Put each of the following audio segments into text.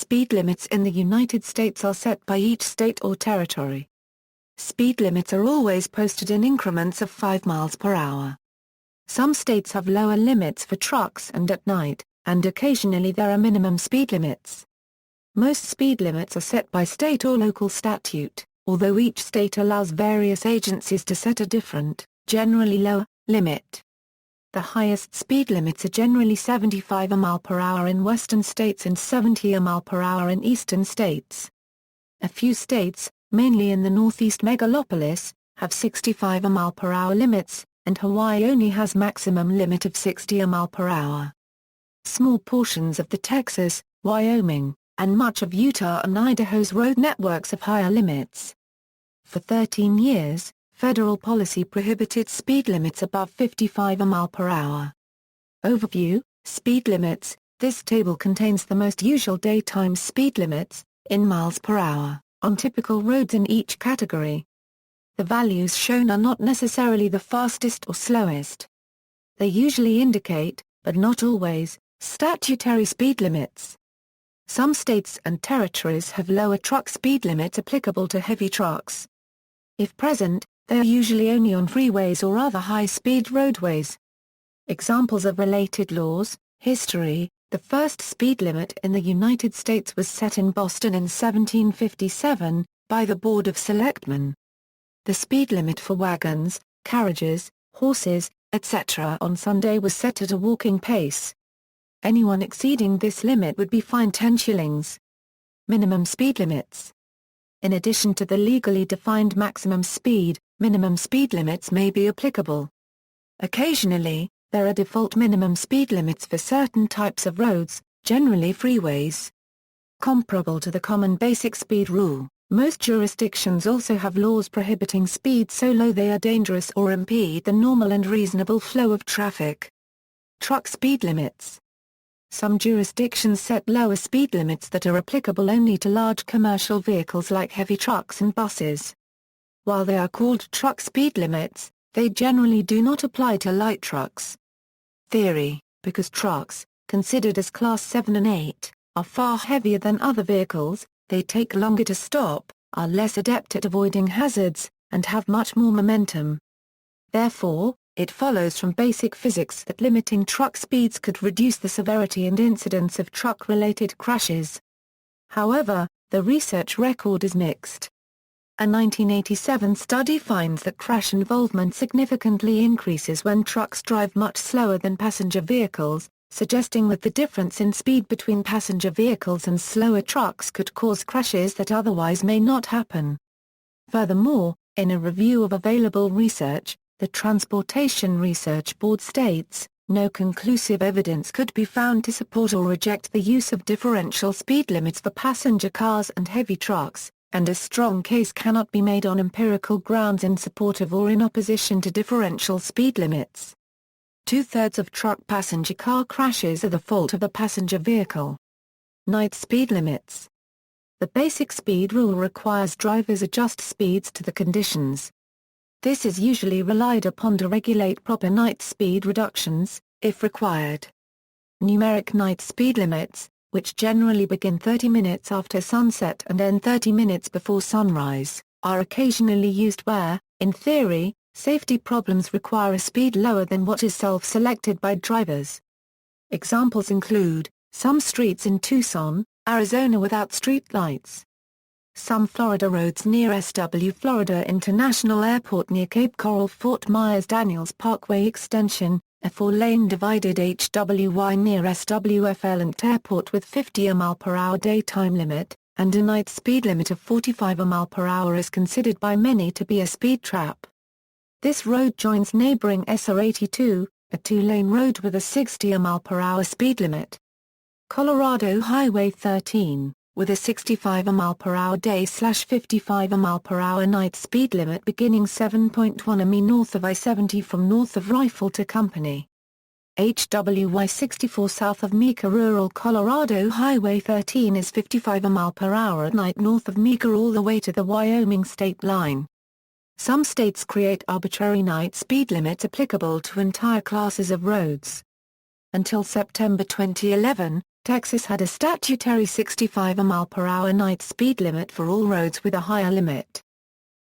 speed limits in the United States are set by each state or territory. Speed limits are always posted in increments of 5 miles per hour. Some states have lower limits for trucks and at night, and occasionally there are minimum speed limits. Most speed limits are set by state or local statute, although each state allows various agencies to set a different, generally lower, limit. The highest speed limits are generally 75 mph in western states and 70 mph in eastern states. A few states, mainly in the Northeast Megalopolis, have 65 mph limits, and Hawaii only has maximum limit of 60 mph. Small portions of the Texas, Wyoming, and much of Utah and Idaho's road networks have higher limits. For 13 years, federal policy prohibited speed limits above 55 mph. Overview, speed limits. This table contains the most usual daytime speed limits, in miles per hour, on typical roads in each category. The values shown are not necessarily the fastest or slowest. They usually indicate, but not always, statutory speed limits. Some states and territories have lower truck speed limits applicable to heavy trucks. If present, they are usually only on freeways or other high-speed roadways. Examples of related laws. History. The first speed limit in the United States was set in Boston in 1757, by the Board of Selectmen. The speed limit for wagons, carriages, horses, etc. on Sunday was set at a walking pace. Anyone exceeding this limit would be fined 10 shillings. Minimum speed limits. In addition to the legally defined maximum speed, minimum speed limits may be applicable. Occasionally, there are default minimum speed limits for certain types of roads, generally freeways. Comparable to the common basic speed rule, most jurisdictions also have laws prohibiting speed so low they are dangerous or impede the normal and reasonable flow of traffic. Truck speed limits. Some jurisdictions set lower speed limits that are applicable only to large commercial vehicles like heavy trucks and buses. While they are called truck speed limits, they generally do not apply to light trucks. Theory. Because trucks, considered as Class 7 and 8, are far heavier than other vehicles, they take longer to stop, are less adept at avoiding hazards, and have much more momentum. Therefore, it follows from basic physics that limiting truck speeds could reduce the severity and incidence of truck-related crashes. However, the research record is mixed. A 1987 study finds that crash involvement significantly increases when trucks drive much slower than passenger vehicles, suggesting that the difference in speed between passenger vehicles and slower trucks could cause crashes that otherwise may not happen. Furthermore, in a review of available research, the Transportation Research Board states, no conclusive evidence could be found to support or reject the use of differential speed limits for passenger cars and heavy trucks, and a strong case cannot be made on empirical grounds in support of or in opposition to differential speed limits. 2/3 of truck passenger car crashes are the fault of the passenger vehicle. Night speed limits. The basic speed rule requires drivers adjust speeds to the conditions. This is usually relied upon to regulate proper night speed reductions, if required. Numeric night speed limits, which generally begin 30 minutes after sunset and end 30 minutes before sunrise, are occasionally used where, in theory, safety problems require a speed lower than what is self-selected by drivers. Examples include, some streets in Tucson, Arizona without street lights. Some Florida roads near SW Florida International Airport near Cape Coral Fort Myers Daniels Parkway Extension, a 4-lane divided HWY near SWF Elent Airport with 50 mph daytime limit, and a night speed limit of 45 mph is considered by many to be a speed trap. This road joins neighboring SR82, a 2-lane road with a 60 mph speed limit. Colorado Highway 13, with a 65 mph day/55 mph night speed limit beginning 7.1 mi north of I-70 from north of Rifle to Company. HWY 64 south of Meeker. Rural Colorado Highway 13 is 55 mph at night north of Meeker all the way to the Wyoming state line. Some states create arbitrary night speed limits applicable to entire classes of roads. Until September 2011, Texas had a statutory 65 mph night speed limit for all roads with a higher limit.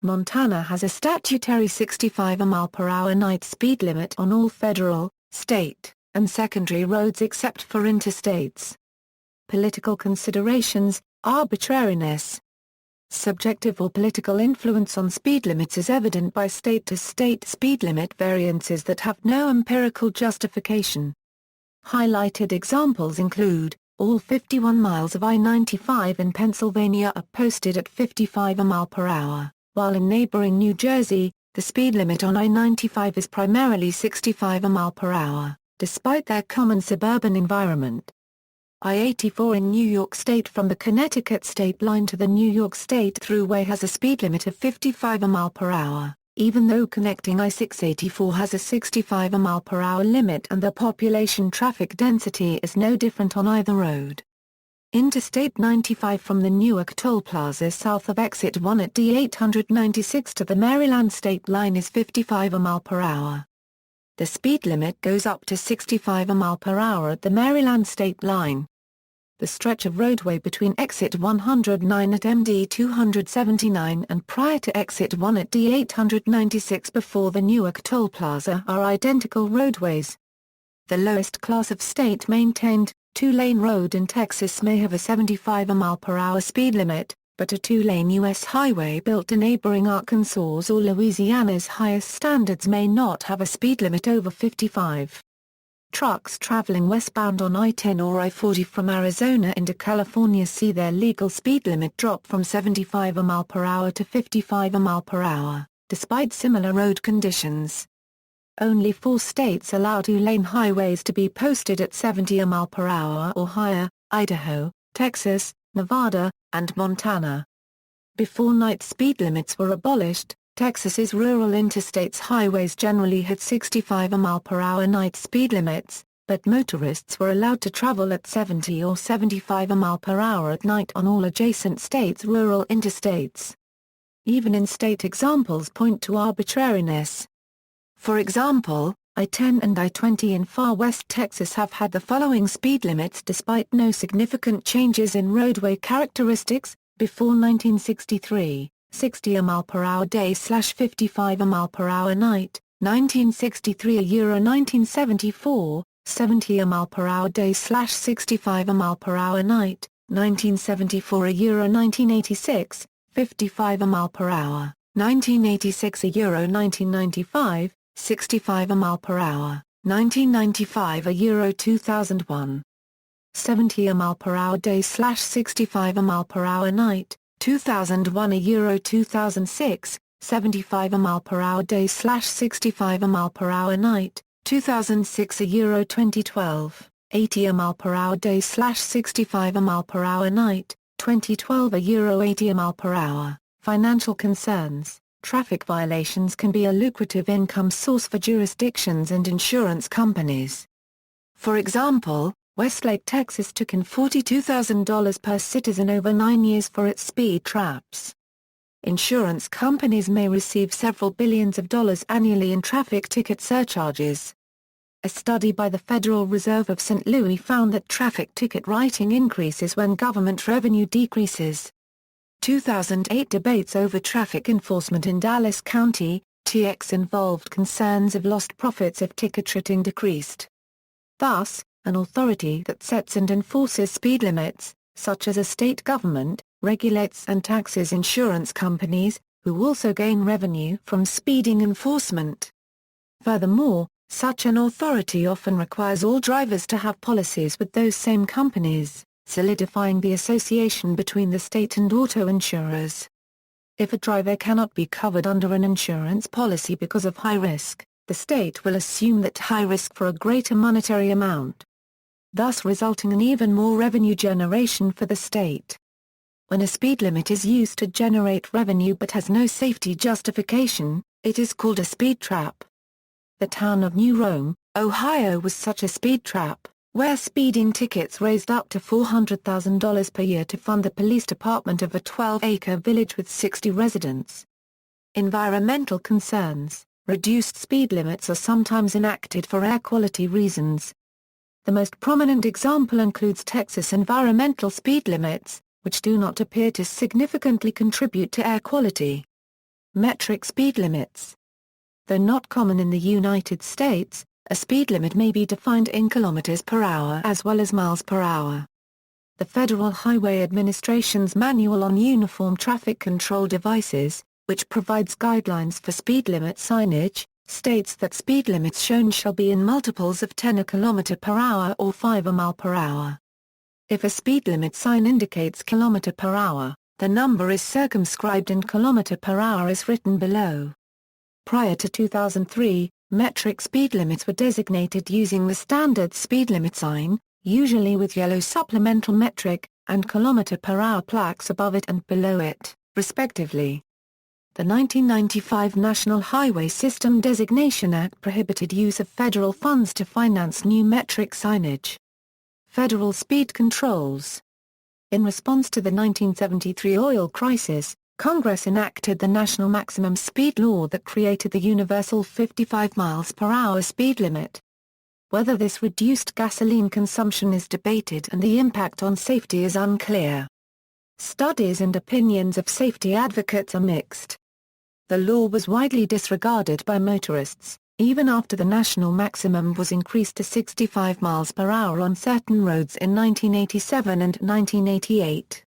Montana has a statutory 65 mph night speed limit on all federal, state, and secondary roads except for interstates. Political considerations, arbitrariness. Subjective or political influence on speed limits is evident by state-to-state speed limit variances that have no empirical justification. Highlighted examples include, all 51 miles of I-95 in Pennsylvania are posted at 55 mph, while in neighboring New Jersey, the speed limit on I-95 is primarily 65 mph, despite their common suburban environment. I-84 in New York State from the Connecticut state line to the New York State Thruway has a speed limit of 55 mph, even though connecting I-684 has a 65 mph limit and the population traffic density is no different on either road. Interstate 95 from the Newark Toll Plaza south of Exit 1 at D896 to the Maryland state line is 55 mph. The speed limit goes up to 65 mph at the Maryland state line. The stretch of roadway between Exit 109 at MD 279 and prior to Exit 1 at D896 before the Newark Toll Plaza are identical roadways. The lowest class of state-maintained, two-lane road in Texas may have a 75 mph speed limit, but a two-lane U.S. highway built to neighboring Arkansas or Louisiana's highest standards may not have a speed limit over 55. Trucks traveling westbound on I-10 or I-40 from Arizona into California see their legal speed limit drop from 75 mph to 55 mph, despite similar road conditions. Only 4 states allow two-lane highways to be posted at 70 mph or higher: Idaho, Texas, Nevada, and Montana. Before night speed limits were abolished, Texas's rural interstates highways generally had 65 mph night speed limits, but motorists were allowed to travel at 70 or 75 mph at night on all adjacent states' rural interstates. Even in-state examples point to arbitrariness. For example, I-10 and I-20 in far west Texas have had the following speed limits despite no significant changes in roadway characteristics: before 1963, 60 mph day/55 mph night, 1963 Euro 1974, 70 mph day/65 mph night, 1974 Euro 1986, 55 mph, 1986 Euro 1995, 65 mph, 1995 Euro 2001. 70 mph day/65 mph night, 2001 Euro 2006, 75 mph day/65 mph night, 2006 Euro 2012, 80 mph day/65 mph night, 2012 Euro 80 mph. Financial concerns. Traffic violations can be a lucrative income source for jurisdictions and insurance companies. For example, Westlake, Texas took in $42,000 per citizen over 9 years for its speed traps. Insurance companies may receive several billions of dollars annually in traffic ticket surcharges. A study by the Federal Reserve of St. Louis found that traffic ticket writing increases when government revenue decreases. 2008 debates over traffic enforcement in Dallas County, TX involved concerns of lost profits if ticket writing decreased. Thus, an authority that sets and enforces speed limits, such as a state government, regulates and taxes insurance companies, who also gain revenue from speeding enforcement. Furthermore, such an authority often requires all drivers to have policies with those same companies, solidifying the association between the state and auto insurers. If a driver cannot be covered under an insurance policy because of high risk, the state will assume that high risk for a greater monetary amount, thus resulting in even more revenue generation for the state. When a speed limit is used to generate revenue but has no safety justification, it is called a speed trap. The town of New Rome, Ohio was such a speed trap, where speeding tickets raised up to $400,000 per year to fund the police department of a 12-acre village with 60 residents. Environmental concerns. Reduced speed limits are sometimes enacted for air quality reasons. The most prominent example includes Texas environmental speed limits, which do not appear to significantly contribute to air quality. Metric speed limits. Though not common in the United States, a speed limit may be defined in kilometers per hour as well as miles per hour. The Federal Highway Administration's Manual on Uniform Traffic Control Devices, which provides guidelines for speed limit signage, states that speed limits shown shall be in multiples of 10 km per hour or 5 mph per hour. If a speed limit sign indicates km per hour, the number is circumscribed in km per hour as written below. Prior to 2003, metric speed limits were designated using the standard speed limit sign, usually with yellow supplemental metric, and km per hour plaques above it and below it, respectively. The 1995 National Highway System Designation Act prohibited use of federal funds to finance new metric signage. Federal speed controls. In response to the 1973 oil crisis, Congress enacted the National Maximum Speed Law that created the universal 55 miles per hour speed limit. Whether this reduced gasoline consumption is debated and the impact on safety is unclear. Studies and opinions of safety advocates are mixed. The law was widely disregarded by motorists, even after the national maximum was increased to 65 miles per hour on certain roads in 1987 and 1988.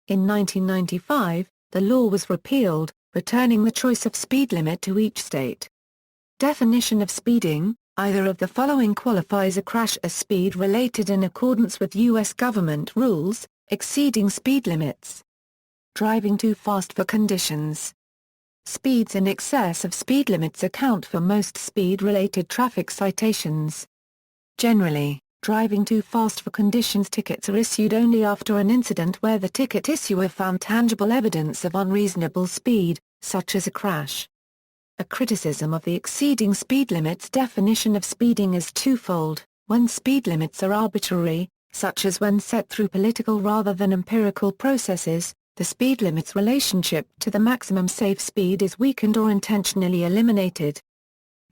In 1995, the law was repealed, returning the choice of speed limit to each state. Definition of speeding: either of the following qualifies a crash as speed related in accordance with U.S. government rules, exceeding speed limits. Driving too fast for conditions. Speeds in excess of speed limits account for most speed-related traffic citations. Generally, driving too fast for conditions tickets are issued only after an incident where the ticket issuer found tangible evidence of unreasonable speed, such as a crash. A criticism of the exceeding speed limits definition of speeding is twofold: when speed limits are arbitrary, such as when set through political rather than empirical processes, the speed limit's relationship to the maximum safe speed is weakened or intentionally eliminated.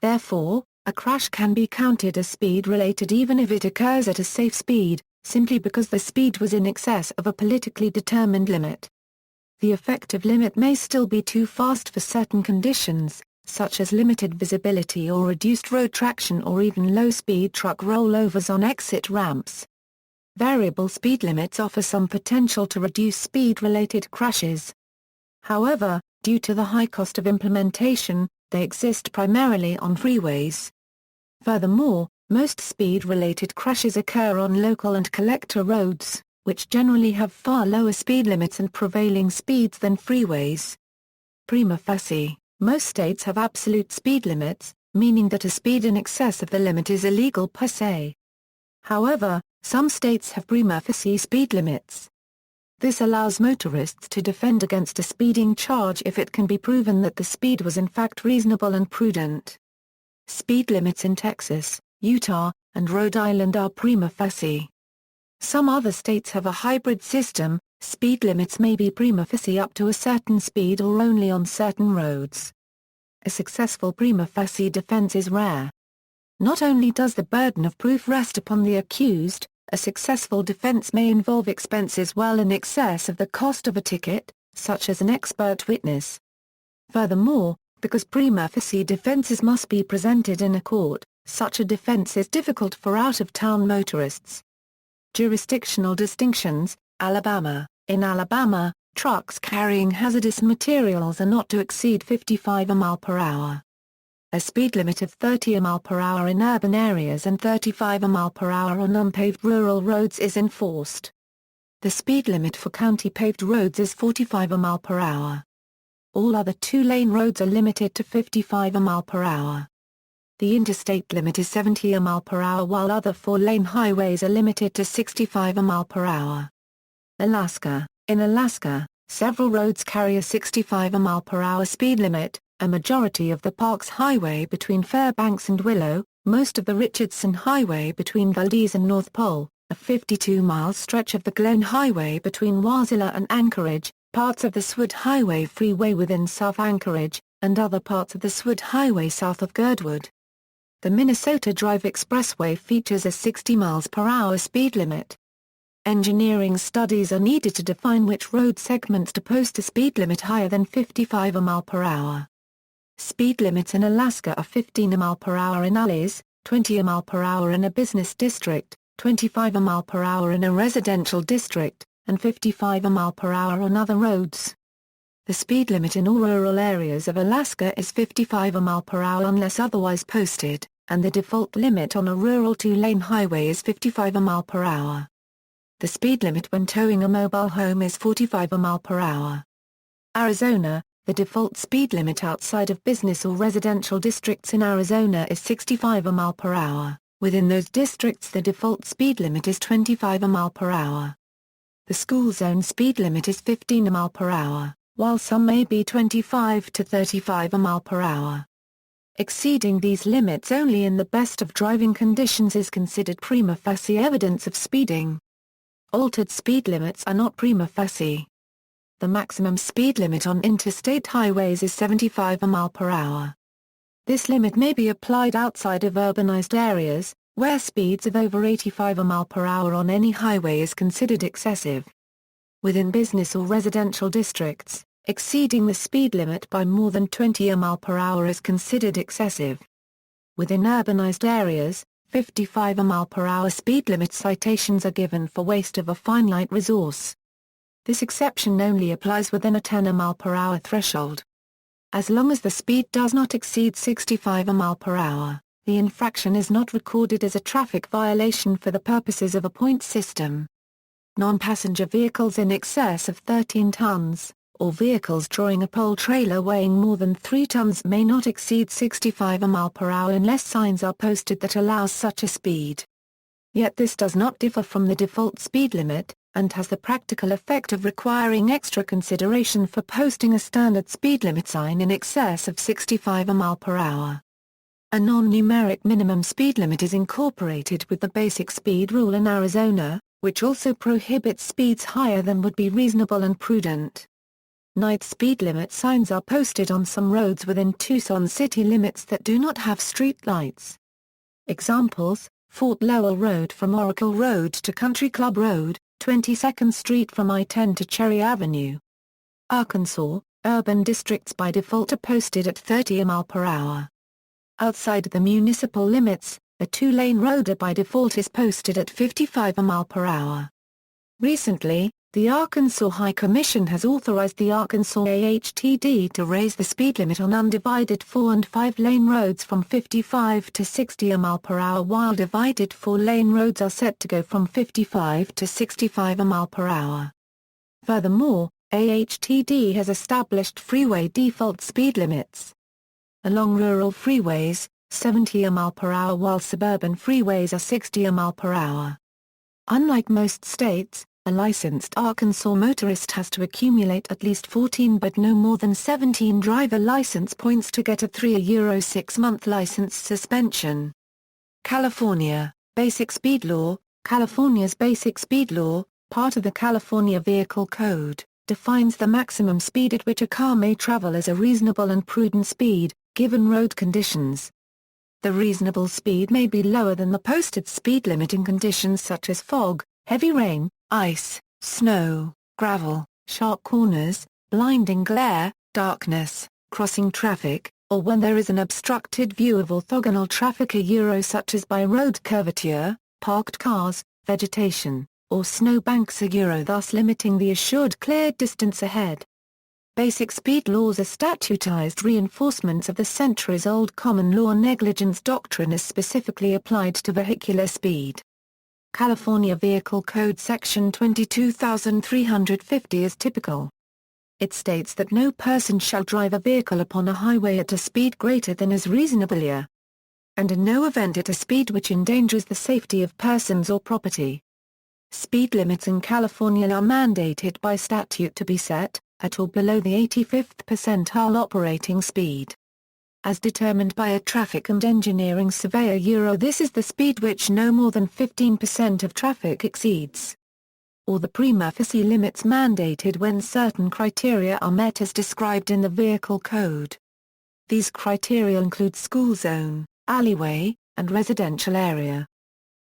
Therefore, a crash can be counted as speed-related even if it occurs at a safe speed, simply because the speed was in excess of a politically determined limit. The effective limit may still be too fast for certain conditions, such as limited visibility or reduced road traction or even low-speed truck rollovers on exit ramps. Variable speed limits offer some potential to reduce speed-related crashes. However, due to the high cost of implementation, they exist primarily on freeways. Furthermore, most speed-related crashes occur on local and collector roads, which generally have far lower speed limits and prevailing speeds than freeways. Prima facie, most states have absolute speed limits, meaning that a speed in excess of the limit is illegal per se. However, some states have prima facie speed limits. This allows motorists to defend against a speeding charge if it can be proven that the speed was in fact reasonable and prudent. Speed limits in Texas, Utah, and Rhode Island are prima facie. Some other states have a hybrid system. Speed limits may be prima facie up to a certain speed or only on certain roads. A successful prima facie defense is rare. Not only does the burden of proof rest upon the accused, a successful defense may involve expenses well in excess of the cost of a ticket, such as an expert witness. Furthermore, because prima facie defenses must be presented in a court, such a defense is difficult for out-of-town motorists. Jurisdictional distinctions: Alabama. In Alabama, trucks carrying hazardous materials are not to exceed 55 mph per hour. A speed limit of 30 mph per hour in urban areas and 35 mph per hour on unpaved rural roads is enforced. The speed limit for county paved roads is 45 mph per hour. All other two-lane roads are limited to 55 mph per hour. The interstate limit is 70 mph per hour while other four-lane highways are limited to 65 mph per hour. Alaska. In Alaska, several roads carry a 65 mph per hour speed limit. A majority of the Parks Highway between Fairbanks and Willow, most of the Richardson Highway between Valdez and North Pole, a 52-mile stretch of the Glen Highway between Wasilla and Anchorage, parts of the Sword Highway Freeway within South Anchorage, and other parts of the Sword Highway south of Girdwood. The Minnesota Drive Expressway features a 60 miles per hour speed limit. Engineering studies are needed to define which road segments to post a speed limit higher than 55 mph per hour. Speed limits in Alaska are 15 mph per hour in alleys, 20 mph per hour in a business district, 25 mph per hour in a residential district, and 55 mph per hour on other roads. The speed limit in all rural areas of Alaska is 55 mph per hour unless otherwise posted, and the default limit on a rural two-lane highway is 55 mph per hour. The speed limit when towing a mobile home is 45 mph per hour. Arizona, the default speed limit outside of business or residential districts in Arizona is 65 mph per hour. Within those districts the default speed limit is 25 mph per hour. The school zone speed limit is 15 mph per hour, while some may be 25 to 35 mph per hour. Exceeding these limits only in the best of driving conditions is considered prima facie evidence of speeding. Altered speed limits are not prima facie. The maximum speed limit on interstate highways is 75 mph per hour. This limit may be applied outside of urbanized areas, where speeds of over 85 mph per hour on any highway is considered excessive. Within business or residential districts, exceeding the speed limit by more than 20 mph per hour is considered excessive. Within urbanized areas, 55 mph per hour speed limit citations are given for waste of a finite resource. This exception only applies within a 10 mph per hour threshold. As long as the speed does not exceed 65 mph per hour, the infraction is not recorded as a traffic violation for the purposes of a point system. Non-passenger vehicles in excess of 13 tons, or vehicles drawing a pole trailer weighing more than 3 tons may not exceed 65 mph per hour unless signs are posted that allow such a speed. Yet this does not differ from the default speed limit, and has the practical effect of requiring extra consideration for posting a standard speed limit sign in excess of 65 mph per hour. A non-numeric minimum speed limit is incorporated with the basic speed rule in Arizona, which also prohibits speeds higher than would be reasonable and prudent. Night speed limit signs are posted on some roads within Tucson city limits that do not have street lights. Examples: Fort Lowell Road from Oracle Road to Country Club Road, 22nd Street from I-10 to Cherry Avenue. Arkansas, urban districts by default are posted at 30 mph per hour. Outside the municipal limits, a two-lane road by default is posted at 55 mph per hour. Recently, the Arkansas High Commission has authorized the Arkansas AHTD to raise the speed limit on undivided 4- and 5-lane roads from 55 to 60 mph per hour, while divided 4-lane roads are set to go from 55 to 65 mph per hour. Furthermore, AHTD has established freeway default speed limits. Along rural freeways, 70 mph per hour, while suburban freeways are 60 mph per hour. Unlike most states, a licensed Arkansas motorist has to accumulate at least 14 but no more than 17 driver license points to get a €3 6-month license suspension. California, Basic Speed Law. California's Basic Speed Law, part of the California Vehicle Code, defines the maximum speed at which a car may travel as a reasonable and prudent speed, given road conditions. The reasonable speed may be lower than the posted speed limit in conditions such as fog, heavy rain, ice, snow, gravel, sharp corners, blinding glare, darkness, crossing traffic, or when there is an obstructed view of orthogonal traffic such as by road curvature, parked cars, vegetation, or snow banks thus limiting the assured cleared distance ahead. Basic speed laws are statutized reinforcements of the centuries-old common law negligence doctrine as specifically applied to vehicular speed. California Vehicle Code Section 22350 is typical. It states that no person shall drive a vehicle upon a highway at a speed greater than is reasonable, and in no event at a speed which endangers the safety of persons or property. Speed limits in California are mandated by statute to be set, at or below the 85th percentile operating speed, as determined by a traffic and engineering surveyor. This is the speed which no more than 15% of traffic exceeds, or the Prima facie limits mandated when certain criteria are met as described in the Vehicle Code. These criteria include school zone, alleyway, and residential area.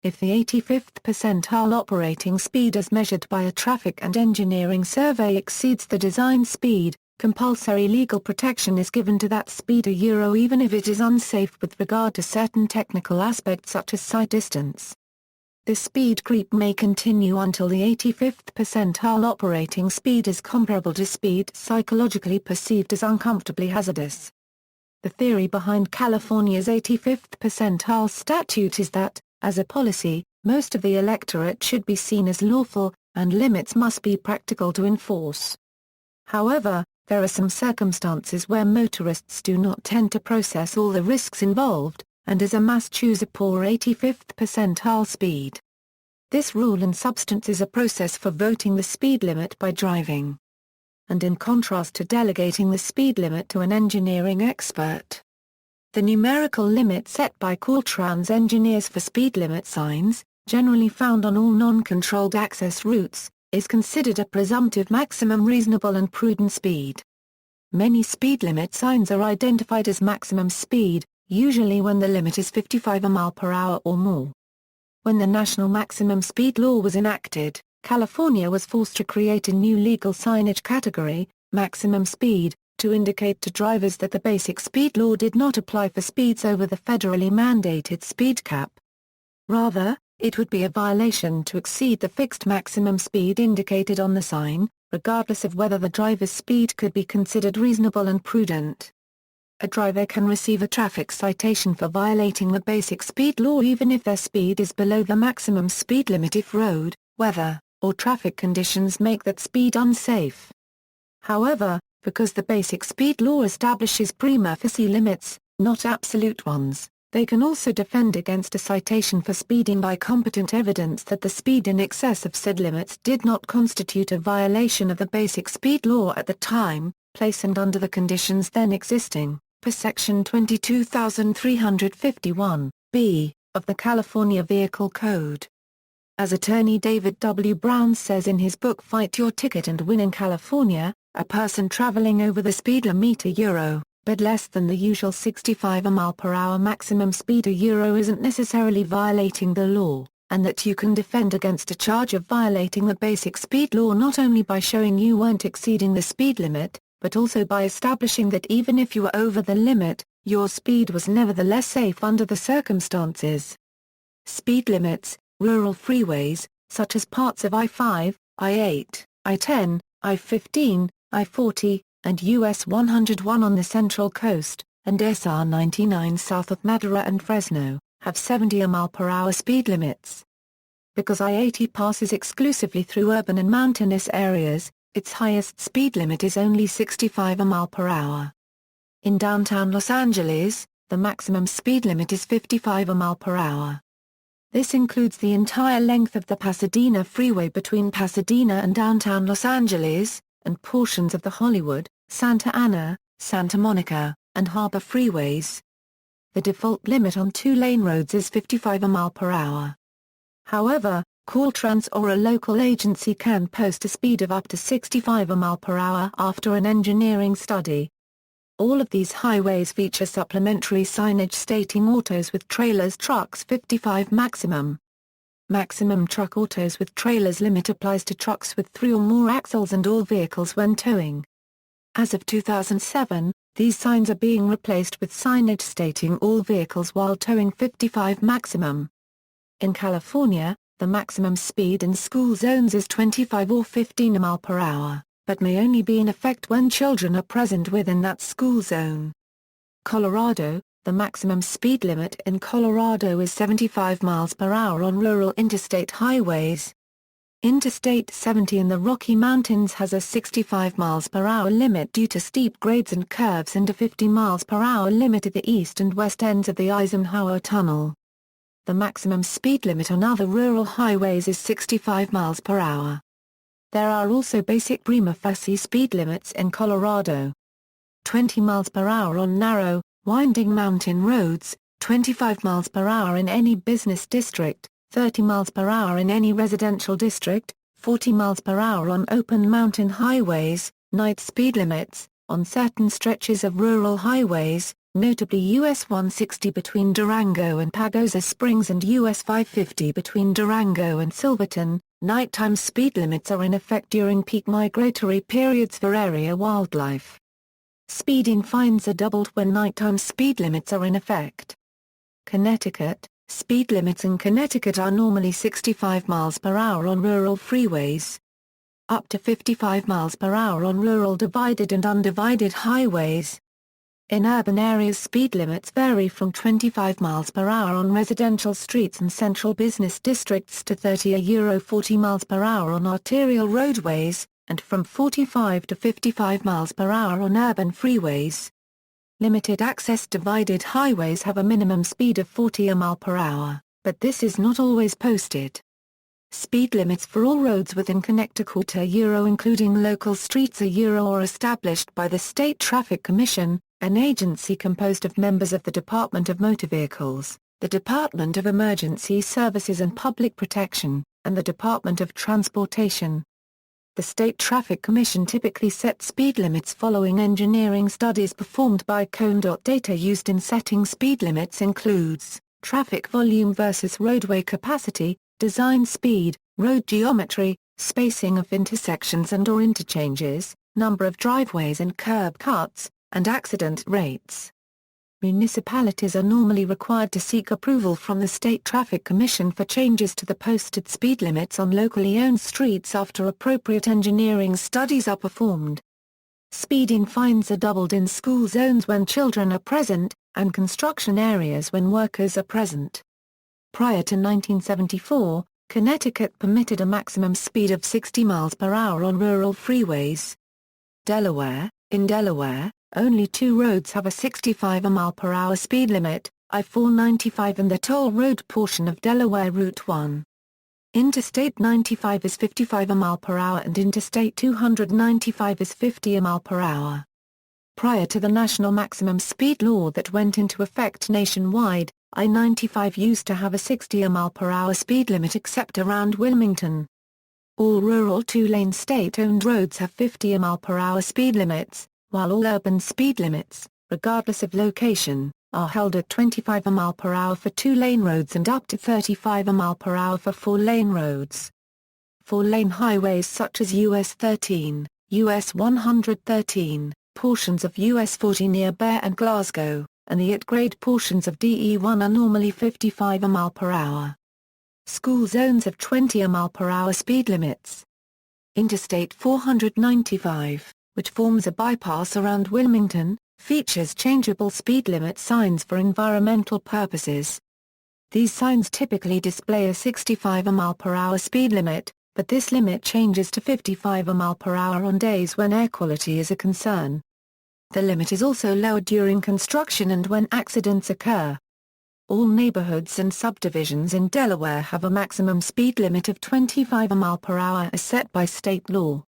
If the 85th percentile operating speed as measured by a traffic and engineering survey exceeds the design speed, compulsory legal protection is given to that speed even if it is unsafe with regard to certain technical aspects such as sight distance. This speed creep may continue until the 85th percentile operating speed is comparable to speed psychologically perceived as uncomfortably hazardous. The theory behind California's 85th percentile statute is that, as a policy, most of the electorate should be seen as lawful, and limits must be practical to enforce. However, there are some circumstances where motorists do not tend to process all the risks involved, and as a mass choose a poor 85th percentile speed. This rule in substance is a process for voting the speed limit by driving. And in contrast to delegating the speed limit to an engineering expert. The numerical limit set by Caltrans engineers for speed limit signs, generally found on all non-controlled access routes, is considered a presumptive maximum reasonable and prudent speed. Many speed limit signs are identified as maximum speed, usually when the limit is 55 mph or more. When the national maximum speed law was enacted, California was forced to create a new legal signage category, maximum speed, to indicate to drivers that the basic speed law did not apply for speeds over the federally mandated speed cap. Rather, it would be a violation to exceed the fixed maximum speed indicated on the sign, regardless of whether the driver's speed could be considered reasonable and prudent. A driver can receive a traffic citation for violating the basic speed law even if their speed is below the maximum speed limit if road, weather, or traffic conditions make that speed unsafe. However, because the basic speed law establishes prima facie limits, not absolute ones, they can also defend against a citation for speeding by competent evidence that the speed in excess of said limits did not constitute a violation of the basic speed law at the time, place and under the conditions then existing, per Section 22,351(b) of the California Vehicle Code. As attorney David W. Brown says in his book Fight Your Ticket and Win in California, a person traveling over the speed limit but less than the usual 65 mph maximum speed isn't necessarily violating the law, and that you can defend against a charge of violating the basic speed law not only by showing you weren't exceeding the speed limit, but also by establishing that even if you were over the limit, your speed was nevertheless safe under the circumstances. Speed limits, rural freeways, such as parts of I-5, I-8, I-10, I-15, I-40, and US 101 on the Central Coast, and SR 99 south of Madera and Fresno, have 70 mph speed limits. Because I-80 passes exclusively through urban and mountainous areas, its highest speed limit is only 65 mph. In downtown Los Angeles, the maximum speed limit is 55 mph. This includes the entire length of the Pasadena Freeway between Pasadena and downtown Los Angeles, and portions of the Hollywood, Santa Ana, Santa Monica, and Harbor freeways. The default limit on two-lane roads is 55 mph. However, Caltrans or a local agency can post a speed of up to 65 mph after an engineering study. All of these highways feature supplementary signage stating autos with trailers trucks 55 maximum. Maximum truck autos with trailers limit applies to trucks with 3 or more axles and all vehicles when towing. As of 2007, these signs are being replaced with signage stating all vehicles while towing 55 maximum. In California, the maximum speed in school zones is 25 or 15 mph, but may only be in effect when children are present within that school zone. Colorado, the maximum speed limit in Colorado is 75 mph on rural interstate highways. Interstate 70 in the Rocky Mountains has a 65 mph limit due to steep grades and curves and a 50 mph limit at the east and west ends of the Eisenhower Tunnel. The maximum speed limit on other rural highways is 65 mph. There are also basic Prima facie speed limits in Colorado. 20 mph on narrow, winding mountain roads, 25 mph in any business district, 30 mph in any residential district, 40 mph on open mountain highways, night speed limits, on certain stretches of rural highways, notably US 160 between Durango and Pagosa Springs and US 550 between Durango and Silverton. Nighttime speed limits are in effect during peak migratory periods for area wildlife. Speeding fines are doubled when nighttime speed limits are in effect. Connecticut. Speed limits in Connecticut are normally 65 miles per hour on rural freeways, up to 55 miles per hour on rural divided and undivided highways. In urban areas, speed limits vary from 25 miles per hour on residential streets and central business districts to 30–40 miles per hour on arterial roadways, and from 45 to 55 miles per hour on urban freeways. Limited access divided highways have a minimum speed of 40 miles per hour, but this is not always posted. Speed limits for all roads within Connecticut including local streets are established by the State Traffic Commission, an agency composed of members of the Department of Motor Vehicles, the Department of Emergency Services and Public Protection, and the Department of Transportation. The State Traffic Commission typically sets speed limits following engineering studies performed by CONE. Data used in setting speed limits includes traffic volume versus roadway capacity, design speed, road geometry, spacing of intersections and/or interchanges, number of driveways and curb cuts, and accident rates. Municipalities are normally required to seek approval from the State Traffic Commission for changes to the posted speed limits on locally owned streets after appropriate engineering studies are performed. Speeding fines are doubled in school zones when children are present, and construction areas when workers are present. Prior to 1974, Connecticut permitted a maximum speed of 60 miles per hour on rural freeways. Delaware. In Delaware, only two roads have a 65-mile-per-hour speed limit, I-495 and the toll road portion of Delaware Route 1. Interstate 95 is 55 mph and Interstate 295 is 50 mph. Prior to the national maximum speed law that went into effect nationwide, I-95 used to have a 60 mph speed limit except around Wilmington. All rural two-lane state-owned roads have 50 mph speed limits, while all urban speed limits, regardless of location, are held at 25 mph for two-lane roads and up to 35 mph for four-lane roads. Four-lane highways such as US 13, US 113, portions of US 40 near Bear and Glasgow, and the at-grade portions of DE1 are normally 55 mph. School zones have 20 mph speed limits. Interstate 495, which forms a bypass around Wilmington, features changeable speed limit signs for environmental purposes. These signs typically display a 65 mph speed limit, but this limit changes to 55 mph on days when air quality is a concern. The limit is also lowered during construction and when accidents occur. All neighborhoods and subdivisions in Delaware have a maximum speed limit of 25 mph as set by state law.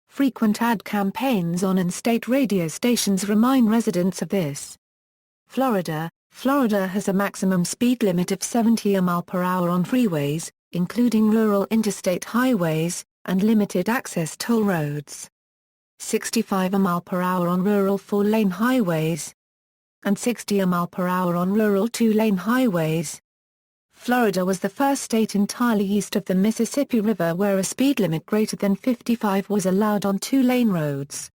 Frequent ad campaigns on and state radio stations remind residents of this. Florida has a maximum speed limit of 70 mph on freeways, including rural interstate highways, and limited access toll roads. 65 mph on rural four-lane highways, and 60 mph on rural two-lane highways. Florida was the first state entirely east of the Mississippi River where a speed limit greater than 55 was allowed on two-lane roads.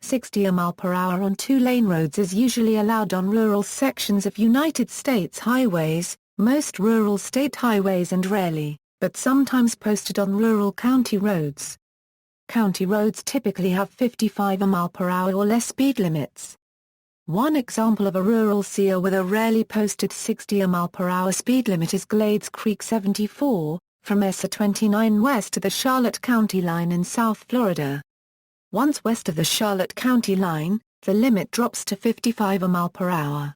60 mph on two-lane roads is usually allowed on rural sections of United States highways, most rural state highways and rarely, but sometimes posted on rural county roads. County roads typically have 55 mph or less speed limits. One example of a rural CR with a rarely posted 60 mph speed limit is Glades Creek 74, from ESA 29 west to the Charlotte County line in South Florida. Once west of the Charlotte County line, the limit drops to 55 mph.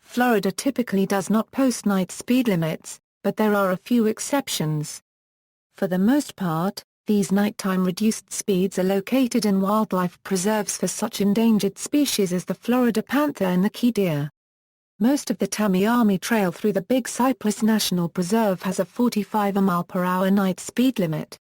Florida typically does not post night speed limits, but there are a few exceptions. For the most part, these nighttime reduced speeds are located in wildlife preserves for such endangered species as the Florida panther and the key deer. Most of the Tamiami Trail through the Big Cypress National Preserve has a 45 mph night speed limit.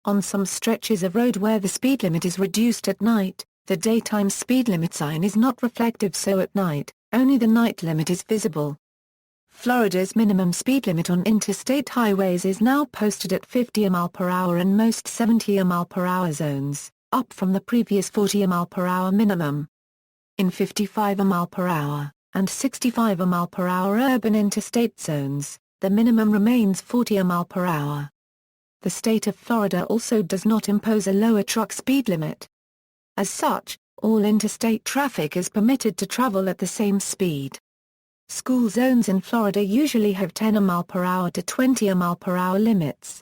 On some stretches of road where the speed limit is reduced at night, The daytime speed limit sign is not reflective, so at night, only the night limit is visible. Florida's minimum speed limit on interstate highways is now posted at 50 mph in most 70 mph zones, up from the previous 40 mph minimum. In 55 mph and 65 mph urban interstate zones, the minimum remains 40 mph. The state of Florida also does not impose a lower truck speed limit. As such, all interstate traffic is permitted to travel at the same speed. School zones in Florida usually have 10 mph to 20 mph limits.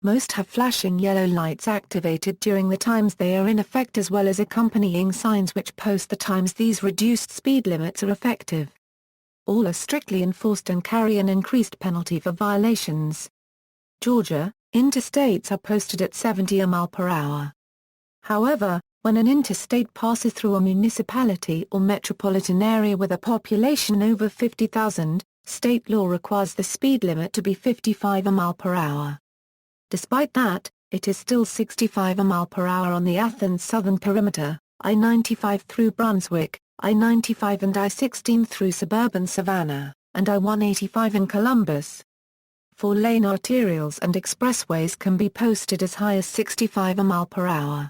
Most have flashing yellow lights activated during the times they are in effect, as well as accompanying signs which post the times these reduced speed limits are effective. All are strictly enforced and carry an increased penalty for violations. Georgia, interstates are posted at 70 mph. However, when an interstate passes through a municipality or metropolitan area with a population over 50,000, state law requires the speed limit to be 55 mph. Despite that, it is still 65 mph on the Athens southern perimeter, I-95 through Brunswick, I-95 and I-16 through suburban Savannah, and I-185 in Columbus. 4-lane arterials and expressways can be posted as high as 65 mph.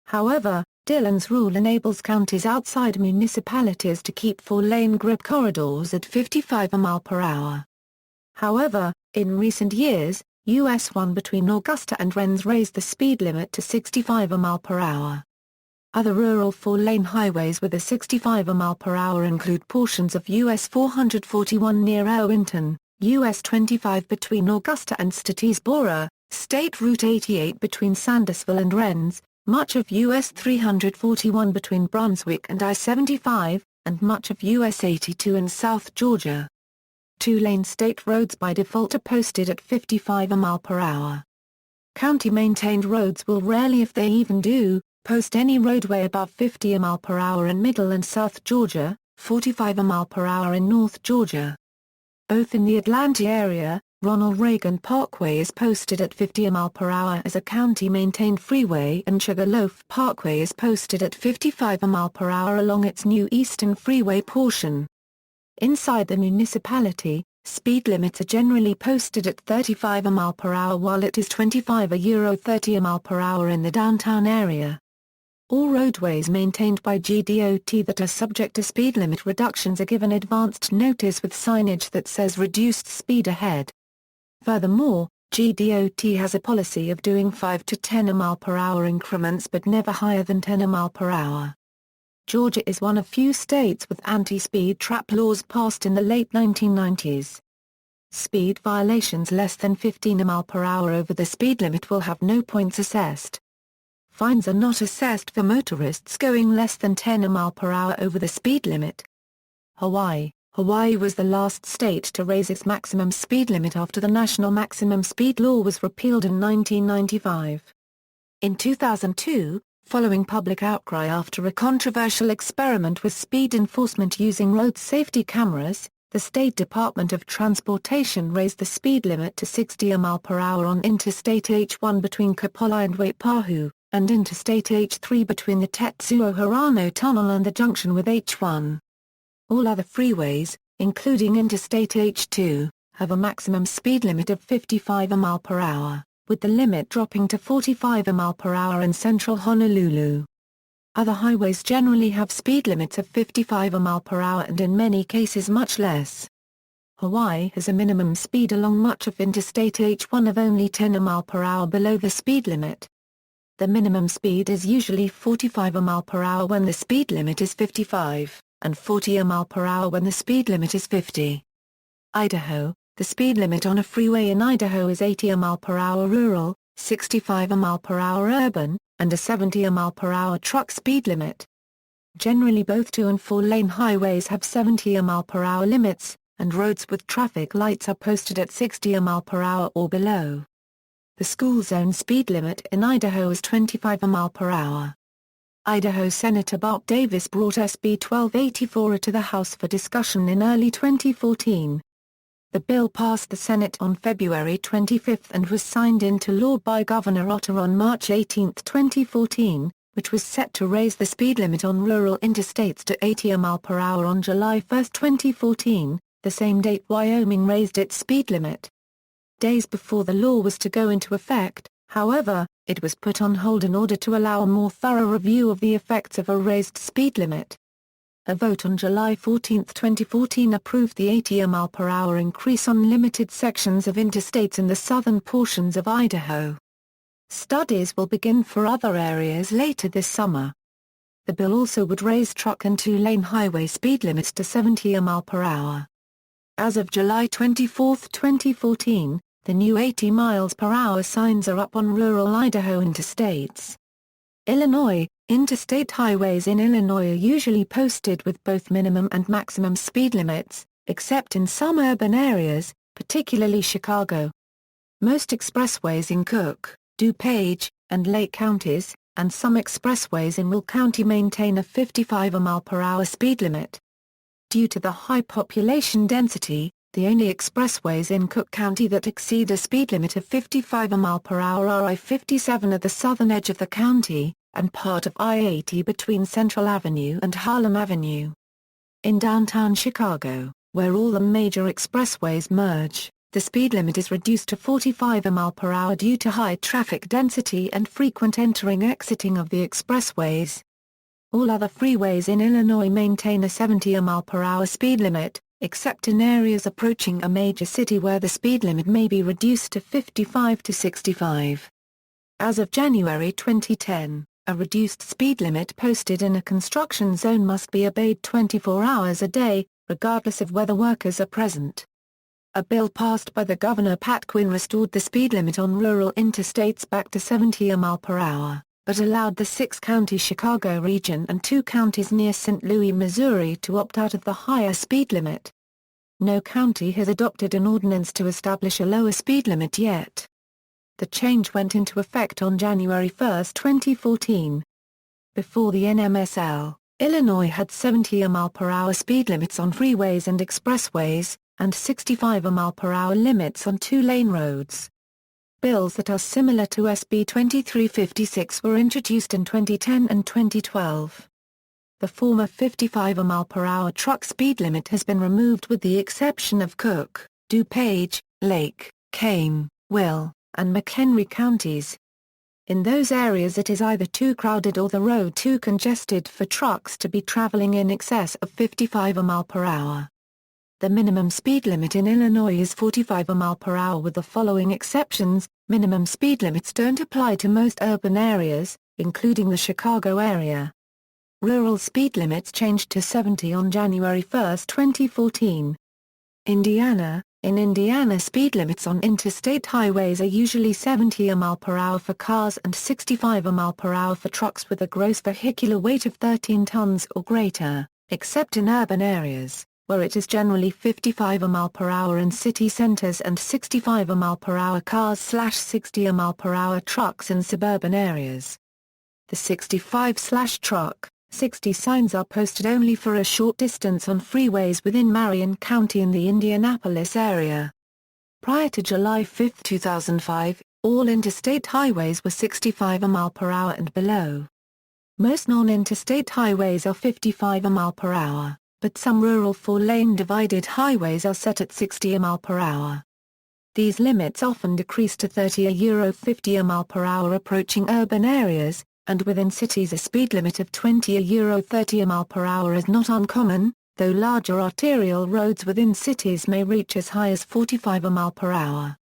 However, Dillon's rule enables counties outside municipalities to keep 4-lane grip corridors at 55 mph. However, in recent years, US 1 between Augusta and Rennes raised the speed limit to 65 mph. Other rural 4-lane highways with a 65 mph include portions of US 441 near Irwinton, US 25 between Augusta and Statesboro, State Route 88 between Sandersville and Rennes, much of US 341 between Brunswick and I-75, and much of US 82 in South Georgia. 2-lane state roads by default are posted at 55 mph. County-maintained roads will rarely, if they even do, post any roadway above 50 mph in Middle and South Georgia, 45 mph in North Georgia. Both in the Atlanta area, Ronald Reagan Parkway is posted at 50 mph as a county-maintained freeway, and Sugarloaf Parkway is posted at 55 mph along its new Eastern Freeway portion. Inside the municipality, speed limits are generally posted at 35 mph while it is 25 €30 mph in the downtown area. All roadways maintained by GDOT that are subject to speed limit reductions are given advanced notice with signage that says reduced speed ahead. Furthermore, GDOT has a policy of doing 5 to 10 mph increments but never higher than 10 mph. Georgia is one of few states with anti-speed trap laws passed in the late 1990s. Speed violations less than 15 mph over the speed limit will have no points assessed. Fines are not assessed for motorists going less than 10 mph over the speed limit. Hawaii was the last state to raise its maximum speed limit after the national maximum speed law was repealed in 1995. In 2002, following public outcry after a controversial experiment with speed enforcement using road safety cameras, the State Department of Transportation raised the speed limit to 60 mph on Interstate H1 between Kapola and Waipahu, and Interstate H3 between the Tetsuo-Hirano Tunnel and the junction with H1. All other freeways, including Interstate H2, have a maximum speed limit of 55 mph, with the limit dropping to 45 mph in central Honolulu. Other highways generally have speed limits of 55 mph and in many cases much less. Hawaii has a minimum speed along much of Interstate H1 of only 10 mph below the speed limit. The minimum speed is usually 45 mph when the speed limit is 55, and 40 mph when the speed limit is 50. Idaho, the speed limit on a freeway in Idaho is 80 mph rural, 65 mph urban, and a 70 mph truck speed limit. Generally both 2- and 4-lane highways have 70 mph limits, and roads with traffic lights are posted at 60 mph or below. The school zone speed limit in Idaho is 25 mph. Idaho Senator Bart Davis brought SB 1284 to the House for discussion in early 2014. The bill passed the Senate on February 25 and was signed into law by Governor Otter on March 18, 2014, which was set to raise the speed limit on rural interstates to 80 mph on July 1, 2014, the same date Wyoming raised its speed limit. Days before the law was to go into effect, however, it was put on hold in order to allow a more thorough review of the effects of a raised speed limit. A vote on July 14, 2014 approved the 80 mph increase on limited sections of interstates in the southern portions of Idaho. Studies will begin for other areas later this summer. The bill also would raise truck and two-lane highway speed limits to 70 mph. As of July 24, 2014, the new 80 mph signs are up on rural Idaho interstates. Illinois. Interstate highways in Illinois are usually posted with both minimum and maximum speed limits, except in some urban areas, particularly Chicago. Most expressways in Cook, DuPage, and Lake counties, and some expressways in Will County maintain a 55 mph speed limit. Due to the high population density, the only expressways in Cook County that exceed a speed limit of 55 mph are I-57 at the southern edge of the county, and part of I-80 between Central Avenue and Harlem Avenue. In downtown Chicago, where all the major expressways merge, the speed limit is reduced to 45 mph due to high traffic density and frequent entering-exiting of the expressways. All other freeways in Illinois maintain a 70 mph speed limit, except in areas approaching a major city where the speed limit may be reduced to 55 to 65. As of January 2010, a reduced speed limit posted in a construction zone must be obeyed 24 hours a day, regardless of whether workers are present. A bill passed by the Governor Pat Quinn restored the speed limit on rural interstates back to 70 mph, but allowed the 6-county Chicago region and 2 counties near St. Louis, Missouri to opt out of the higher speed limit. No county has adopted an ordinance to establish a lower speed limit yet. The change went into effect on January 1, 2014. Before the NMSL, Illinois had 70 mph speed limits on freeways and expressways, and 65 mph limits on two-lane roads. Bills that are similar to SB 2356 were introduced in 2010 and 2012. The former 55 mph truck speed limit has been removed with the exception of Cook, DuPage, Lake, Kane, Will, and McHenry counties. In those areas it is either too crowded or the road too congested for trucks to be traveling in excess of 55 mph. The minimum speed limit in Illinois is 45 mph with the following exceptions. Minimum speed limits don't apply to most urban areas, including the Chicago area. Rural speed limits changed to 70 on January 1, 2014. Indiana. In Indiana, speed limits on interstate highways are usually 70 mph for cars and 65 mph for trucks with a gross vehicular weight of 13 tons or greater, except in urban areas, where it is generally 55 mph in city centers and 65 mph cars/60 mph trucks in suburban areas. The 65/truck 60 signs are posted only for a short distance on freeways within Marion County in the Indianapolis area. Prior to July 5, 2005, all interstate highways were 65 mph and below. Most non-interstate highways are 55 mph, but some rural 4-lane divided highways are set at 60 mph. These limits often decrease to 30 to 50 mph approaching urban areas, and within cities a speed limit of 20 to 30 mph is not uncommon, though larger arterial roads within cities may reach as high as 45 mph.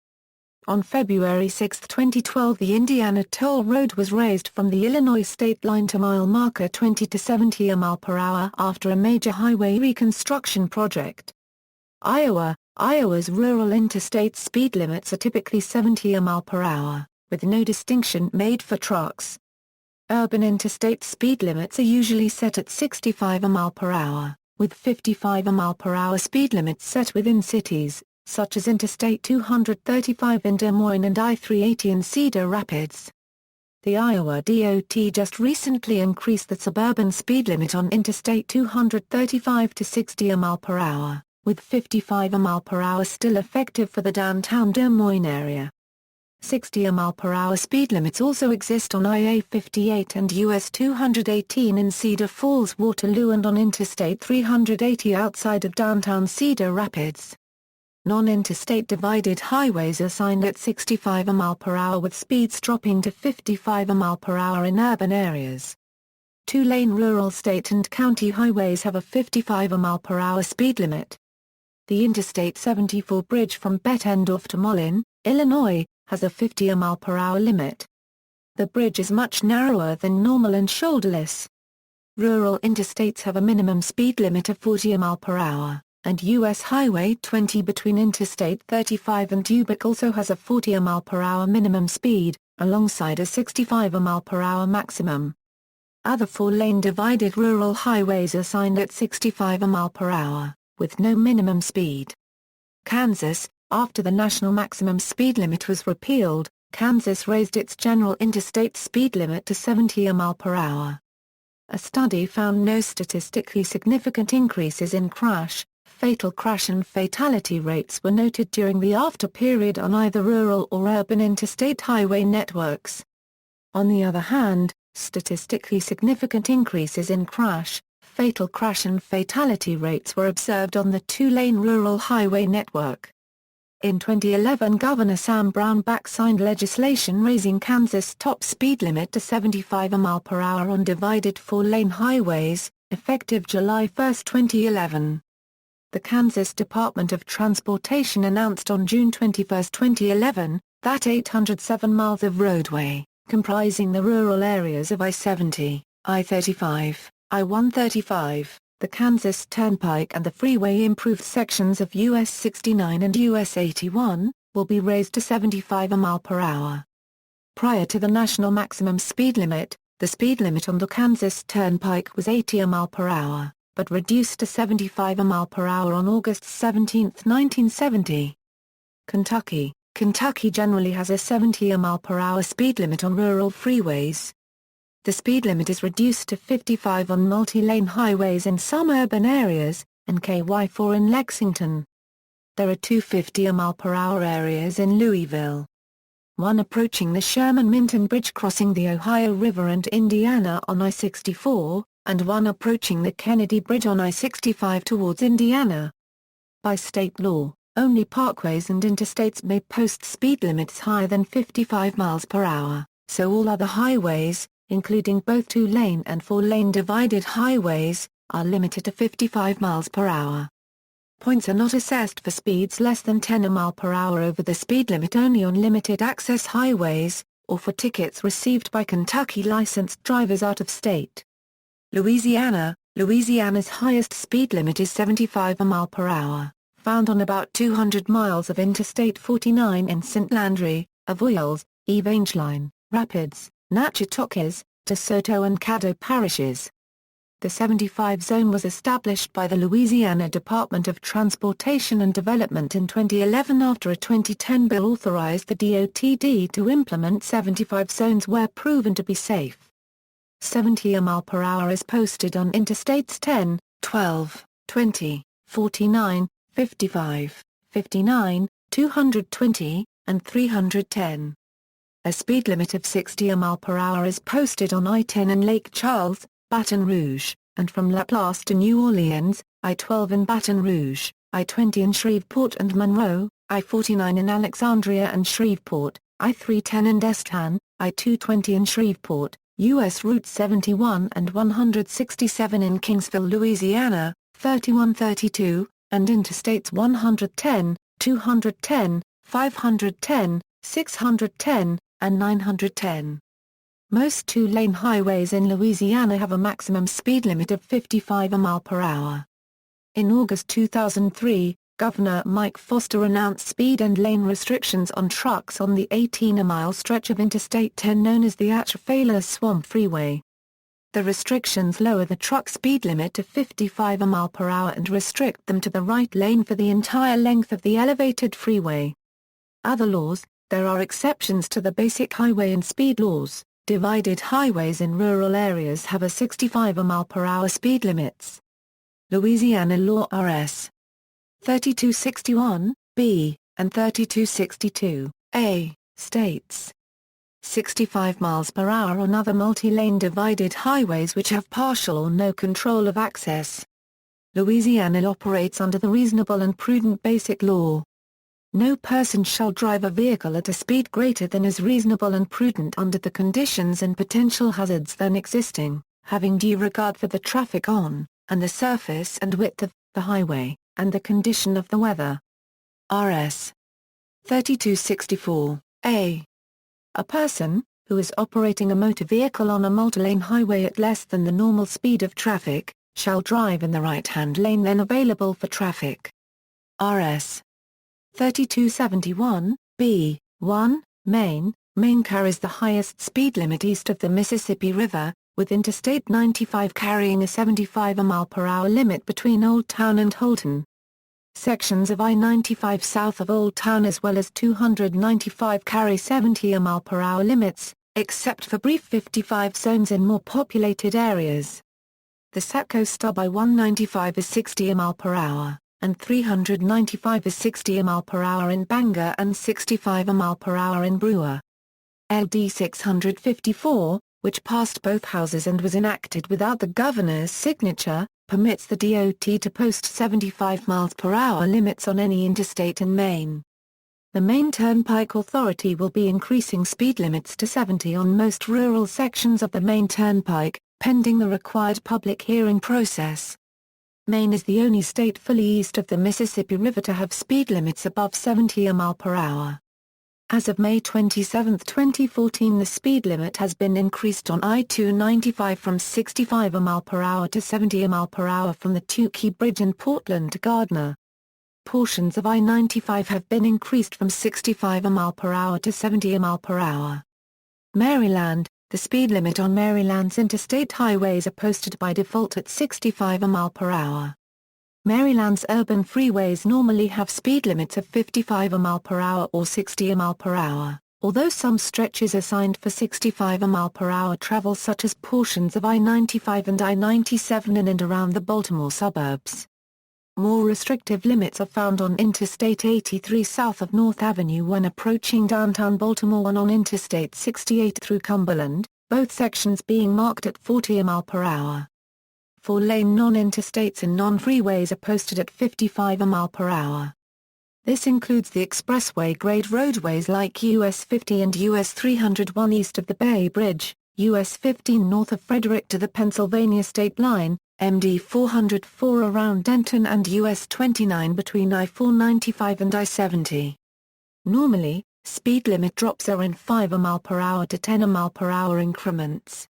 On February 6, 2012 the Indiana toll road was raised from the Illinois state line to mile marker 20 to 70 mph after a major highway reconstruction project. Iowa. Iowa's rural interstate speed limits are typically 70 mph, with no distinction made for trucks. Urban interstate speed limits are usually set at 65 mph, with 55 mph speed limits set within cities, such as Interstate 235 in Des Moines and I-380 in Cedar Rapids. The Iowa DOT just recently increased the suburban speed limit on Interstate 235 to 60 mph, with 55 mph still effective for the downtown Des Moines area. 60 mph speed limits also exist on IA-58 and US 218 in Cedar Falls, Waterloo, and on Interstate 380 outside of downtown Cedar Rapids. Non-interstate divided highways are signed at 65 mph with speeds dropping to 55 mph in urban areas. Two-lane rural state and county highways have a 55 mph speed limit. The Interstate 74 bridge from Bettendorf to Moline, Illinois, has a 50 mph limit. The bridge is much narrower than normal and shoulderless. Rural interstates have a minimum speed limit of 40 mph, and U.S. Highway 20 between Interstate 35 and Tubac also has a 40 mph minimum speed, alongside a 65 mph maximum. Other four-lane divided rural highways are signed at 65 mph, with no minimum speed. Kansas, after the national maximum speed limit was repealed, Kansas raised its general interstate speed limit to 70 mph. A study found no statistically significant increases in fatal crash and fatality rates were noted during the after period on either rural or urban interstate highway networks. On the other hand, statistically significant increases in fatal crash and fatality rates were observed on the two-lane rural highway network. In 2011, Governor Sam Brown signed legislation raising Kansas' top speed limit to 75 mph on divided four-lane highways, effective July 1, 2011. The Kansas Department of Transportation announced on June 21, 2011, that 807 miles of roadway, comprising the rural areas of I-70, I-35, I-135, the Kansas Turnpike and the freeway-improved sections of US 69 and US 81, will be raised to 75 mph. Prior to the national maximum speed limit, the speed limit on the Kansas Turnpike was 80 mph, but reduced to 75 mph on August 17, 1970. Kentucky generally has a 70 mph speed limit on rural freeways. The speed limit is reduced to 55 on multi-lane highways in some urban areas, and KY4 in Lexington. There are two 50 mph areas in Louisville. One approaching the Sherman-Minton Bridge crossing the Ohio River and Indiana on I-64, and one approaching the Kennedy Bridge on I-65 towards Indiana. By state law, only parkways and interstates may post speed limits higher than 55 miles per hour, so all other highways, including both two-lane and four-lane divided highways, are limited to 55 miles per hour. Points are not assessed for speeds less than 10 mph over the speed limit only on limited-access highways, or for tickets received by Kentucky licensed drivers out of state. Louisiana's highest speed limit is 75 mph, found on about 200 miles of Interstate 49 in St. Landry, Avoyelles, Evangeline, Rapids, Natchitoches, DeSoto and Caddo parishes. The 75 zone was established by the Louisiana Department of Transportation and Development in 2011 after a 2010 bill authorized the DOTD to implement 75 zones where proven to be safe. 70 mph is posted on Interstates 10, 12, 20, 49, 55, 59, 220, and 310. A speed limit of 60 mph is posted on I-10 in Lake Charles, Baton Rouge, and from Laplace to New Orleans, I-12 in Baton Rouge, I-20 in Shreveport and Monroe, I-49 in Alexandria and Shreveport, I-310 in Destin, I-220 in Shreveport, U.S. Route 71 and 167 in Kingsville, Louisiana, 3132, and Interstates 110, 210, 510, 610, and 910. Most two-lane highways in Louisiana have a maximum speed limit of 55 mph. In August 2003, Governor Mike Foster announced speed and lane restrictions on trucks on the 18-mile stretch of Interstate 10 known as the Atchafalaya Swamp Freeway. The restrictions lower the truck speed limit to 55 mph and restrict them to the right lane for the entire length of the elevated freeway. Other laws: there are exceptions to the basic highway and speed laws. Divided highways in rural areas have a 65 mph speed limits. Louisiana Law Rs. 3261, B, and 3262, A, States. 65 miles per hour on other multi-lane divided highways which have partial or no control of access. Louisiana operates under the reasonable and prudent basic law. No person shall drive a vehicle at a speed greater than is reasonable and prudent under the conditions and potential hazards then existing, having due regard for the traffic on, and the surface and width of, the highway, and the condition of the weather. Rs. 3264, A. A person, who is operating a motor vehicle on a multi-lane highway at less than the normal speed of traffic, shall drive in the right-hand lane then available for traffic. Rs. 3271, B. 1, Maine. Maine carries the highest speed limit east of the Mississippi River, with Interstate 95 carrying a 75 mph limit between Old Town and Holton. Sections of I-95 south of Old Town as well as 295 carry 70 mph limits, except for brief 55 zones in more populated areas. The Satco stub I-195 is 60 mph, and 395 is 60 mph in Bangor and 65 mph in Brewer. LD 654, which passed both houses and was enacted without the governor's signature, permits the DOT to post 75 mph limits on any interstate in Maine. The Maine Turnpike Authority will be increasing speed limits to 70 on most rural sections of the Maine Turnpike, pending the required public hearing process. Maine is the only state fully east of the Mississippi River to have speed limits above 70 mph. As of May 27, 2014, the speed limit has been increased on I-295 from 65 mph to 70 mph from the Tukey Bridge in Portland to Gardner. Portions of I-95 have been increased from 65 mph to 70 mph. Maryland, the speed limit on Maryland's interstate highways are posted by default at 65 mph. Maryland's urban freeways normally have speed limits of 55 mph or 60 mph, although some stretches are signed for 65 mph travel such as portions of I-95 and I-97 in and around the Baltimore suburbs. More restrictive limits are found on Interstate 83 south of North Avenue when approaching downtown Baltimore and on Interstate 68 through Cumberland, both sections being marked at 40 mph. Four-lane non-interstates and non-freeways are posted at 55 mph. This includes the expressway-grade roadways like US 50 and US 301 east of the Bay Bridge, US 15 north of Frederick to the Pennsylvania state line, MD 404 around Denton and US 29 between I-495 and I-70. Normally, speed limit drops are in 5 mph to 10 mph increments.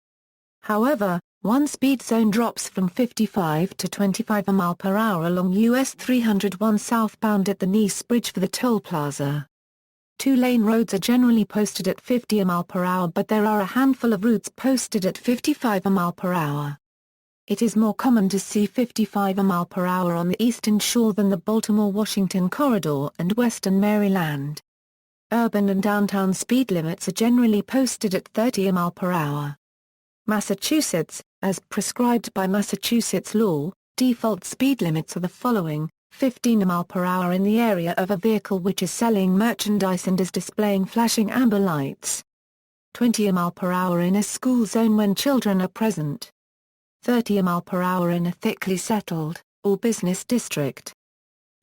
However, one speed zone drops from 55 to 25 mph along US 301 southbound at the Nice Bridge for the toll plaza. Two-lane roads are generally posted at 50 mph but there are a handful of routes posted at 55 mph. It is more common to see 55 mph on the eastern shore than the Baltimore-Washington corridor and western Maryland. Urban and downtown speed limits are generally posted at 30 mph. Massachusetts, as prescribed by Massachusetts law, default speed limits are the following: 15 mph in the area of a vehicle which is selling merchandise and is displaying flashing amber lights. 20 mph in a school zone when children are present. 30 mph in a thickly settled, or business district.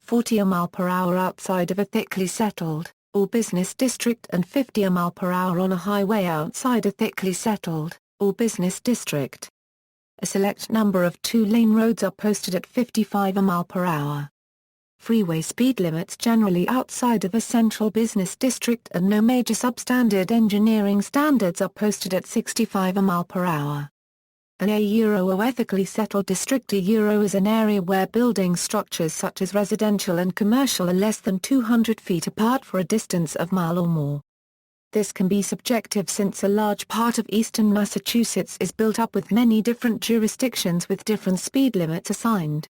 40 mph outside of a thickly settled, or business district and 50 mph on a highway outside a thickly settled, or business district. A select number of two-lane roads are posted at 55 mph. Freeway speed limits generally outside of a central business district and no major substandard engineering standards are posted at 65 mph. An A-O ethically settled district A-O is an area where building structures such as residential and commercial are less than 200 feet apart for a distance of mile or more. This can be subjective since a large part of eastern Massachusetts is built up with many different jurisdictions with different speed limits assigned.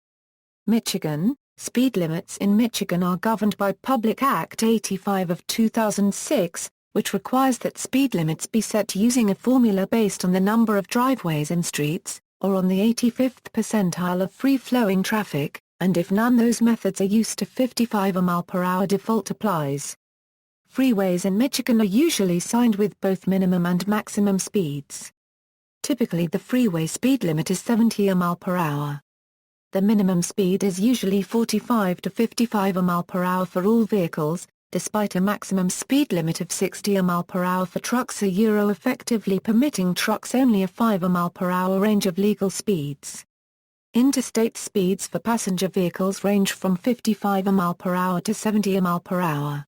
Michigan, speed limits in Michigan are governed by Public Act 85 of 2006, which requires that speed limits be set using a formula based on the number of driveways and streets, or on the 85th percentile of free-flowing traffic, and if none those methods are used to 55 mph default applies. Freeways in Michigan are usually signed with both minimum and maximum speeds. Typically the freeway speed limit is 70 mph. The minimum speed is usually 45 to 55 mph for all vehicles, despite a maximum speed limit of 60 mph for trucks, effectively permitting trucks only a 5 mph range of legal speeds. Interstate speeds for passenger vehicles range from 55 mph to 70 mph.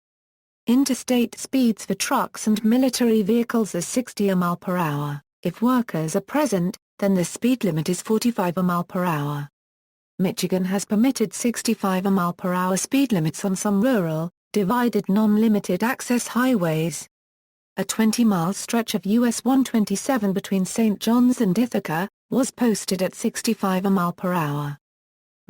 Interstate speeds for trucks and military vehicles are 60 mph. If workers are present, then the speed limit is 45 mph. Michigan has permitted 65 mph speed limits on some rural, divided non-limited access highways. A 20-mile stretch of US 127 between St. John's and Ithaca was posted at 65 mph.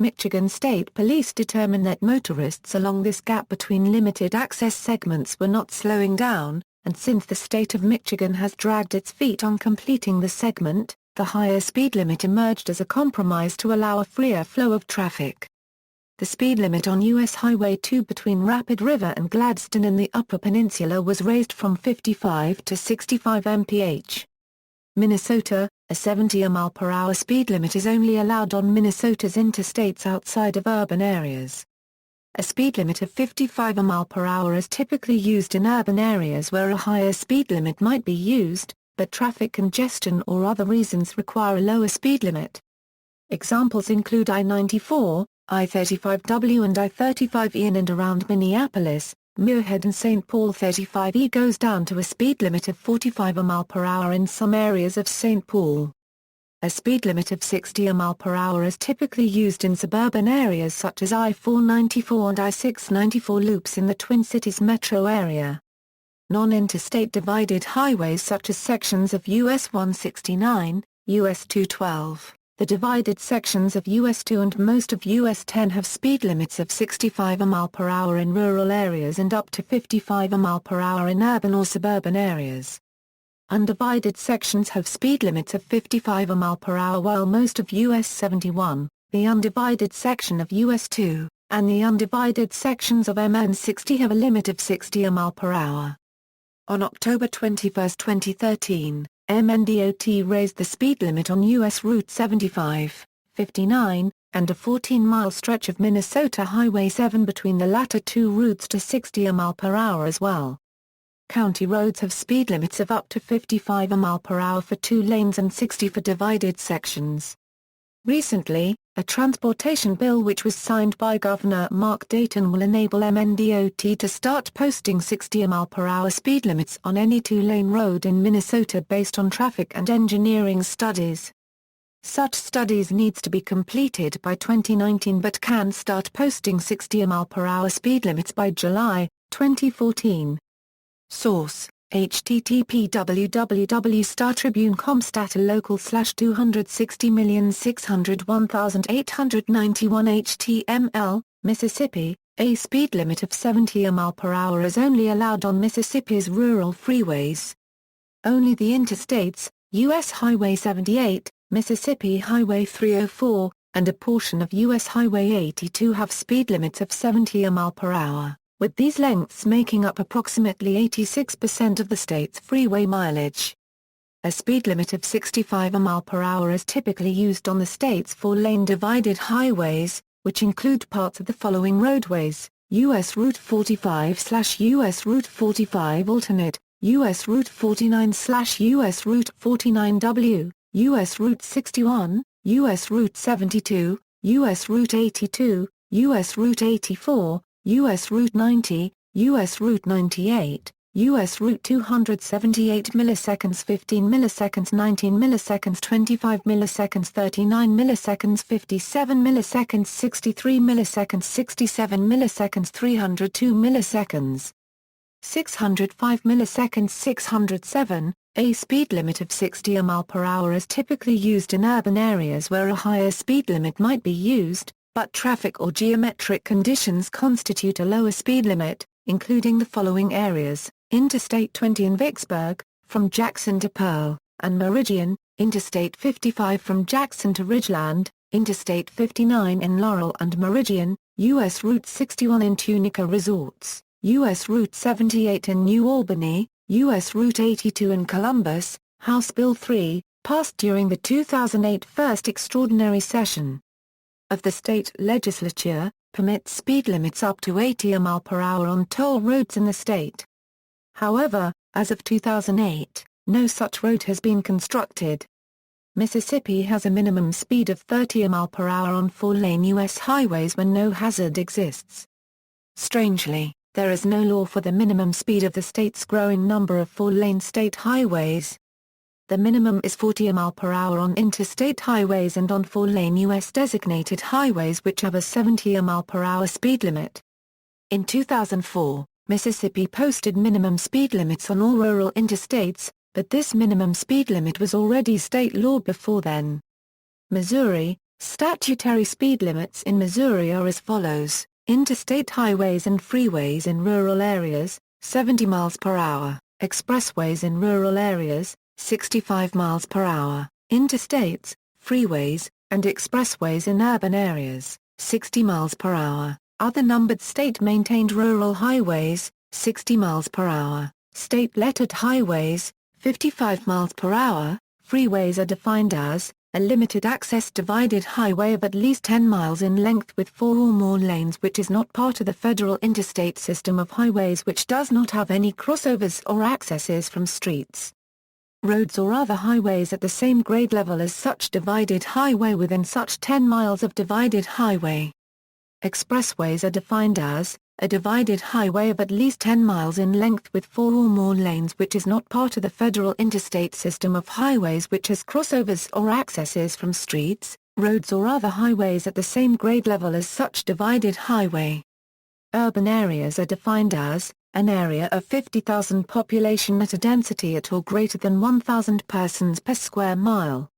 Michigan State Police determined that motorists along this gap between limited access segments were not slowing down, and since the state of Michigan has dragged its feet on completing the segment, the higher speed limit emerged as a compromise to allow a freer flow of traffic. The speed limit on US Highway 2 between Rapid River and Gladstone in the Upper Peninsula was raised from 55 to 65 mph. Minnesota, a 70 mph speed limit is only allowed on Minnesota's interstates outside of urban areas. A speed limit of 55 mph is typically used in urban areas where a higher speed limit might be used, but traffic congestion or other reasons require a lower speed limit. Examples include I-94, I-35W and I-35E in and around Minneapolis. Muirhead and St. Paul 35E goes down to a speed limit of 45 mph in some areas of St. Paul. A speed limit of 60 mph is typically used in suburban areas such as I-494 and I-694 loops in the Twin Cities metro area. Non-interstate divided highways such as sections of US 169, US 212, the divided sections of US 2 and most of US 10 have speed limits of 65 mph in rural areas and up to 55 mph in urban or suburban areas. Undivided sections have speed limits of 55 mph while most of US 71, the undivided section of US 2, and the undivided sections of MN 60 have a limit of 60 mph. On October 21, 2013, MNDOT raised the speed limit on U.S. Route 75, 59, and a 14-mile stretch of Minnesota Highway 7 between the latter two routes to 60 mph as well. County roads have speed limits of up to 55 mph for 2 lanes and 60 for divided sections. Recently, a transportation bill which was signed by Governor Mark Dayton will enable MNDOT to start posting 60 mph speed limits on any 2-lane road in Minnesota based on traffic and engineering studies. Such studies needs to be completed by 2019 but can start posting 60 mph speed limits by July, 2014. Source: http://www.startribune.com /local/260,601,891 HTML, Mississippi, a speed limit of 70 mph is only allowed on Mississippi's rural freeways. Only the interstates, U.S. Highway 78, Mississippi Highway 304, and a portion of U.S. Highway 82 have speed limits of 70 mph. With these lengths making up approximately 86% of the state's freeway mileage. A speed limit of 65 mph is typically used on the state's 4-lane divided highways, which include parts of the following roadways: U.S. Route 45/U.S. Route 45 alternate, U.S. Route 49/U.S. Route 49W, U.S. Route 61, U.S. Route 72, U.S. Route 82, U.S. Route 84, U.S. Route 90, U.S. Route 98, U.S. Route 278 milliseconds 15 milliseconds 19 milliseconds 25 milliseconds 39 milliseconds 57 milliseconds 63 milliseconds 67 milliseconds 302 milliseconds 605 milliseconds 607. A speed limit of 60 mph is typically used in urban areas where a higher speed limit might be used, but traffic or geometric conditions constitute a lower speed limit, including the following areas: Interstate 20 in Vicksburg, from Jackson to Pearl, and Meridian, Interstate 55 from Jackson to Ridgeland, Interstate 59 in Laurel and Meridian, U.S. Route 61 in Tunica Resorts, U.S. Route 78 in New Albany, U.S. Route 82 in Columbus. House Bill 3, passed during the 2008 first extraordinary session of the state legislature, permits speed limits up to 80 mph on toll roads in the state. However, as of 2008, no such road has been constructed. Mississippi has a minimum speed of 30 mph on 4-lane U.S. highways when no hazard exists. Strangely, there is no law for the minimum speed of the state's growing number of 4-lane state highways. The minimum is 40 mph on interstate highways and on 4-lane U.S. designated highways which have a 70 mph speed limit. In 2004, Mississippi posted minimum speed limits on all rural interstates, but this minimum speed limit was already state law before then. Missouri, statutory speed limits in Missouri are as follows: interstate highways and freeways in rural areas, 70 mph, expressways in rural areas, 65 mph, interstates, freeways, and expressways in urban areas, 60 mph, other numbered state-maintained rural highways, 60 mph, state-lettered highways, 55 mph. Freeways are defined as a limited-access divided highway of at least 10 miles in length with 4 or more lanes which is not part of the federal interstate system of highways which does not have any crossovers or accesses from streets. Roads or other highways at the same grade level as such divided highway within such 10 miles of divided highway. Expressways are defined as a divided highway of at least 10 miles in length with 4 or more lanes which is not part of the federal interstate system of highways which has crossovers or accesses from streets, roads or other highways at the same grade level as such divided highway. Urban areas are defined as an area of 50,000 population at a density at or greater than 1,000 persons per square mile.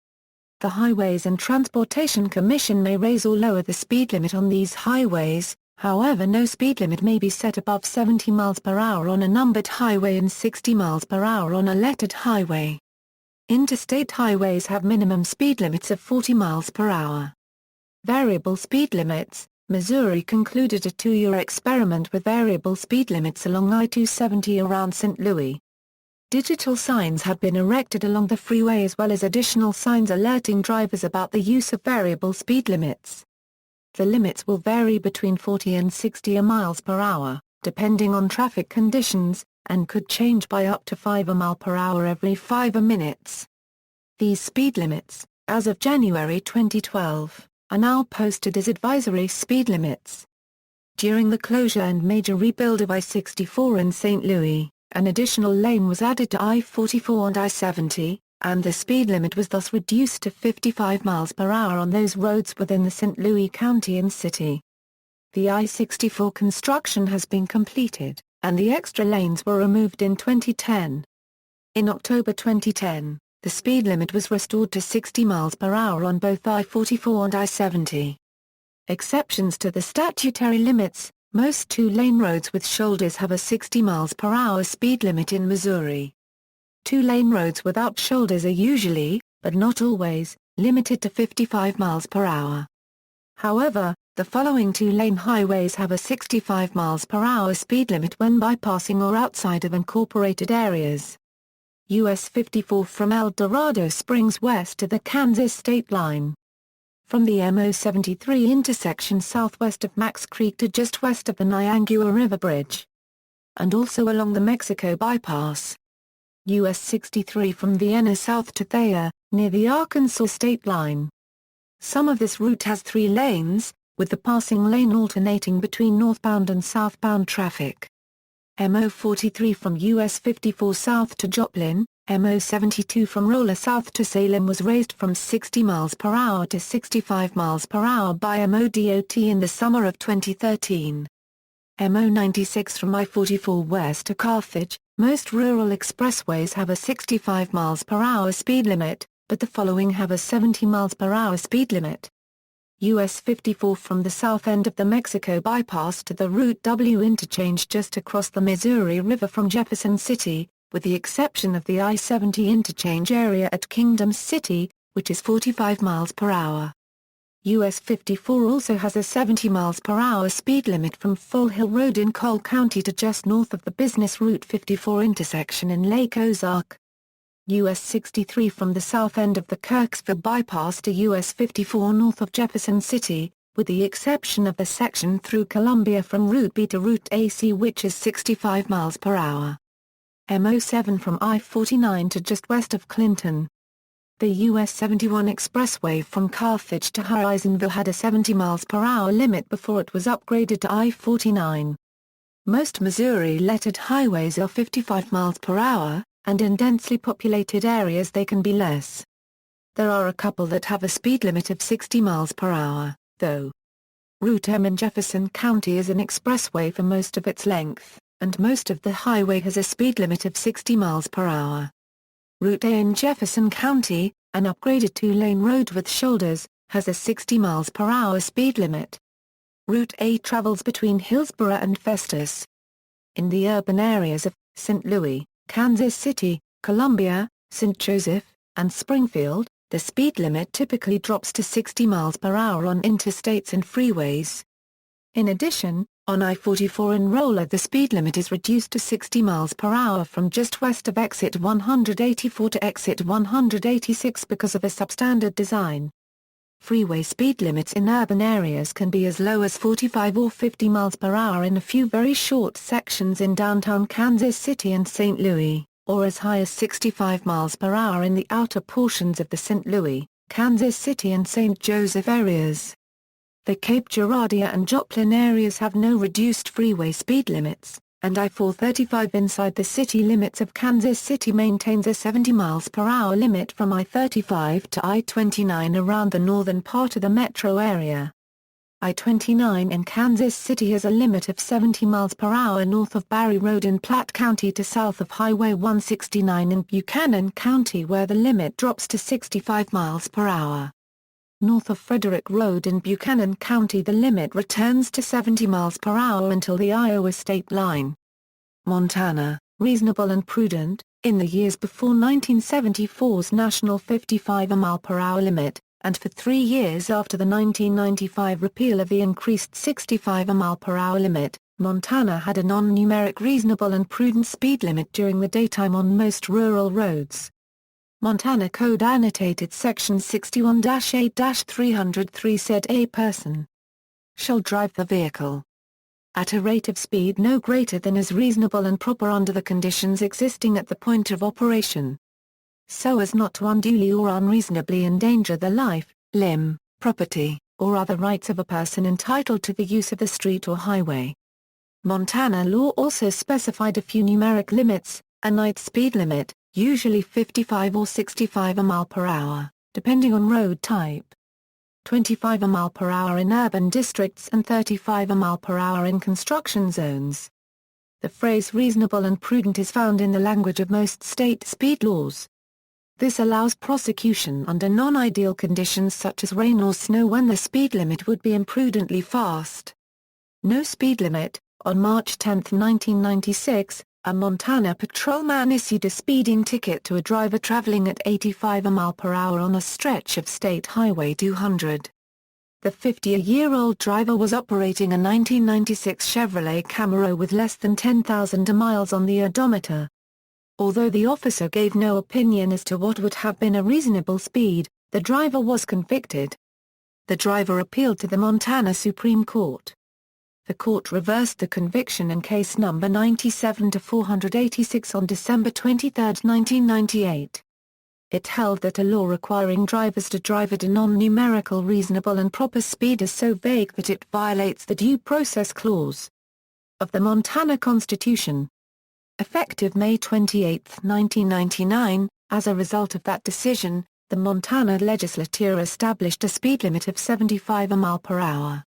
The Highways and Transportation Commission may raise or lower the speed limit on these highways. However, no speed limit may be set above 70 mph on a numbered highway and 60 mph on a lettered highway. Interstate highways have minimum speed limits of 40 mph. Variable speed limits. Missouri concluded a 2-year experiment with variable speed limits along I-270 around St. Louis. Digital signs have been erected along the freeway as well as additional signs alerting drivers about the use of variable speed limits. The limits will vary between 40 and 60 mph, depending on traffic conditions, and could change by up to 5 mph every 5 minutes. These speed limits, as of January 2012, are now posted as advisory speed limits. During the closure and major rebuild of I-64 in St. Louis, an additional lane was added to I-44 and I-70, and the speed limit was thus reduced to 55 mph on those roads within the St. Louis County and City. The I-64 construction has been completed, and the extra lanes were removed in 2010. In October 2010, the speed limit was restored to 60 mph on both I-44 and I-70. Exceptions to the statutory limits. Most 2-lane roads with shoulders have a 60 mph speed limit in Missouri. 2-lane roads without shoulders are usually, but not always, limited to 55 mph. However, the following 2-lane highways have a 65 mph speed limit when bypassing or outside of incorporated areas. US 54 from El Dorado Springs west to the Kansas state line. From the MO-73 intersection southwest of Max Creek to just west of the Niangua River Bridge. And also along the Mexico bypass. US 63 from Vienna south to Thayer, near the Arkansas state line. Some of this route has 3 lanes, with the passing lane alternating between northbound and southbound traffic. MO-43 from US 54 south to Joplin, MO-72 from Rolla south to Salem was raised from 60 mph to 65 mph by MoDOT in the summer of 2013. MO-96 from I-44 west to Carthage. Most rural expressways have a 65 mph speed limit, but the following have a 70 mph speed limit. US 54 from the south end of the Mexico bypass to the Route W interchange just across the Missouri River from Jefferson City, with the exception of the I-70 interchange area at Kingdom City, which is 45 mph. US 54 also has a 70 miles per hour speed limit from Fall Hill Road in Cole County to just north of the business Route 54 intersection in Lake Ozark. US 63 from the south end of the Kirksville bypass to US 54 north of Jefferson City, with the exception of the section through Columbia from Route B to Route AC, which is 65 miles per hour. M07 from I-49 to just west of Clinton. The US 71 expressway from Carthage to Harrisonville had a 70 miles per hour limit before it was upgraded to I-49. Most Missouri-lettered highways are 55 miles per hour, and in densely populated areas they can be less. There are a couple that have a speed limit of 60 miles per hour, though. Route M in Jefferson County is an expressway for most of its length, and most of the highway has a speed limit of 60 miles per hour. Route A in Jefferson County, an upgraded two-lane road with shoulders, has a 60 miles per hour speed limit. Route A travels between Hillsborough and Festus. In the urban areas of St. Louis, Kansas City, Columbia, St. Joseph, and Springfield, the speed limit typically drops to 60 miles per hour on interstates and freeways. In addition, on I-44 in Rolla the speed limit is reduced to 60 miles per hour from just west of exit 184 to exit 186 because of a substandard design. Freeway speed limits in urban areas can be as low as 45 or 50 miles per hour in a few very short sections in downtown Kansas City and St. Louis, or as high as 65 miles per hour in the outer portions of the St. Louis, Kansas City and St. Joseph areas. The Cape Girardeau and Joplin areas have no reduced freeway speed limits, and I-435 inside the city limits of Kansas City maintains a 70 miles per hour limit from I-35 to I-29 around the northern part of the metro area. I-29 in Kansas City has a limit of 70 miles per hour north of Barry Road in Platte County to south of Highway 169 in Buchanan County, where the limit drops to 65 miles per hour. North of Frederick Road in Buchanan County the limit returns to 70 miles per hour until the Iowa state line. Montana, reasonable and prudent, in the years before 1974's national 55 mile-per-hour limit, and for 3 years after the 1995 repeal of the increased 65 mile-per-hour limit, Montana had a non-numeric reasonable and prudent speed limit during the daytime on most rural roads. Montana Code Annotated Section 61-8-303 said a person shall drive the vehicle at a rate of speed no greater than is reasonable and proper under the conditions existing at the point of operation, so as not to unduly or unreasonably endanger the life, limb, property, or other rights of a person entitled to the use of the street or highway. Montana law also specified a few numeric limits: a night speed limit, usually 55 or 65 mile per hour, depending on road type. 25 mile per hour in urban districts and 35 mile per hour in construction zones. The phrase reasonable and prudent is found in the language of most state speed laws. This allows prosecution under non-ideal conditions such as rain or snow when the speed limit would be imprudently fast. No speed limit. On March 10, 1996, a Montana patrolman issued a speeding ticket to a driver traveling at 85 mile per hour on a stretch of State Highway 200. The 50-year-old driver was operating a 1996 Chevrolet Camaro with less than 10,000 miles on the odometer. Although the officer gave no opinion as to what would have been a reasonable speed, the driver was convicted. The driver appealed to the Montana Supreme Court. The court reversed the conviction in case number 97-486 on December 23, 1998. It held that a law requiring drivers to drive at a non-numerical reasonable and proper speed is so vague that it violates the Due Process Clause of the Montana Constitution. Effective May 28, 1999, as a result of that decision, the Montana legislature established a speed limit of 75 mile per hour.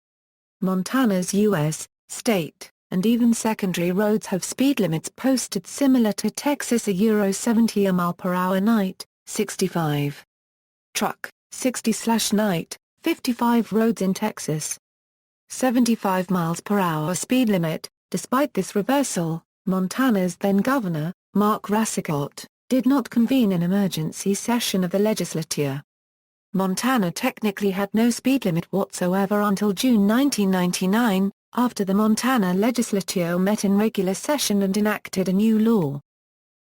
Montana's U.S., state, and even secondary roads have speed limits posted similar to Texas: €70 mile per hour night, 65. Truck, 60/night, 55 roads in Texas. 75 miles per hour speed limit. Despite this reversal, Montana's then-governor, Mark Rassicot, did not convene an emergency session of the legislature. Montana technically had no speed limit whatsoever until June 1999, after the Montana legislature met in regular session and enacted a new law.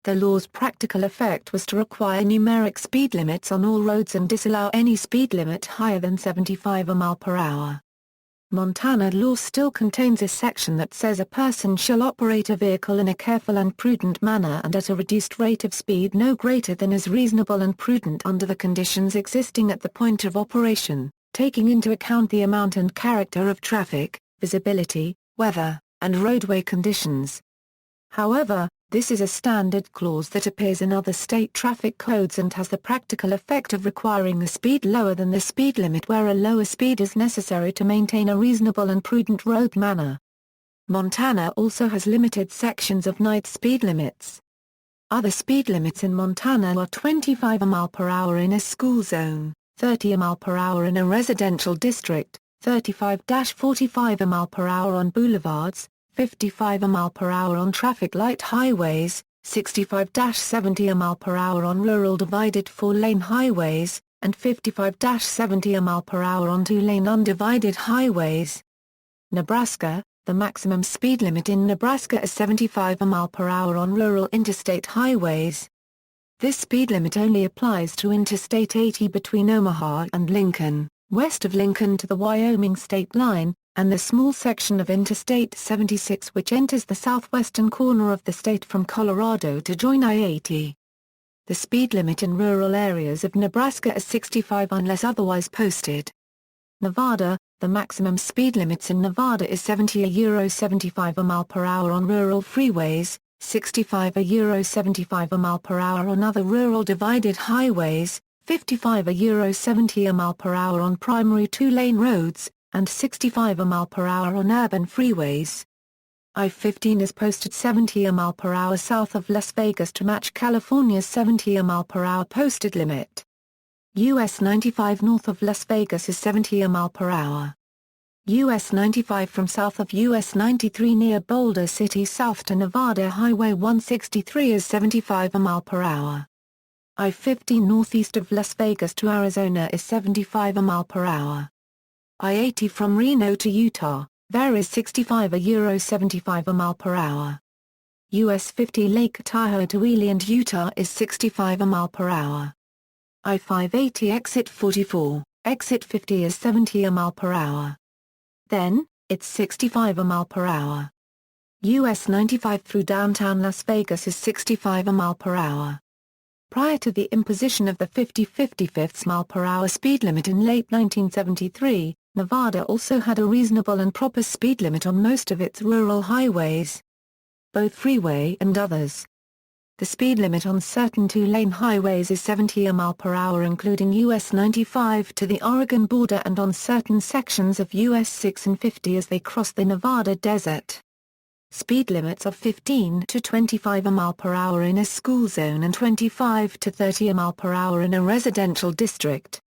The law's practical effect was to require numeric speed limits on all roads and disallow any speed limit higher than 75 mph. Montana law still contains a section that says a person shall operate a vehicle in a careful and prudent manner and at a reduced rate of speed no greater than is reasonable and prudent under the conditions existing at the point of operation, taking into account the amount and character of traffic, visibility, weather, and roadway conditions. However, this is a standard clause that appears in other state traffic codes and has the practical effect of requiring a speed lower than the speed limit where a lower speed is necessary to maintain a reasonable and prudent road manner. Montana also has limited sections of night speed limits. Other speed limits in Montana are 25 mph in a school zone, 30 mph in a residential district, 35-45 mph on boulevards, 55 mph on traffic light highways, 65-70 mph on rural divided 4-lane highways, and 55-70 mph on 2-lane undivided highways. Nebraska, the maximum speed limit in Nebraska is 75 mph on rural interstate highways. This speed limit only applies to Interstate 80 between Omaha and Lincoln, west of Lincoln to the Wyoming state line, and the small section of Interstate 76 which enters the southwestern corner of the state from Colorado to join I-80. The speed limit in rural areas of Nebraska is 65 unless otherwise posted. Nevada, the maximum speed limits in Nevada is 70-75 mph on rural freeways, 65-75 mph on other rural divided highways, 55-70 mph on primary 2-lane roads, and 65 mph on urban freeways. I-15 is posted 70 mph south of Las Vegas to match California's 70 mph posted limit. US 95 north of Las Vegas is 70 mph. US 95 from south of US 93 near Boulder City south to Nevada Highway 163 is 75 mph. I-15 northeast of Las Vegas to Arizona is 75 mph. I-80 from Reno to Utah, varies 65-75 mph. US 50 Lake Tahoe to Ely and Utah is 65 mph. I-580 exit 44, exit 50 is 70 mph. Then, it's 65 mph. US 95 through downtown Las Vegas is 65 mph. Prior to the imposition of the 50-55 mph speed limit in late 1973, Nevada also had a reasonable and proper speed limit on most of its rural highways, both freeway and others. The speed limit on certain 2-lane highways is 70 mph including US 95 to the Oregon border and on certain sections of US 6 and 50 as they cross the Nevada desert. Speed limits are 15 to 25 mph in a school zone and 25 to 30 mph in a residential district.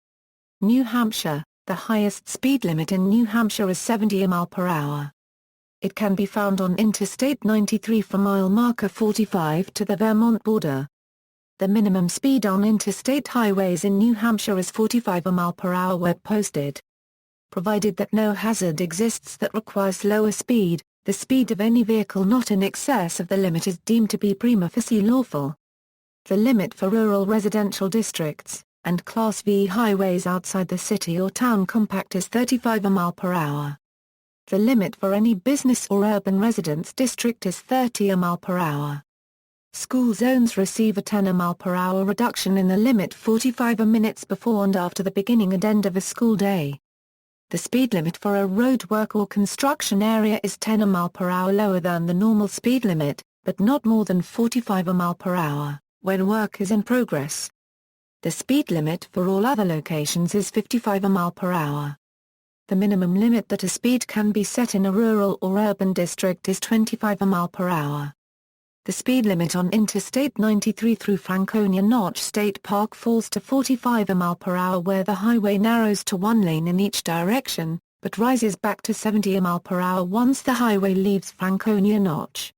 New Hampshire, the highest speed limit in New Hampshire is 70 mph. It can be found on Interstate 93 from mile marker 45 to the Vermont border. The minimum speed on interstate highways in New Hampshire is 45 mph where posted. Provided that no hazard exists that requires lower speed, the speed of any vehicle not in excess of the limit is deemed to be prima facie lawful. The limit for rural residential districts, and Class V highways outside the city or town compact is 35 mph. The limit for any business or urban residence district is 30 mph. School zones receive a 10 mph reduction in the limit 45 minutes before and after the beginning and end of a school day. The speed limit for a roadwork or construction area is 10 mph lower than the normal speed limit, but not more than 45 mph, when work is in progress. The speed limit for all other locations is 55 mph. The minimum limit that a speed can be set in a rural or urban district is 25 mph. The speed limit on Interstate 93 through Franconia Notch State Park falls to 45 mph where the highway narrows to one lane in each direction, but rises back to 70 mph once the highway leaves Franconia Notch.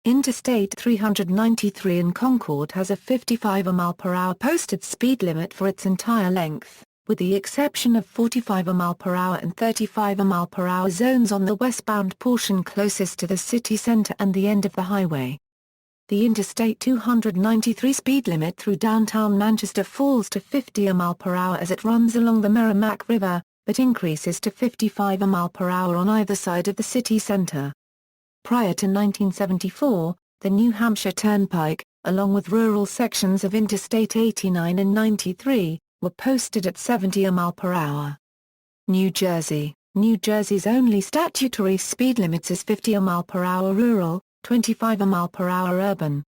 Interstate 393 in Concord has a 55 mph posted speed limit for its entire length. with the exception of 45 mph and 35 mph zones on the westbound portion closest to the city center and the end of the highway. The Interstate 293 speed limit through downtown Manchester falls to 50 mph as it runs along the Merrimack River, but increases to 55 mph on either side of the city center. Prior to 1974, the New Hampshire Turnpike, along with rural sections of Interstate 89 and 93, were posted at 70 mph. New Jersey. New Jersey's only statutory speed limits is 50 mph rural, 25 mph urban.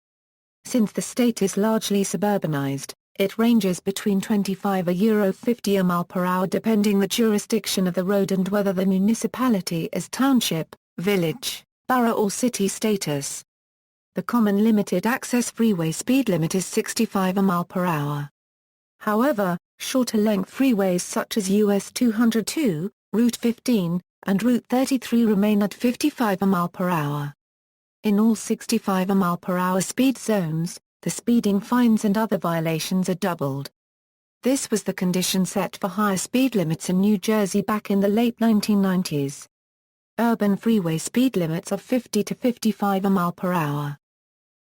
Since the state is largely suburbanized, it ranges between 25 and 50 mph depending the jurisdiction of the road and whether the municipality is township, village, borough or city status. The common limited access freeway speed limit is 65 mph. However, shorter-length freeways such as US 202, Route 15, and Route 33 remain at 55 mph. In all 65 mph speed zones, the speeding fines and other violations are doubled. This was the condition set for higher speed limits in New Jersey back in the late 1990s. Urban freeway speed limits are 50 to 55 mph.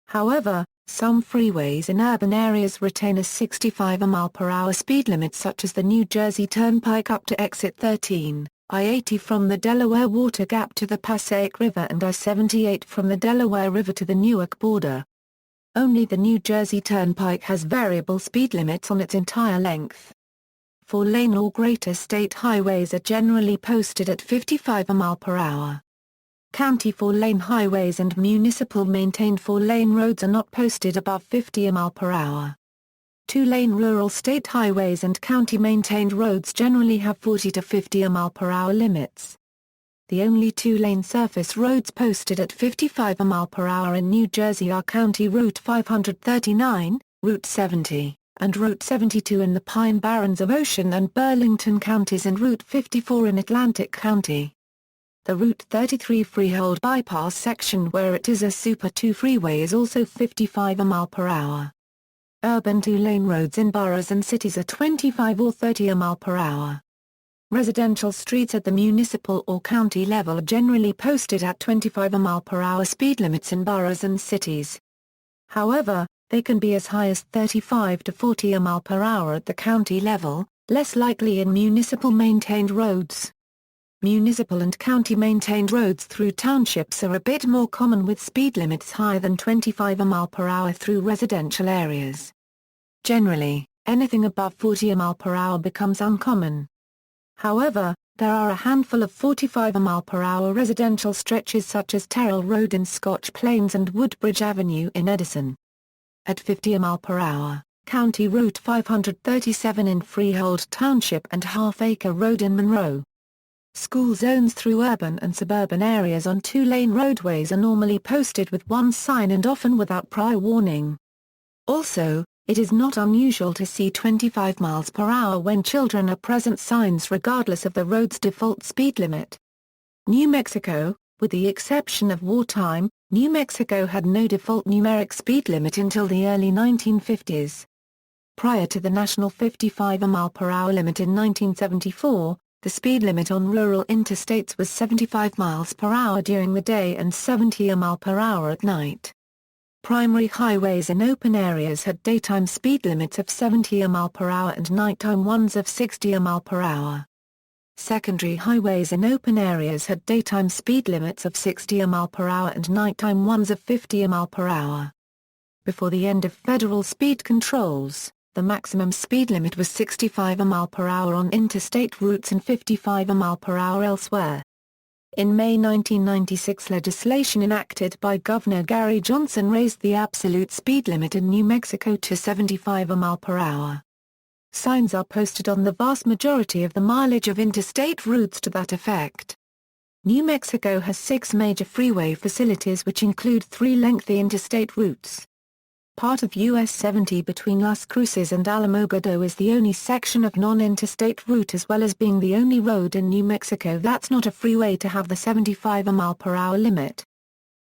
However, some freeways in urban areas retain a 65 mph speed limit such as the New Jersey Turnpike up to Exit 13, I-80 from the Delaware Water Gap to the Passaic River and I-78 from the Delaware River to the Newark border. Only the New Jersey Turnpike has variable speed limits on its entire length. 4-lane or greater state highways are generally posted at 55 mph. County 4-lane highways and municipal maintained 4-lane roads are not posted above 50 mph. 2-lane rural state highways and county-maintained roads generally have 40 to 50 mph limits. The only 2-lane surface roads posted at 55 mph in New Jersey are County Route 539, Route 70, and Route 72 in the Pine Barrens of Ocean and Burlington counties and Route 54 in Atlantic County. The Route 33 freehold bypass section where it is a Super 2 freeway is also 55 mph. Urban 2-lane roads in boroughs and cities are 25 or 30 mph. Residential streets at the municipal or county level are generally posted at 25 mph speed limits in boroughs and cities. However, they can be as high as 35 to 40 mph at the county level, less likely in municipal maintained roads. Municipal and county-maintained roads through townships are a bit more common with speed limits higher than 25 mph through residential areas. Generally, anything above 40 mph becomes uncommon. However, there are a handful of 45 mph residential stretches such as Terrell Road in Scotch Plains and Woodbridge Avenue in Edison. At 50 mph, County Route 537 in Freehold Township and Half Acre Road in Monroe. School zones through urban and suburban areas on 2-lane roadways are normally posted with one sign and often without prior warning. Also, it is not unusual to see 25 miles per hour when children are present signs regardless of the road's default speed limit. New Mexico, with the exception of wartime, New Mexico had no default numeric speed limit until the early 1950s. Prior to the national 55 mph limit in 1974, the speed limit on rural interstates was 75 miles per hour during the day and 70 mph at night. Primary highways in open areas had daytime speed limits of 70 mph and nighttime ones of 60 mph. Secondary highways in open areas had daytime speed limits of 60 mph and nighttime ones of 50 mph. Before the end of federal speed controls, the maximum speed limit was 65 mph on interstate routes and 55 mph elsewhere. In May 1996 legislation enacted by Governor Gary Johnson raised the absolute speed limit in New Mexico to 75 mph. Signs are posted on the vast majority of the mileage of interstate routes to that effect. New Mexico has 6 major freeway facilities which include 3 lengthy interstate routes. Part of US 70 between Las Cruces and Alamogordo is the only section of non-interstate route as well as being the only road in New Mexico that's not a freeway to have the 75 mph limit.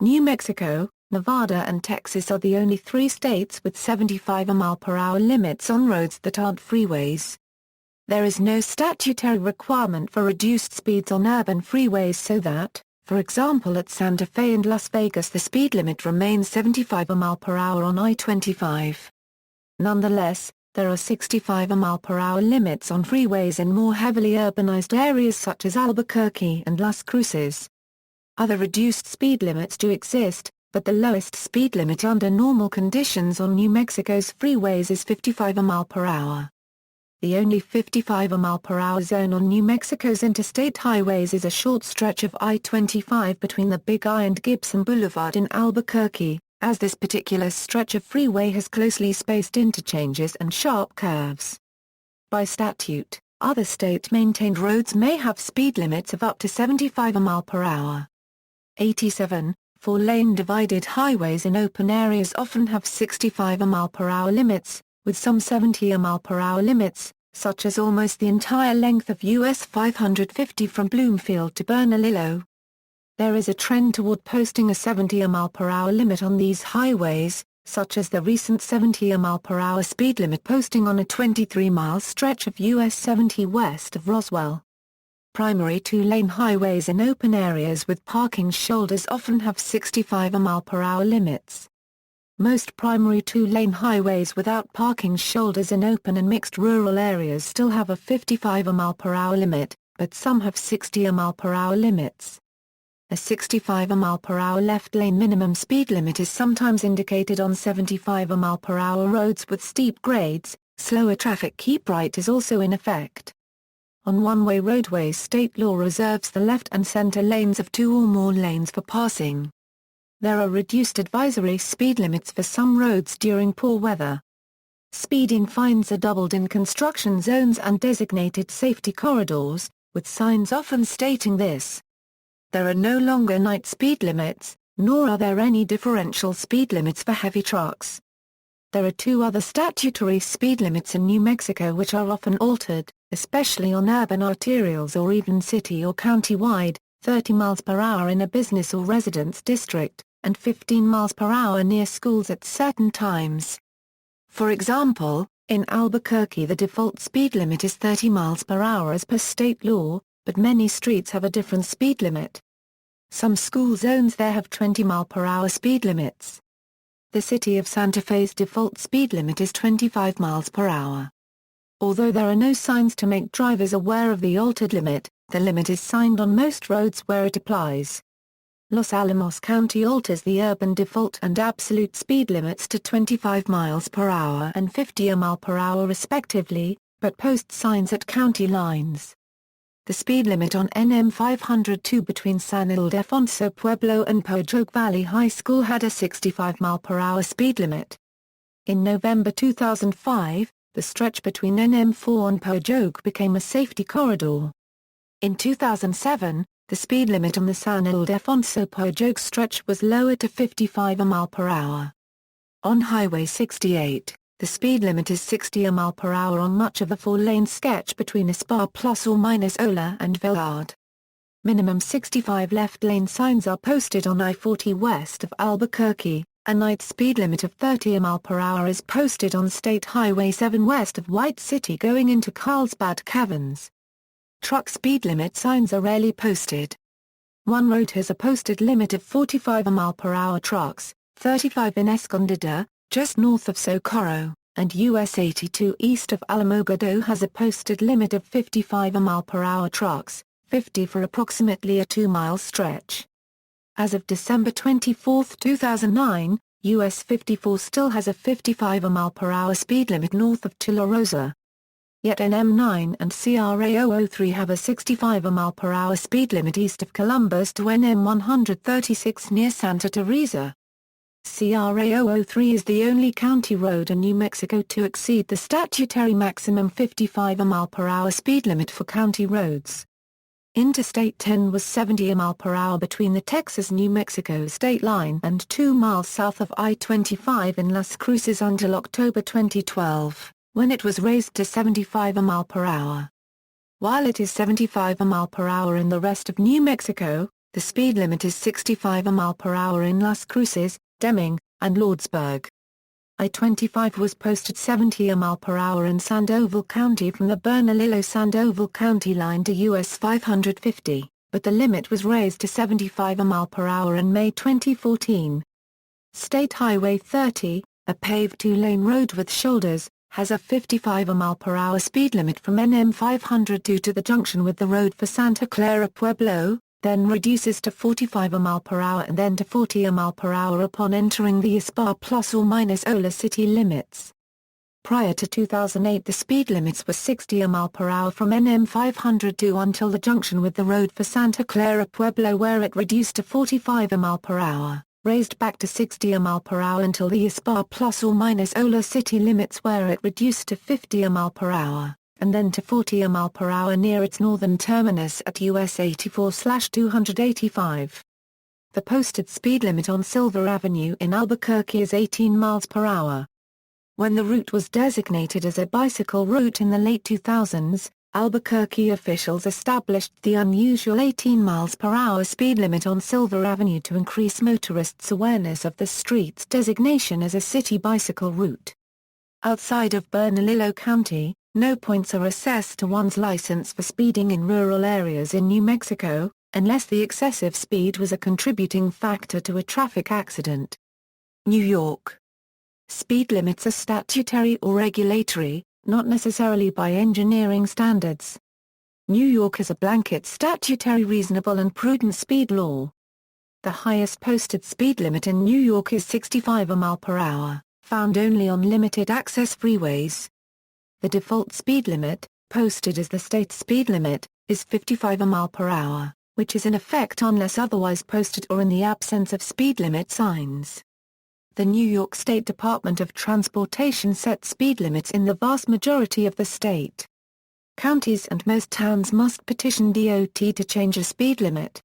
New Mexico, Nevada and Texas are the only 3 states with 75 mph limits on roads that aren't freeways. There is no statutory requirement for reduced speeds on urban freeways so that, for example at Santa Fe and Las Vegas the speed limit remains 75 mph on I-25. Nonetheless, there are 65 mph limits on freeways in more heavily urbanized areas such as Albuquerque and Las Cruces. Other reduced speed limits do exist, but the lowest speed limit under normal conditions on New Mexico's freeways is 55 mph. The only 55 mph zone on New Mexico's interstate highways is a short stretch of I-25 between the Big I and Gibson Boulevard in Albuquerque, as this particular stretch of freeway has closely spaced interchanges and sharp curves. By statute, other state-maintained roads may have speed limits of up to 75 mph. 87. Four-lane divided highways in open areas often have 65 mph limits, with some 70 mph limits, such as almost the entire length of US 550 from Bloomfield to Bernalillo. There is a trend toward posting a 70 mph limit on these highways, such as the recent 70 mph speed limit posting on a 23-mile stretch of US 70 west of Roswell. Primary two-lane highways in open areas with parking shoulders often have 65 mph limits. Most primary two-lane highways without parking shoulders in open and mixed rural areas still have a 55 mph limit, but some have 60 mph limits. A 65 mph left lane minimum speed limit is sometimes indicated on 75 mph roads with steep grades. Slower traffic keep right is also in effect. On one-way roadways state law reserves the left and center lanes of two or more lanes for passing. There are reduced advisory speed limits for some roads during poor weather. Speeding fines are doubled in construction zones and designated safety corridors, with signs often stating this. There are no longer night speed limits, nor are there any differential speed limits for heavy trucks. There are two other statutory speed limits in New Mexico which are often altered, especially on urban arterials or even city or county-wide, 30 miles per hour in a business or residence district, and 15 miles per hour near schools at certain times. For example, in Albuquerque the default speed limit is 30 miles per hour as per state law, but many streets have a different speed limit. Some school zones there have 20 mile per hour speed limits. The city of Santa Fe's default speed limit is 25 miles per hour. Although there are no signs to make drivers aware of the altered limit, the limit is signed on most roads where it applies. Los Alamos County alters the urban default and absolute speed limits to 25 miles per hour and 50 mph respectively, but posts signs at county lines. The speed limit on NM 502 between San Ildefonso Pueblo and Pojoc Valley High School had a 65 mph speed limit. In November 2005, the stretch between NM 4 and Pojoc became a safety corridor. In 2007, the speed limit on the San Ildefonso-Pojoc stretch was lowered to 55 mph. On Highway 68, the speed limit is 60 mph on much of the four-lane stretch between Aspar ± Ola and Villard. Minimum 65 left-lane signs are posted on I-40 west of Albuquerque. A night speed limit of 30 mph is posted on State Highway 7 west of White City going into Carlsbad Caverns. Truck speed limit signs are rarely posted. One road has a posted limit of 45 mph trucks, 35 in Escondida, just north of Socorro, and US 82 east of Alamogordo has a posted limit of 55 mph trucks, 50 for approximately a 2-mile stretch. As of December 24, 2009, US 54 still has a 55 mph speed limit north of Tula Rosa. Yet NM9 and CRA 003 have a 65 mph speed limit east of Columbus to NM 136 near Santa Teresa. CRA 003 is the only county road in New Mexico to exceed the statutory maximum 55 mph speed limit for county roads. Interstate 10 was 70 mph between the Texas-New Mexico state line and 2 miles south of I-25 in Las Cruces until October 2012, when it was raised to 75 mph. While it is 75 mph in the rest of New Mexico, the speed limit is 65 mph in Las Cruces, Deming, and Lordsburg. I-25 was posted 70 mph in Sandoval County from the Bernalillo-Sandoval County line to US 550, but the limit was raised to 75 mph in May 2014. State Highway 30, a paved two-lane road with shoulders, has a 55 mph speed limit from NM 502 to the junction with the road for Santa Clara Pueblo, then reduces to 45 mph and then to 40 mph upon entering the ISPA plus or minus Ola city limits. Prior to 2008 the speed limits were 60 mph from NM 502 until the junction with the road for Santa Clara Pueblo where it reduced to 45 mph, raised back to 60 mph until the ISPA plus or minus Ola city limits where it reduced to 50 mph, and then to 40 mph near its northern terminus at US 84/285. The posted speed limit on Silver Avenue in Albuquerque is 18 mph. When the route was designated as a bicycle route in the late 2000s, Albuquerque officials established the unusual 18 mph speed limit on Silver Avenue to increase motorists' awareness of the street's designation as a city bicycle route. Outside of Bernalillo County, no points are assessed to one's license for speeding in rural areas in New Mexico, unless the excessive speed was a contributing factor to a traffic accident. New York. Speed limits are statutory or regulatory, not necessarily by engineering standards. New York has a blanket statutory reasonable and prudent speed law. The highest posted speed limit in New York is 65 mph, found only on limited access freeways. The default speed limit, posted as the state speed limit, is 55 mph, which is in effect unless otherwise posted or in the absence of speed limit signs. The New York State Department of Transportation sets speed limits in the vast majority of the state. Counties and most towns must petition DOT to change a speed limit.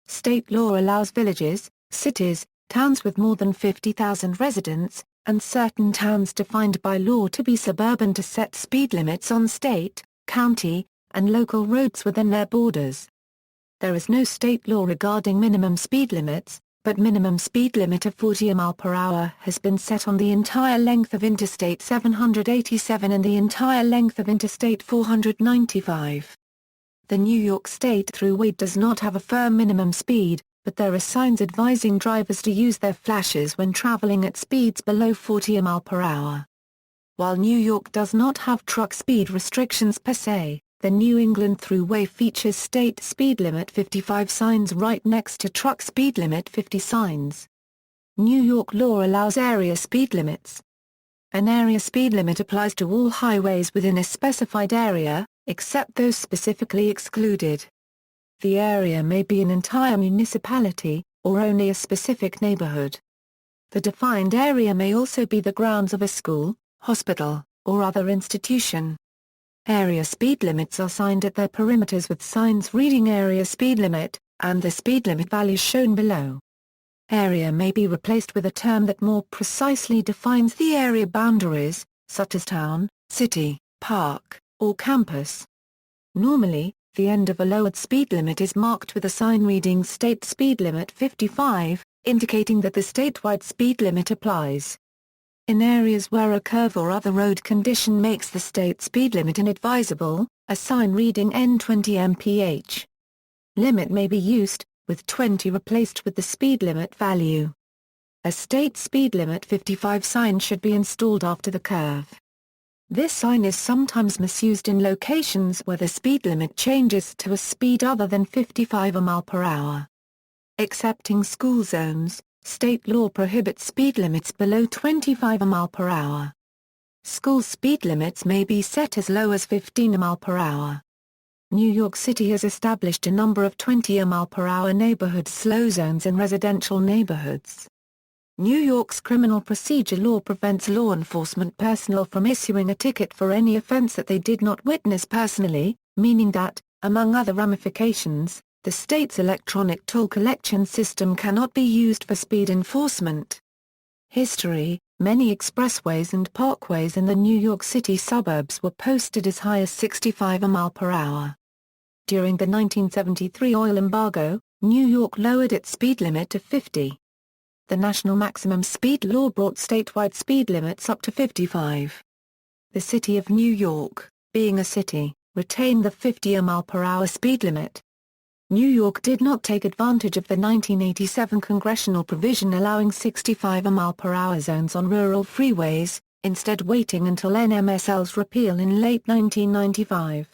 State law allows villages, cities, towns with more than 50,000 residents, and certain towns defined by law to be suburban to set speed limits on state, county, and local roads within their borders. There is no state law regarding minimum speed limits, but minimum speed limit of 40 mph has been set on the entire length of Interstate 787 and the entire length of Interstate 495. The New York State Thruway does not have a firm minimum speed, but there are signs advising drivers to use their flashes when traveling at speeds below 40 mph. While New York does not have truck speed restrictions per se, the New England Thruway features state speed limit 55 signs right next to truck speed limit 50 signs. New York law allows area speed limits. An area speed limit applies to all highways within a specified area, except those specifically excluded. The area may be an entire municipality, or only a specific neighborhood. The defined area may also be the grounds of a school, hospital, or other institution. Area speed limits are signed at their perimeters with signs reading area speed limit, and the speed limit values shown below. Area may be replaced with a term that more precisely defines the area boundaries, such as town, city, park, or campus. Normally, the end of a lowered speed limit is marked with a sign reading State Speed Limit 55, indicating that the statewide speed limit applies. In areas where a curve or other road condition makes the state speed limit inadvisable, a sign reading N20 mph limit may be used, with 20 replaced with the speed limit value. A state speed limit 55 sign should be installed after the curve. This sign is sometimes misused in locations where the speed limit changes to a speed other than 55 mph. Excepting school zones, state law prohibits speed limits below 25 mph. School speed limits may be set as low as 15 mph. New York City has established a number of 20 mph neighborhood slow zones in residential neighborhoods. New York's criminal procedure law prevents law enforcement personnel from issuing a ticket for any offense that they did not witness personally, meaning that, among other ramifications, the state's electronic toll collection system cannot be used for speed enforcement. History: many expressways and parkways in the New York City suburbs were posted as high as 65 mph. During the 1973 oil embargo, New York lowered its speed limit to 50. the national maximum speed law brought statewide speed limits up to 55. The city of New York, being a city, retained the 50 mph speed limit. New York did not take advantage of the 1987 congressional provision allowing 65 mph zones on rural freeways, instead waiting until NMSL's repeal in late 1995.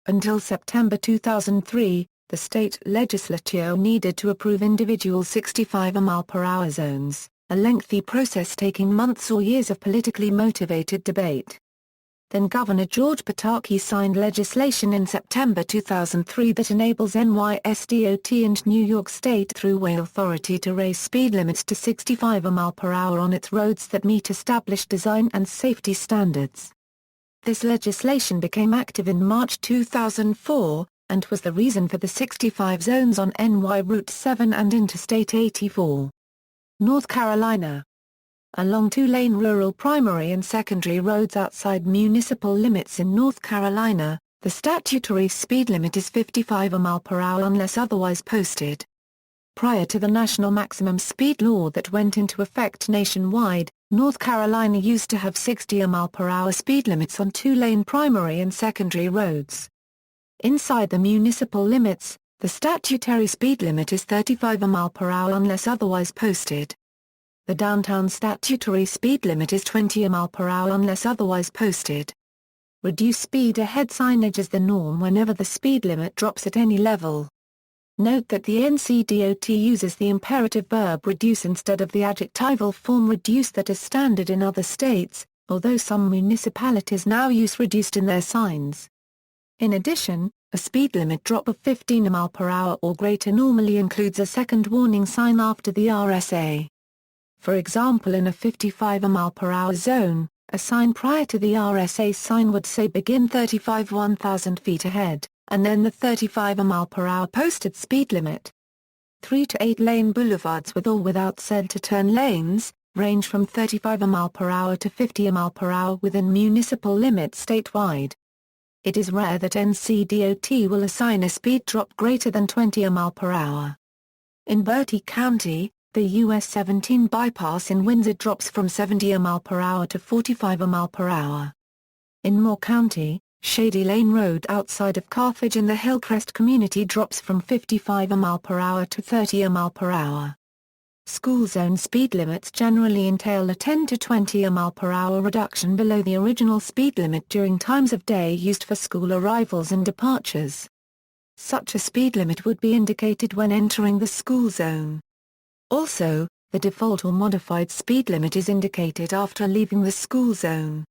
Until September 2003, the state legislature needed to approve individual 65 mph zones, a lengthy process taking months or years of politically motivated debate. Then Governor George Pataki signed legislation in September 2003 that enables NYSDOT and New York State Thruway Authority to raise speed limits to 65 mph on its roads that meet established design and safety standards. This legislation became active in March 2004, and was the reason for the 65 zones on NY Route 7 and Interstate 84. North Carolina. Along two-lane rural primary and secondary roads outside municipal limits in North Carolina, the statutory speed limit is 55 mph unless otherwise posted. Prior to the national maximum speed law that went into effect nationwide, North Carolina used to have 60 mph speed limits on two-lane primary and secondary roads. Inside the municipal limits, the statutory speed limit is 35 mph unless otherwise posted. The downtown statutory speed limit is 20 mph unless otherwise posted. Reduce speed ahead signage is the norm whenever the speed limit drops at any level. Note that the NCDOT uses the imperative verb reduce instead of the adjectival form reduce that is standard in other states, although some municipalities now use reduced in their signs. In addition, a speed limit drop of 15 mph or greater normally includes a second warning sign after the RSA. For example, in a 55 mph zone, a sign prior to the RSA sign would say begin 35 1,000 feet ahead, and then the 35 mph posted speed limit. 3 to 8 lane boulevards with or without center-turn lanes, range from 35 mph to 50 mph within municipal limits statewide. It is rare that NCDOT will assign a speed drop greater than 20 mph. In Bertie County, the US 17 bypass in Windsor drops from 70 mph to 45 mph. In Moore County, Shady Lane Road outside of Carthage in the Hillcrest community drops from 55 mph to 30 mph. School zone speed limits generally entail a 10 to 20 mph reduction below the original speed limit during times of day used for school arrivals and departures. Such a speed limit would be indicated when entering the school zone. Also, the default or modified speed limit is indicated after leaving the school zone.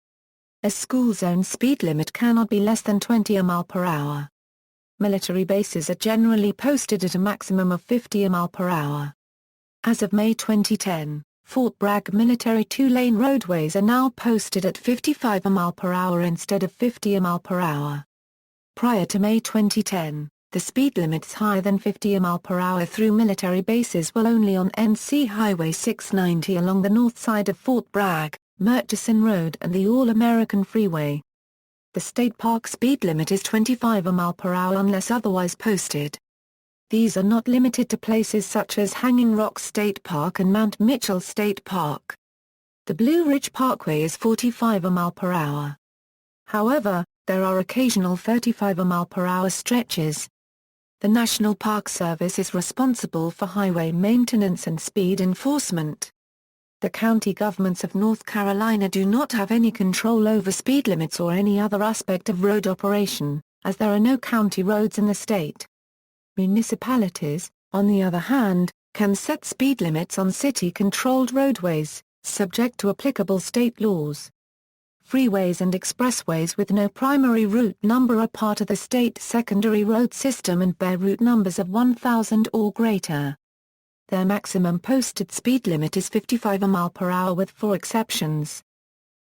A school zone speed limit cannot be less than 20 mph. Military bases are generally posted at a maximum of 50 mph. As of May 2010, Fort Bragg military two-lane roadways are now posted at 55 mph instead of 50 mph. Prior to May 2010, the speed limits higher than 50 mph through military bases were only on NC Highway 690 along the north side of Fort Bragg, Murchison Road and the All-American Freeway. The state park speed limit is 25 mph unless otherwise posted. These are not limited to places such as Hanging Rock State Park and Mount Mitchell State Park. The Blue Ridge Parkway is 45 mph. However, there are occasional 35 mph stretches. The National Park Service is responsible for highway maintenance and speed enforcement. The county governments of North Carolina do not have any control over speed limits or any other aspect of road operation, as there are no county roads in the state. Municipalities, on the other hand, can set speed limits on city-controlled roadways, subject to applicable state laws. Freeways and expressways with no primary route number are part of the state secondary road system and bear route numbers of 1,000 or greater. Their maximum posted speed limit is 55 mph with 4 exceptions.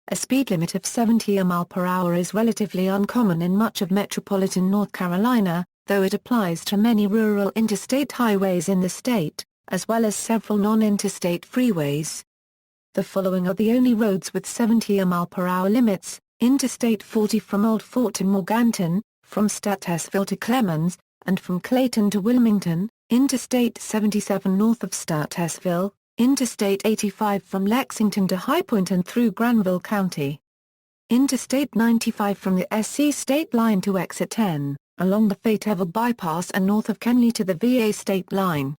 A speed limit of 70 mph is relatively uncommon in much of metropolitan North Carolina, though it applies to many rural interstate highways in the state, as well as several non-interstate freeways. The following are the only roads with 70 mph limits: Interstate 40 from Old Fort to Morganton, from Statesville to Clemens, and from Clayton to Wilmington, Interstate 77 north of Statesville, Interstate 85 from Lexington to High Point and through Granville County. Interstate 95 from the SC state line to exit 10, along the Fayetteville bypass and north of Kenly to the VA state line.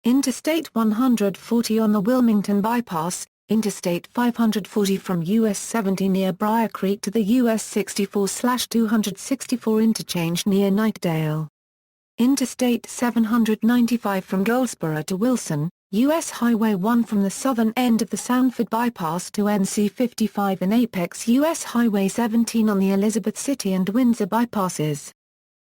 Interstate 140 on the Wilmington bypass, Interstate 540 from US 70 near Briar Creek to the US 64/264 interchange near Knightdale. Interstate 795 from Goldsboro to Wilson, US Highway 1 from the southern end of the Sanford bypass to NC 55 in Apex, US Highway 17 on the Elizabeth City and Windsor bypasses.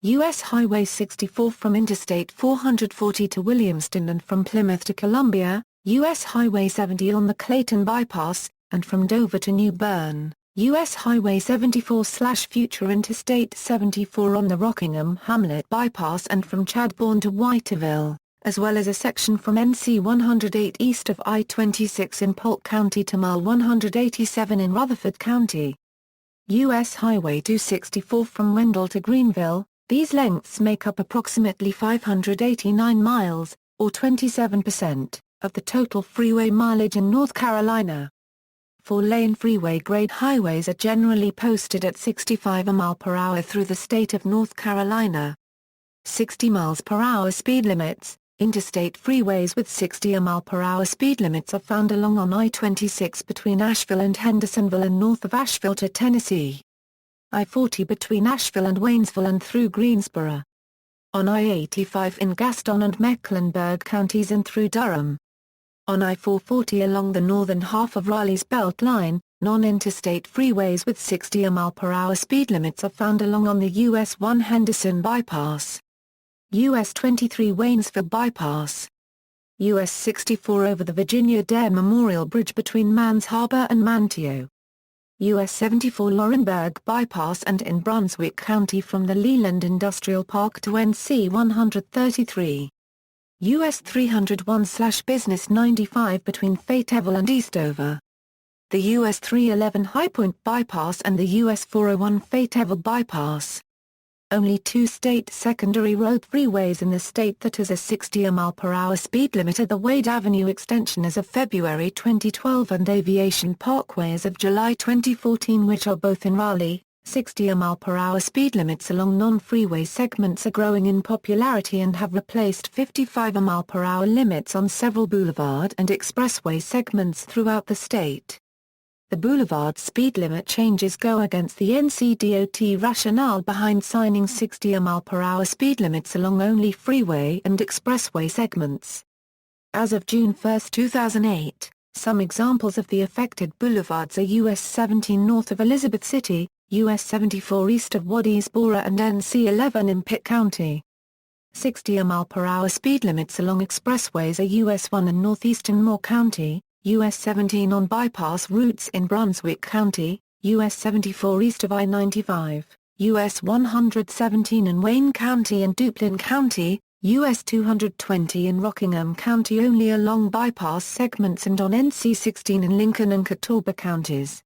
US Highway 64 from Interstate 440 to Williamston and from Plymouth to Columbia, US Highway 70 on the Clayton bypass, and from Dover to New Bern, US Highway 74/Future Interstate 74 on the Rockingham-Hamlet bypass and from Chadbourne to Whiteville, as well as a section from NC 108 east of I-26 in Polk County to Mile 187 in Rutherford County. US Highway 264 from Wendell to Greenville. These lengths make up approximately 589 miles, or 27%, of the total freeway mileage in North Carolina. 4-lane freeway-grade highways are generally posted at 65 mph through the state of North Carolina. 60 mph speed limits. Interstate freeways with 60 mph speed limits are found along on I-26 between Asheville and Hendersonville and north of Asheville to Tennessee. I-40 between Asheville and Waynesville and through Greensboro. On I-85 in Gaston and Mecklenburg counties and through Durham. On I-440 along the northern half of Raleigh's Belt Line, non-interstate freeways with 60 mph speed limits are found along on the US 1 Henderson Bypass, US 23 Waynesville Bypass, US 64 over the Virginia Dare Memorial Bridge between Mans Harbor and Manteo, US 74 Laurinburg Bypass and in Brunswick County from the Leland Industrial Park to NC 133. US 301/Business 95 between Fayetteville and Eastover. The US 311 High Point Bypass and the US 401 Fayetteville Bypass. Only 2 state secondary road freeways in the state that has a 60 mph speed limit are the Wade Avenue extension as of February 2012 and Aviation Parkway as of July 2014, which are both in Raleigh. 60 mph speed limits along non-freeway segments are growing in popularity and have replaced 55 mph limits on several boulevard and expressway segments throughout the state. The boulevard speed limit changes go against the NCDOT rationale behind signing 60 mph speed limits along only freeway and expressway segments. As of June 1, 2008, some examples of the affected boulevards are US 17 north of Elizabeth City, US 74 east of Waddiesboro and NC 11 in Pitt County. 60 mph speed limits along expressways are US 1 in northeastern Moore County, US 17 on bypass routes in Brunswick County, US 74 east of I-95, US 117 in Wayne County and Duplin County, US 220 in Rockingham County only along bypass segments and on NC 16 in Lincoln and Catawba counties.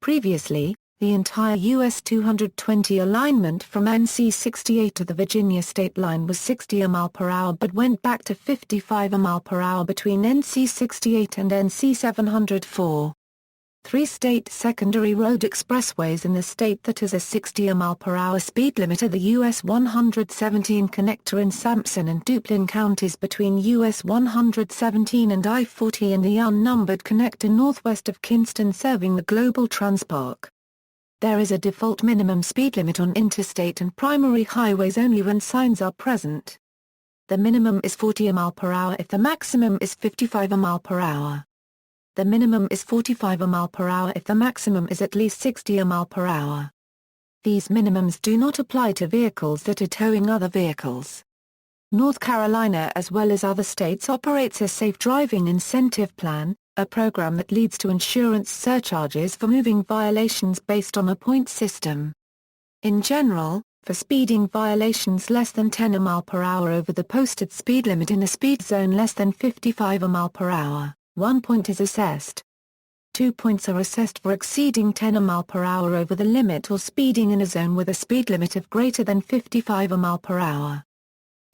Previously, the entire US 220 alignment from NC 68 to the Virginia state line was 60 mph but went back to 55 mph between NC 68 and NC 704. 3 state secondary road expressways in the state that has a 60 mph speed limit are the US 117 connector in Sampson and Duplin counties between US 117 and I-40 and the unnumbered connector northwest of Kinston serving the Global Transpark. There is a default minimum speed limit on interstate and primary highways only when signs are present. The minimum is 40 mph if the maximum is 55 mph. The minimum is 45 mph if the maximum is at least 60 mph. These minimums do not apply to vehicles that are towing other vehicles. North Carolina as well as other states operates a Safe Driving Incentive Plan, a program that leads to insurance surcharges for moving violations based on a point system. In general, for speeding violations less than 10 mph over the posted speed limit in a speed zone less than 55 mph, 1 point is assessed. 2 points are assessed for exceeding 10 mph over the limit or speeding in a zone with a speed limit of greater than 55 mph.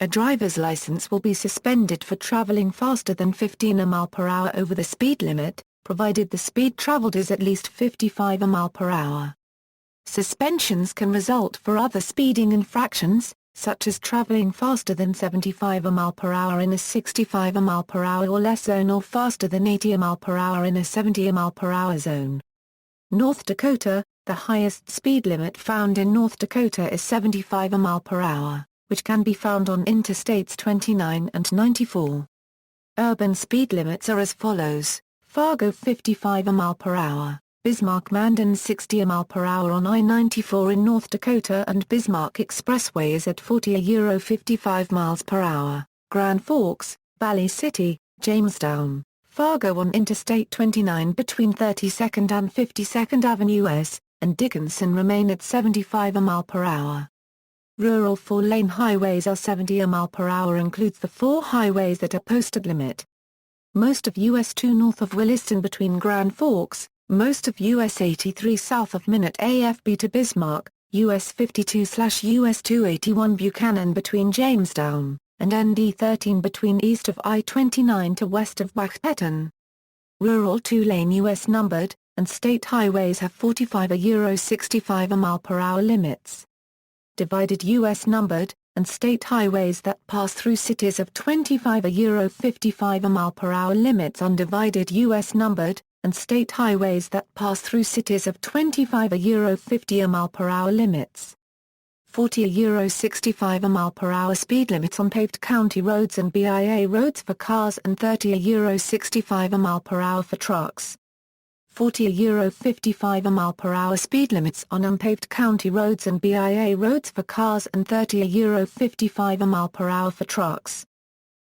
A driver's license will be suspended for traveling faster than 15 mph over the speed limit, provided the speed traveled is at least 55 mph. Suspensions can result for other speeding infractions, such as traveling faster than 75 mph in a 65 mph or less zone or faster than 80 mph in a 70 mph zone. North Dakota, the highest speed limit found in North Dakota is 75 mph, which can be found on Interstates 29 and 94. Urban speed limits are as follows: Fargo 55 mph, Bismarck-Mandan 60 mph on I-94 in North Dakota and Bismarck Expressway is at 40–55 mph, Grand Forks, Valley City, Jamestown, Fargo on Interstate 29 between 32nd and 52nd Avenue S, and Dickinson remain at 75 mph. Rural 4-lane highways are 70 mph includes the 4 highways that are posted limit. Most of US 2 north of Williston between Grand Forks, most of US 83 south of Minot AFB to Bismarck, US 52/US 281 Buchanan between Jamestown, and ND 13 between east of I-29 to west of Wahpeton. Rural 2-lane US numbered, and state highways have 45–65 mph limits. Divided US numbered, and state highways that pass through cities of 25–55 mph limits. Undivided US numbered, and state highways that pass through cities of 25–50 mph limits. 40–65 mph speed limits on paved county roads and BIA roads for cars and 30–65 mph for trucks. 40–55 mph speed limits on unpaved county roads and BIA roads for cars and 30–55 mph for trucks.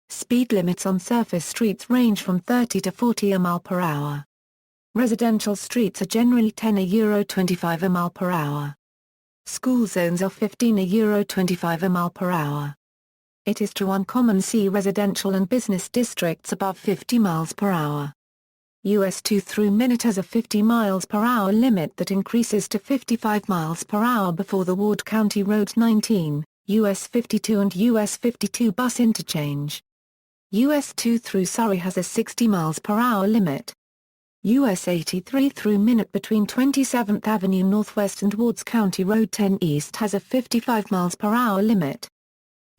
Speed limits on surface streets range from 30 to 40 mph. Residential streets are generally 10–25 mph. School zones are 15–25 mph. It is too uncommon see residential and business districts above 50 mph. US 2 through Minot has a 50 mph limit that increases to 55 mph before the Ward County Road 19, US 52 and US 52 bus interchange. US 2 through Surrey has a 60 mph limit. US 83 through Minot between 27th Avenue Northwest and Wards County Road 10 East has a 55 mph limit.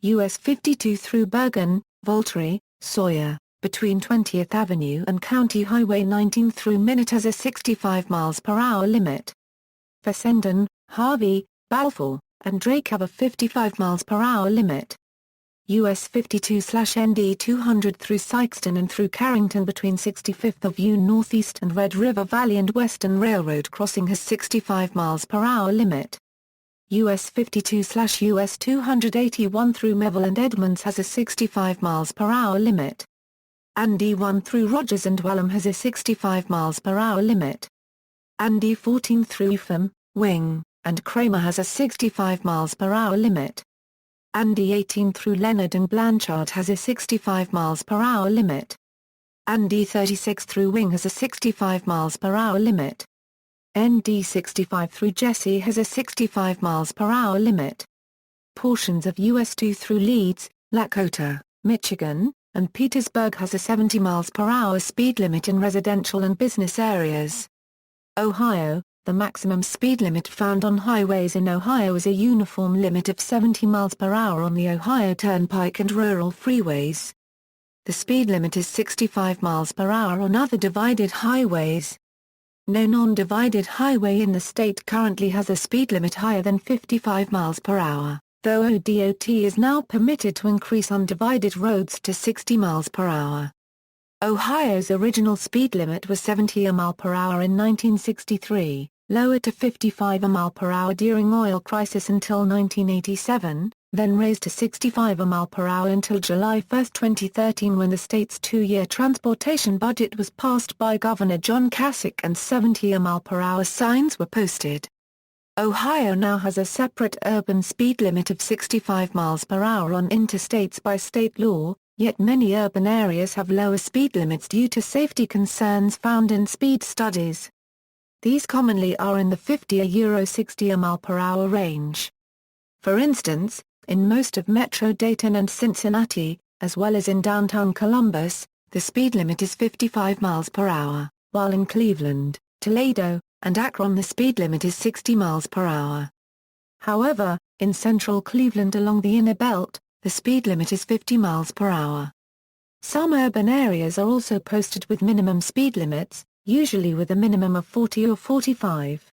US 52 through Bergen, Voltry, Sawyer, between 20th Avenue and County Highway 19 through Minot has a 65 mph limit. Fessenden, Harvey, Balfour, and Drake have a 55 mph limit. US 52/ND 200 through Sykeston and through Carrington between 65th Avenue Northeast and Red River Valley and Western Railroad Crossing has 65 mph limit. US 52/US 281 through Melville and Edmonds has a 65 mph limit. ND 1 through Rogers and Wallam has a 65 mph limit. ND 14 through Eupham, Wing, and Kramer has a 65 mph limit. ND 18 through Leonard and Blanchard has a 65 mph limit. ND 36 through Wing has a 65 mph limit. ND 65 through Jesse has a 65 mph limit. Portions of US 2 through Leeds, Lakota, Michigan, and Petersburg has a 70 mph speed limit in residential and business areas. Ohio, the maximum speed limit found on highways in Ohio is a uniform limit of 70 mph on the Ohio Turnpike and rural freeways. The speed limit is 65 mph on other divided highways. No non-divided highway in the state currently has a speed limit higher than 55 mph, though ODOT is now permitted to increase undivided roads to 60 mph. Ohio's original speed limit was 70 mph in 1963, lowered to 55 mph during oil crisis until 1987, then raised to 65 mph until July 1, 2013 when the state's 2-year transportation budget was passed by Governor John Kasich and 70 mph signs were posted. Ohio now has a separate urban speed limit of 65 mph on interstates by state law, yet many urban areas have lower speed limits due to safety concerns found in speed studies. These commonly are in the 50–60 mph range. For instance, In most of Metro Dayton and Cincinnati, as well as in downtown Columbus, the speed limit is 55 miles per hour, while in Cleveland, Toledo, and Akron the speed limit is 60 miles per hour. However, in central Cleveland along the inner belt, the speed limit is 50 miles per hour. Some urban areas are also posted with minimum speed limits, usually with a minimum of 40 or 45.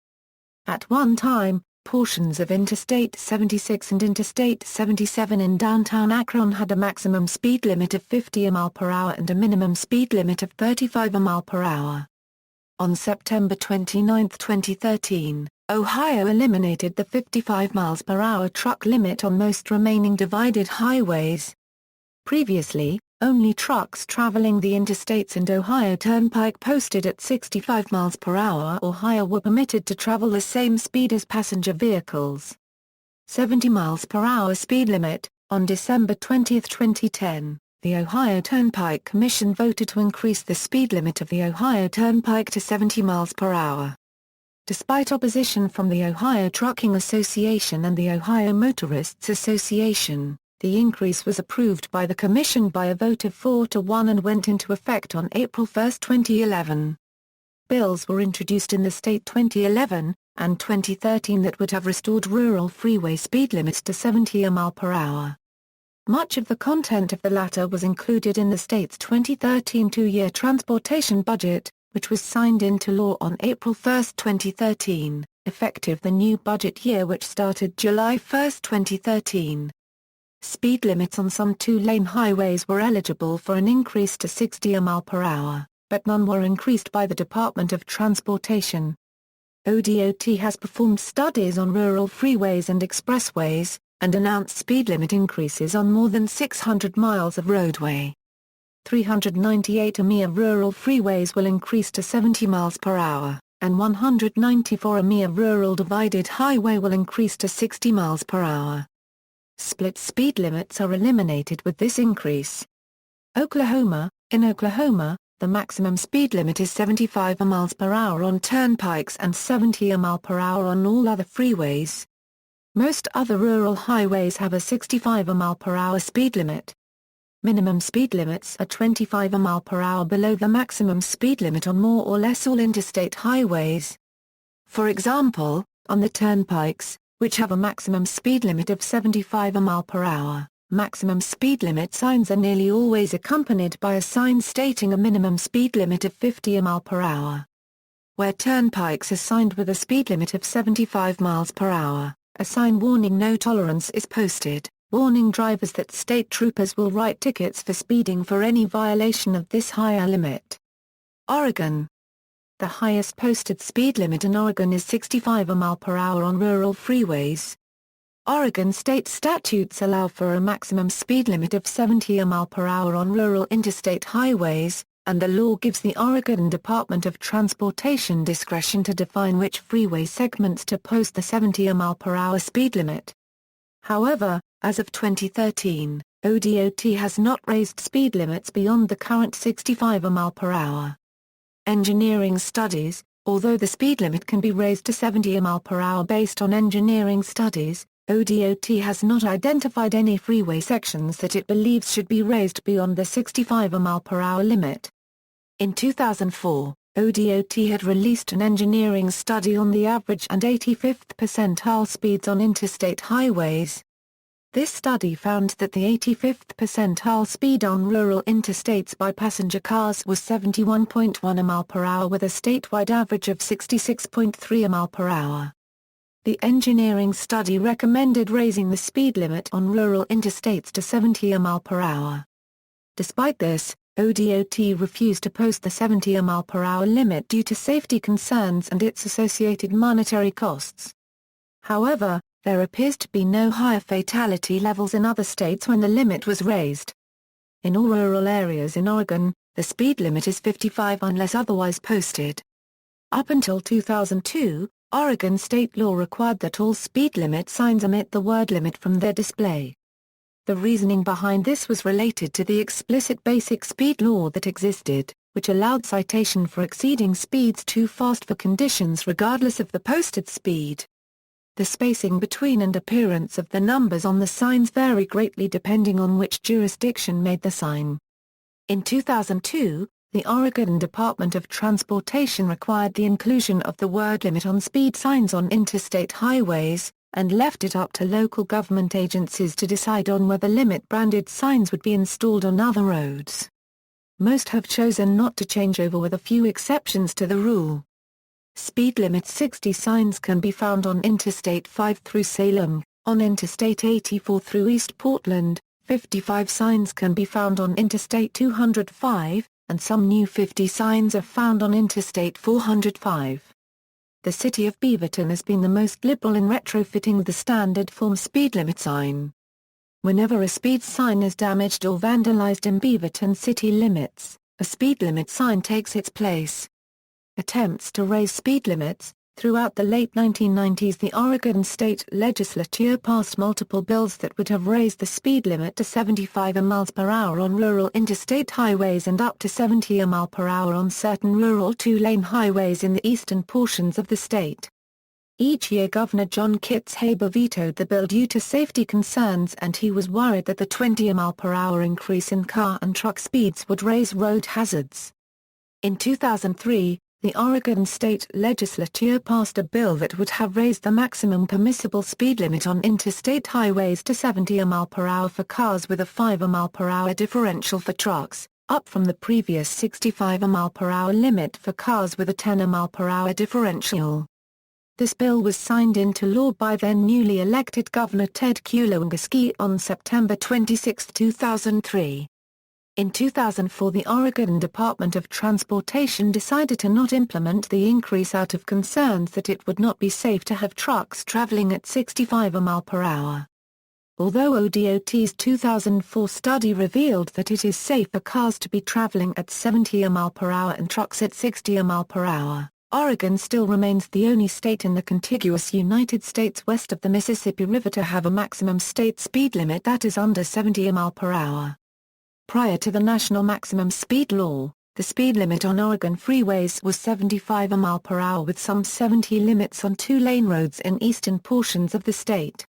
At one time, portions of Interstate 76 and Interstate 77 in downtown Akron had a maximum speed limit of 50 mph and a minimum speed limit of 35 mph. On September 29, 2013, Ohio eliminated the 55 mph truck limit on most remaining divided highways. Previously, only trucks traveling the interstates and Ohio Turnpike posted at 65 mph or higher were permitted to travel the same speed as passenger vehicles. 70 mph speed limit. On December 20, 2010, the Ohio Turnpike Commission voted to increase the speed limit of the Ohio Turnpike to 70 mph. Despite opposition from the Ohio Trucking Association and the Ohio Motorists Association, the increase was approved by the Commission by a vote of 4-1 and went into effect on April 1, 2011. Bills were introduced in the state 2011 and 2013 that would have restored rural freeway speed limits to 70 mph. Much of the content of the latter was included in the state's 2013 two-year transportation budget, which was signed into law on April 1, 2013, effective the new budget year which started July 1, 2013. Speed limits on some two-lane highways were eligible for an increase to 60 mph, but none were increased by the Department of Transportation. ODOT has performed studies on rural freeways and expressways, and announced speed limit increases on more than 600 miles of roadway. 398 EMEA rural freeways will increase to 70 miles per hour, and 194 EMEA rural divided highway will increase to 60 miles per hour. Split speed limits are eliminated with this increase. Oklahoma. In Oklahoma, the maximum speed limit is 75 miles per hour on turnpikes and 70 mph on all other freeways. Most other rural highways have a 65 mph speed limit. Minimum speed limits are 25 mph below the maximum speed limit on more or less all interstate highways. For example, on the turnpikes, which have a maximum speed limit of 75 mph, maximum speed limit signs are nearly always accompanied by a sign stating a minimum speed limit of 50 mph. Where turnpikes are signed with a speed limit of 75 mph, a sign warning no tolerance is posted, warning drivers that state troopers will write tickets for speeding for any violation of this higher limit. Oregon. The highest posted speed limit in Oregon is 65 mph on rural freeways. Oregon state statutes allow for a maximum speed limit of 70 mph on rural interstate highways, and the law gives the Oregon Department of Transportation discretion to define which freeway segments to post the 70 mph speed limit. However, as of 2013, ODOT has not raised speed limits beyond the current 65 mph. Engineering studies. Although the speed limit can be raised to 70 mph based on engineering studies, ODOT has not identified any freeway sections that it believes should be raised beyond the 65 mph limit. In 2004, ODOT had released an engineering study on the average and 85th percentile speeds on interstate highways. This study found that the 85th percentile speed on rural interstates by passenger cars was 71.1 mph with a statewide average of 66.3 mph. The engineering study recommended raising the speed limit on rural interstates to 70 mph. Despite this, ODOT refused to post the 70 mph limit due to safety concerns and its associated monetary costs. However, there appears to be no higher fatality levels in other states when the limit was raised. In all rural areas in Oregon, the speed limit is 55 unless otherwise posted. Up until 2002, Oregon state law required that all speed limit signs omit the word limit from their display. The reasoning behind this was related to the explicit basic speed law that existed, which allowed citation for exceeding speeds too fast for conditions regardless of the posted speed. The spacing between and appearance of the numbers on the signs vary greatly depending on which jurisdiction made the sign. In 2002, the Oregon Department of Transportation required the inclusion of the word limit on speed signs on interstate highways, and left it up to local government agencies to decide on whether limit-branded signs would be installed on other roads. Most have chosen not to change over, with a few exceptions to the rule. Speed limit 60 signs can be found on Interstate 5 through Salem, on Interstate 84 through East Portland. 55 signs can be found on Interstate 205, and some new 50 signs are found on Interstate 405. The city of Beaverton has been the most liberal in retrofitting the standard form speed limit sign. Whenever a speed sign is damaged or vandalized in Beaverton city limits, a speed limit sign takes its place. Attempts to raise speed limits. Throughout the late 1990s, the Oregon State Legislature passed multiple bills that would have raised the speed limit to 75 miles per hour on rural interstate highways and up to 70 miles per hour on certain rural two-lane highways in the eastern portions of the state. Each year Governor John Kitzhaber vetoed the bill due to safety concerns, and he was worried that the 20 miles per hour increase in car and truck speeds would raise road hazards. In 2003, the Oregon State Legislature passed a bill that would have raised the maximum permissible speed limit on interstate highways to 70 miles per hour for cars with a 5 miles per hour differential for trucks, up from the previous 65 miles per hour limit for cars with a 10 miles per hour differential. This bill was signed into law by then newly elected Governor Ted Kulongoski on September 26, 2003. In 2004, the Oregon Department of Transportation decided to not implement the increase out of concerns that it would not be safe to have trucks traveling at 65 miles per hour. Although ODOT's 2004 study revealed that it is safe for cars to be traveling at 70 miles per hour and trucks at 60 miles per hour, Oregon still remains the only state in the contiguous United States west of the Mississippi River to have a maximum state speed limit that is under 70 miles per hour. Prior to the national maximum speed law, the speed limit on Oregon freeways was 75 miles per hour, with some 70 limits on two-lane roads in eastern portions of the state.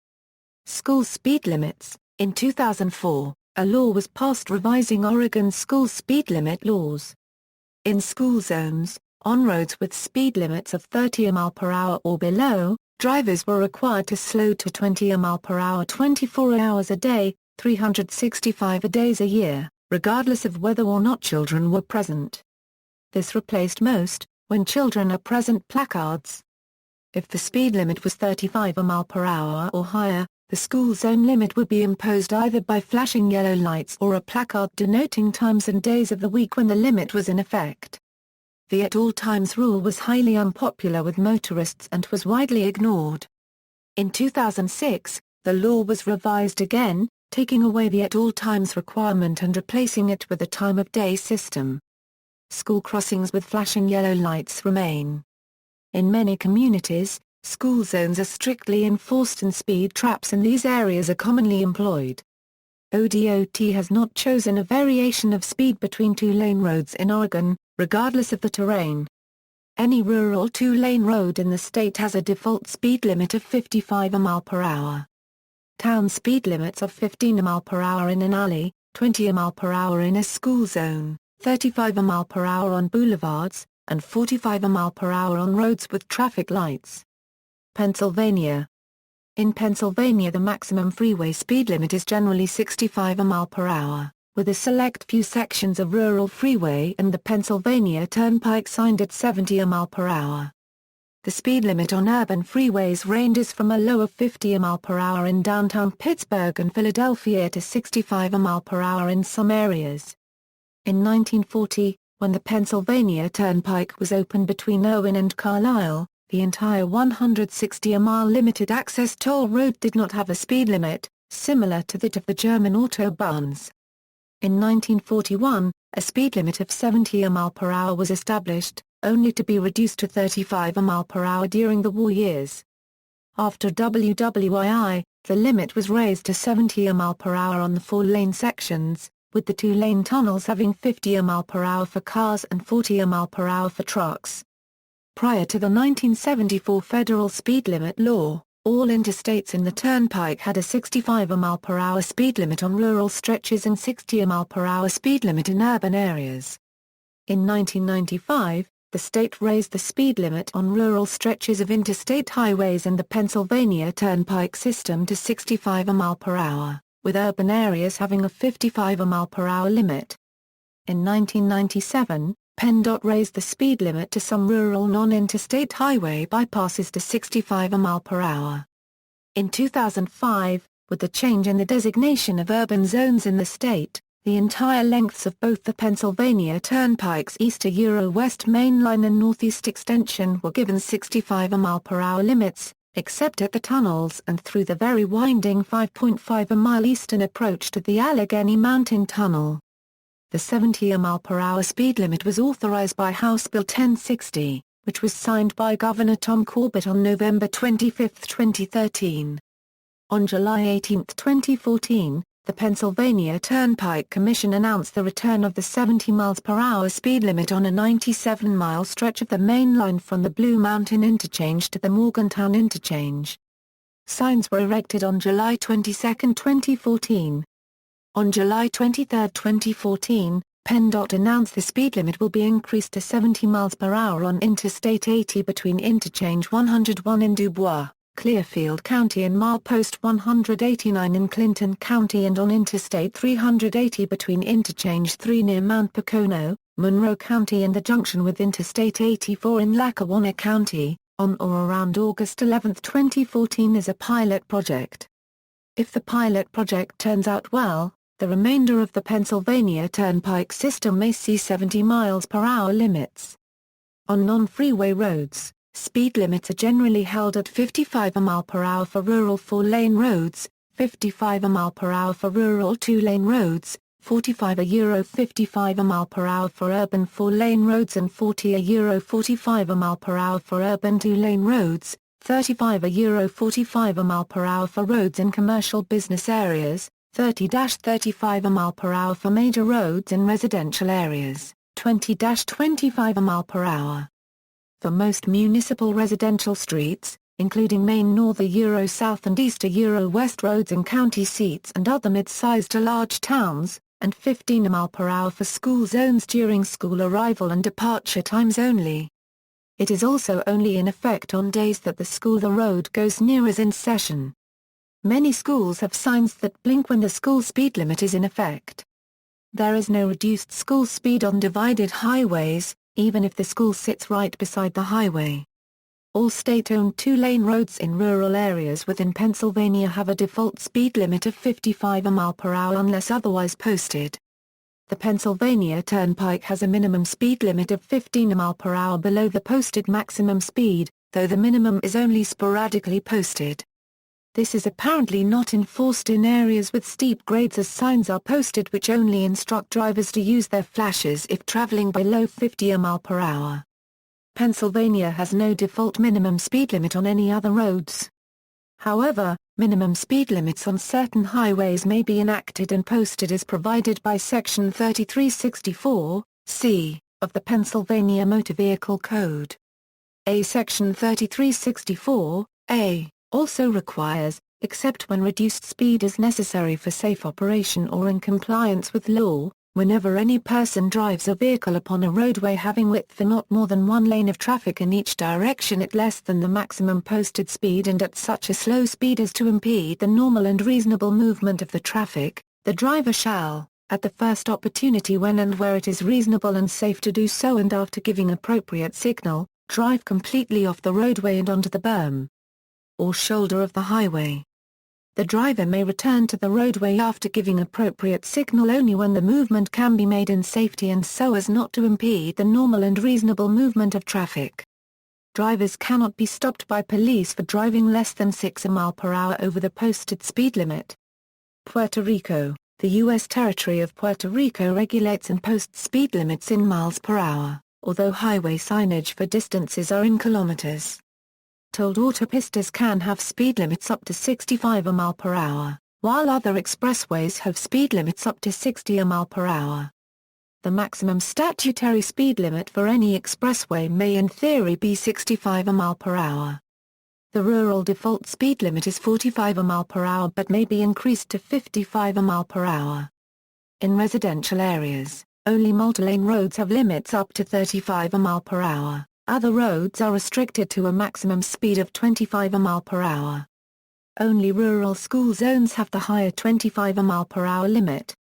School speed limits. In 2004, a law was passed revising Oregon's school speed limit laws. In school zones, on roads with speed limits of 30 miles per hour or below, drivers were required to slow to 20 miles per hour 24 hours a day, 365 days a year, regardless of whether or not children were present. This replaced most, when children are present, placards. If the speed limit was 35 miles per hour or higher, the school zone limit would be imposed either by flashing yellow lights or a placard denoting times and days of the week when the limit was in effect. The at all times rule was highly unpopular with motorists and was widely ignored. In 2006, the law was revised again, taking away the at all times requirement and replacing it with a time of day system. School crossings with flashing yellow lights remain. In many communities, school zones are strictly enforced and speed traps in these areas are commonly employed. ODOT has not chosen a variation of speed between two-lane roads in Oregon, regardless of the terrain. Any rural two-lane road in the state has a default speed limit of 55 miles per hour. Town speed limits of 15 miles per hour in an alley, 20 miles per hour in a school zone, 35 miles per hour on boulevards, and 45 miles per hour on roads with traffic lights. Pennsylvania. In Pennsylvania, the maximum freeway speed limit is generally 65 miles per hour, with a select few sections of rural freeway and the Pennsylvania Turnpike signed at 70 miles per hour. The speed limit on urban freeways ranges from a low of 50 miles per hour in downtown Pittsburgh and Philadelphia to 65 miles per hour in some areas. In 1940, when the Pennsylvania Turnpike was opened between Owen and Carlisle, the entire 160-mile limited access toll road did not have a speed limit, similar to that of the German autobahns. In 1941, a speed limit of 70 miles per hour was established, only to be reduced to 35 miles per hour during the war years. After WWII, the limit was raised to 70 miles per hour on the four-lane sections, with the two-lane tunnels having 50 miles per hour for cars and 40 miles per hour for trucks. Prior to the 1974 federal speed limit law, All interstates in the turnpike had a 65 mph speed limit on rural stretches and 60 mph speed limit in urban areas. In 1995, the state raised the speed limit on rural stretches of interstate highways and the Pennsylvania Turnpike system to 65 mph, with urban areas having a 55 mph limit. In 1997, PennDOT raised the speed limit to some rural non-interstate highway bypasses to 65 mph. In 2005, with the change in the designation of urban zones in the state, the entire lengths of both the Pennsylvania Turnpike's east-to-west main line and northeast extension were given 65 mph limits, except at the tunnels and through the very winding 5.5-mile eastern approach to the Allegheny Mountain Tunnel. The 70 mph speed limit was authorized by House Bill 1060, which was signed by Governor Tom Corbett on November 25, 2013. On July 18, 2014, the Pennsylvania Turnpike Commission announced the return of the 70 mph speed limit on a 97-mile stretch of the main line from the Blue Mountain Interchange to the Morgantown Interchange. Signs were erected on July 22, 2014. On July 23, 2014, PennDOT announced the speed limit will be increased to 70 mph on Interstate 80 between Interchange 101 in Dubois, Clearfield County and milepost 189 in Clinton County and on Interstate 380 between Interchange 3 near Mount Pocono, Monroe County and the junction with Interstate 84 in Lackawanna County, on or around August 11, 2014 as a pilot project. If the pilot project turns out well, the remainder of the Pennsylvania Turnpike system may see 70 mph limits. On non-freeway roads, speed limits are generally held at 55 mph for rural 4-lane roads, 55 mph for rural 2-lane roads, 45 55 mph for urban 4-lane roads and 40 45 mph for urban 2-lane roads, 35 45 mph for roads in commercial business areas, 30-35 mph for major roads in residential areas, 20-25 mph. For most municipal residential streets, including main north-south and east-west roads in county seats and other mid-sized to large towns, and 15 mph for school zones during school arrival and departure times only. It is also only in effect on days that the school the road goes near is in session. Many schools have signs that blink when the school speed limit is in effect. There is no reduced school speed on divided highways, even if the school sits right beside the highway. All state-owned 2-lane roads in rural areas within Pennsylvania have a default speed limit of 55 mph unless otherwise posted. The Pennsylvania Turnpike has a minimum speed limit of 15 mph below the posted maximum speed, though the minimum is only sporadically posted. This is apparently not enforced in areas with steep grades as signs are posted which only instruct drivers to use their flashes if traveling below 50 mph. Pennsylvania has no default minimum speed limit on any other roads. However, minimum speed limits on certain highways may be enacted and posted as provided by Section 3364(c) of the Pennsylvania Motor Vehicle Code. Section 3364(a) also requires, except when reduced speed is necessary for safe operation or in compliance with law, whenever any person drives a vehicle upon a roadway having width for not more than one lane of traffic in each direction at less than the maximum posted speed and at such a slow speed as to impede the normal and reasonable movement of the traffic, the driver shall, at the first opportunity when and where it is reasonable and safe to do so and after giving appropriate signal, drive completely off the roadway and onto the berm or shoulder of the highway. The driver may return to the roadway after giving appropriate signal only when the movement can be made in safety and so as not to impede the normal and reasonable movement of traffic. Drivers cannot be stopped by police for driving less than 6 mph over the posted speed limit. Puerto Rico, the U.S. territory of Puerto Rico regulates and posts speed limits in miles per hour, although highway signage for distances are in kilometers. Tolled autopistas can have speed limits up to 65 mph, while other expressways have speed limits up to 60 mph. The maximum statutory speed limit for any expressway may in theory be 65 mph. The rural default speed limit is 45 mph but may be increased to 55 mph. In residential areas, only multi-lane roads have limits up to 35 mph. Other roads are restricted to a maximum speed of 25 mph. Only rural school zones have the higher 25 mph limit.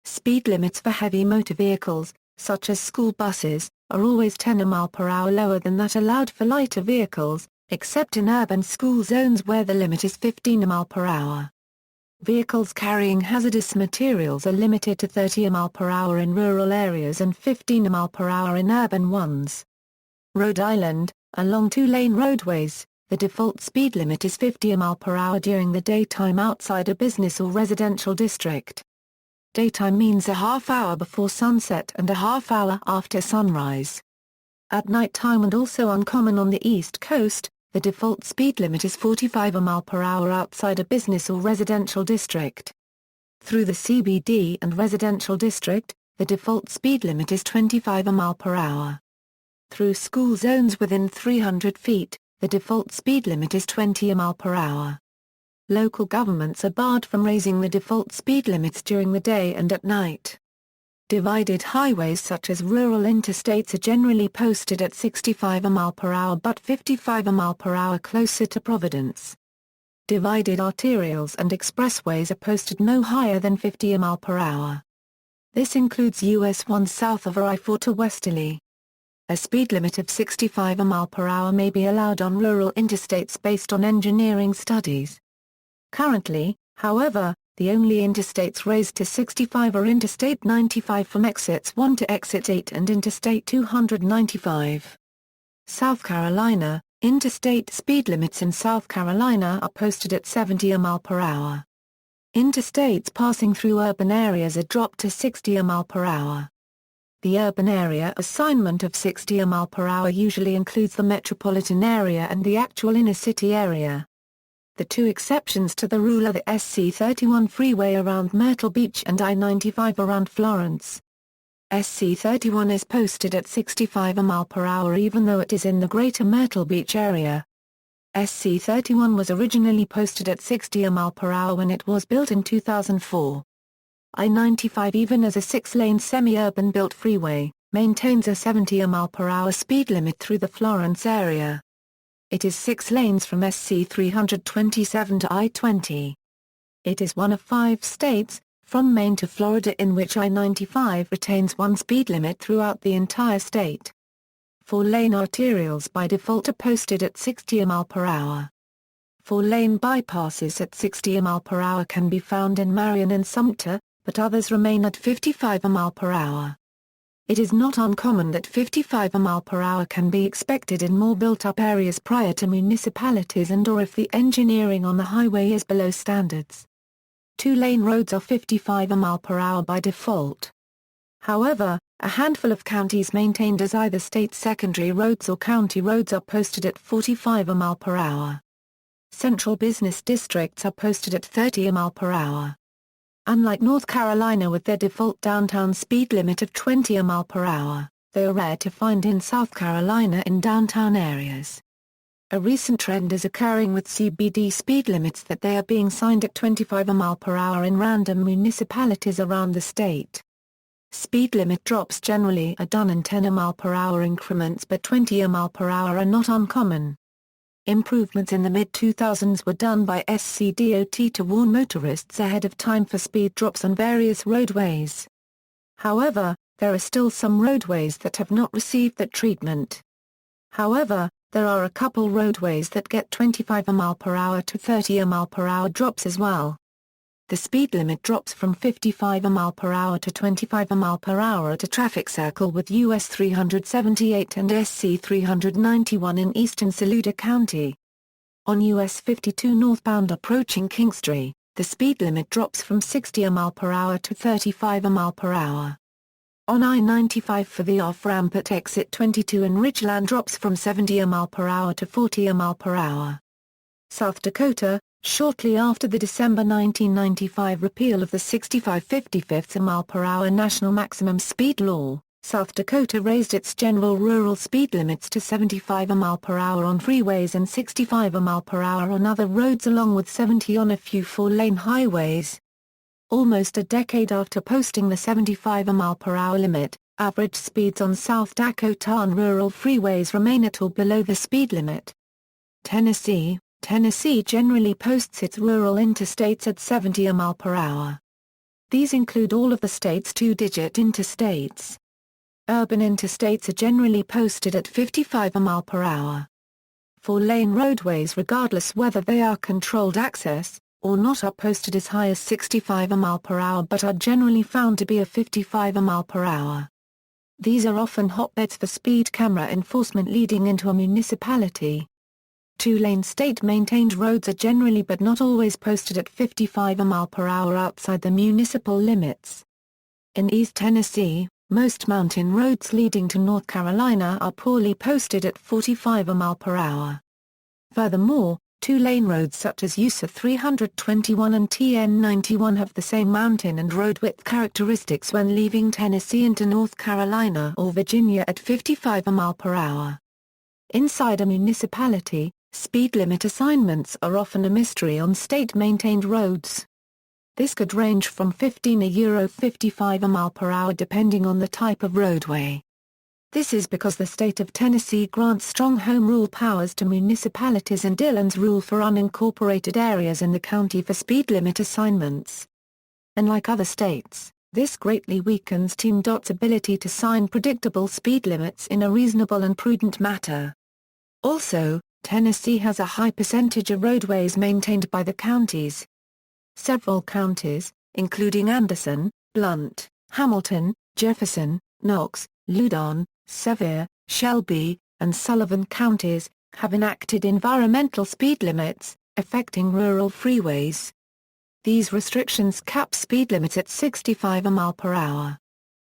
Speed limits for heavy motor vehicles, such as school buses, are always 10 mph lower than that allowed for lighter vehicles, except in urban school zones where the limit is 15 mph. Vehicles carrying hazardous materials are limited to 30 mph in rural areas and 15 mph in urban ones. Rhode Island, along two-lane roadways, the default speed limit is 50 mph during the daytime outside a business or residential district. Daytime means a half hour before sunset and a half hour after sunrise. At night time, and also uncommon on the East Coast, the default speed limit is 45 mph outside a business or residential district. Through the CBD and residential district, the default speed limit is 25 mph. Through school zones within 300 feet, the default speed limit is 20 mph. Local governments are barred from raising the default speed limits during the day and at night. Divided highways such as rural interstates are generally posted at 65 mph but 55 mph closer to Providence. Divided arterials and expressways are posted no higher than 50 mph. This includes US 1 south of I-4 to westerly. A speed limit of 65 mph may be allowed on rural interstates based on engineering studies. Currently, however, the only interstates raised to 65 are Interstate 95 from exits 1 to exit 8 and Interstate 295. South Carolina, interstate speed limits in South Carolina are posted at 70 mph. Interstates passing through urban areas are dropped to 60 mph. The urban area assignment of 60 mph usually includes the metropolitan area and the actual inner city area. The two exceptions to the rule are the SC31 freeway around Myrtle Beach and I-95 around Florence. SC31 is posted at 65 mph even though it is in the greater Myrtle Beach area. SC31 was originally posted at 60 mph when it was built in 2004. I-95, even as a 6-lane semi-urban built freeway, maintains a 70 mph speed limit through the Florence area. It is 6 lanes from SC 327 to I-20. It is one of 5 states, from Maine to Florida, in which I-95 retains one speed limit throughout the entire state. 4-lane arterials by default are posted at 60 mph. 4-lane bypasses at 60 mph can be found in Marion and Sumter, but others remain at 55 mph. It is not uncommon that 55 mph can be expected in more built-up areas prior to municipalities and/or if the engineering on the highway is below standards. 2-lane roads are 55 mph by default. However, a handful of counties maintained as either state secondary roads or county roads are posted at 45 mph. Central business districts are posted at 30 mph. Unlike North Carolina with their default downtown speed limit of 20 mph, they are rare to find in South Carolina in downtown areas. A recent trend is occurring with CBD speed limits that they are being signed at 25 mph in random municipalities around the state. Speed limit drops generally are done in 10 mph increments, but 20 mph are not uncommon. Improvements in the mid-2000s were done by SCDOT to warn motorists ahead of time for speed drops on various roadways. However, there are still some roadways that have not received that treatment. However, there are a couple roadways that get 25 mph to 30 mph drops as well. The speed limit drops from 55 mph to 25 mph at a traffic circle with US 378 and SC 391 in eastern Saluda County. On US 52 northbound approaching Kingstree, the speed limit drops from 60 mph to 35 mph. On I-95 for the off-ramp at exit 22 in Ridgeland drops from 70 mph to 40 mph. South Dakota, shortly after the December 1995 repeal of the 65 55 mph national maximum speed law, South Dakota raised its general rural speed limits to 75 mph on freeways and 65 mph on other roads, along with 70 on a few four-lane highways. Almost a decade after posting the 75 mph limit, average speeds on South Dakotan rural freeways remain at or below the speed limit. Tennessee generally posts its rural interstates at 70 mph. These include all of the state's two-digit interstates. Urban interstates are generally posted at 55 mph. Four-lane roadways, regardless whether they are controlled access or not, are posted as high as 65 mph but are generally found to be a 55 mph. These are often hotbeds for speed camera enforcement leading into a municipality. Two-lane state-maintained roads are generally but not always posted at 55 mph outside the municipal limits. In East Tennessee, most mountain roads leading to North Carolina are poorly posted at 45 mph. Furthermore, two-lane roads such as USA 321 and TN 91 have the same mountain and road width characteristics when leaving Tennessee into North Carolina or Virginia at 55 mph. Inside a municipality, speed limit assignments are often a mystery on state-maintained roads. This could range from 15 to 55 mph depending on the type of roadway. This is because the state of Tennessee grants strong home rule powers to municipalities and Dillon's rule for unincorporated areas in the county for speed limit assignments. Unlike other states, this greatly weakens TxDOT's ability to sign predictable speed limits in a reasonable and prudent manner. Also, Tennessee has a high percentage of roadways maintained by the counties. Several counties, including Anderson, Blount, Hamilton, Jefferson, Knox, Loudoun, Sevier, Shelby, and Sullivan counties, have enacted environmental speed limits, affecting rural freeways. These restrictions cap speed limits at 65 mph.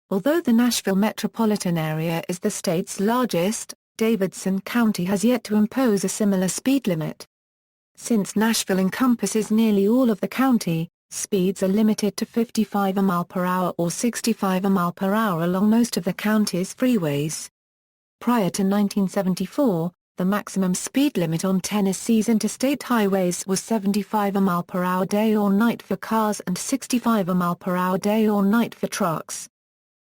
Although the Nashville metropolitan area is the state's largest, Davidson County has yet to impose a similar speed limit. Since Nashville encompasses nearly all of the county, speeds are limited to 55 mph or 65 mph along most of the county's freeways. Prior to 1974, the maximum speed limit on Tennessee's interstate highways was 75 mph day or night for cars and 65 mph day or night for trucks.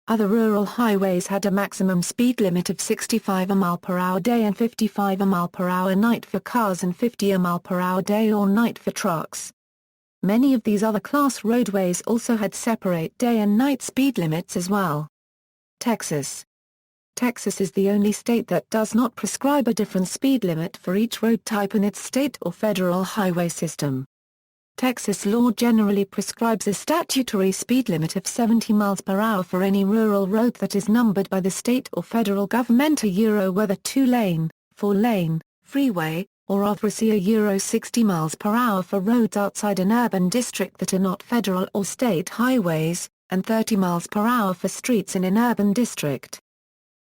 Other rural highways had a maximum speed limit of 65 mph day and 55 mph night for cars and 50 mph day or night for trucks. Many of these other class roadways also had separate day and night speed limits as well. Texas is the only state that does not prescribe a different speed limit for each road type in its state or federal highway system. Texas law generally prescribes a statutory speed limit of 70 mph for any rural road that is numbered by the state or federal government, whether two-lane, four-lane, freeway, or otherwise 60 mph for roads outside an urban district that are not federal or state highways, and 30 mph for streets in an urban district.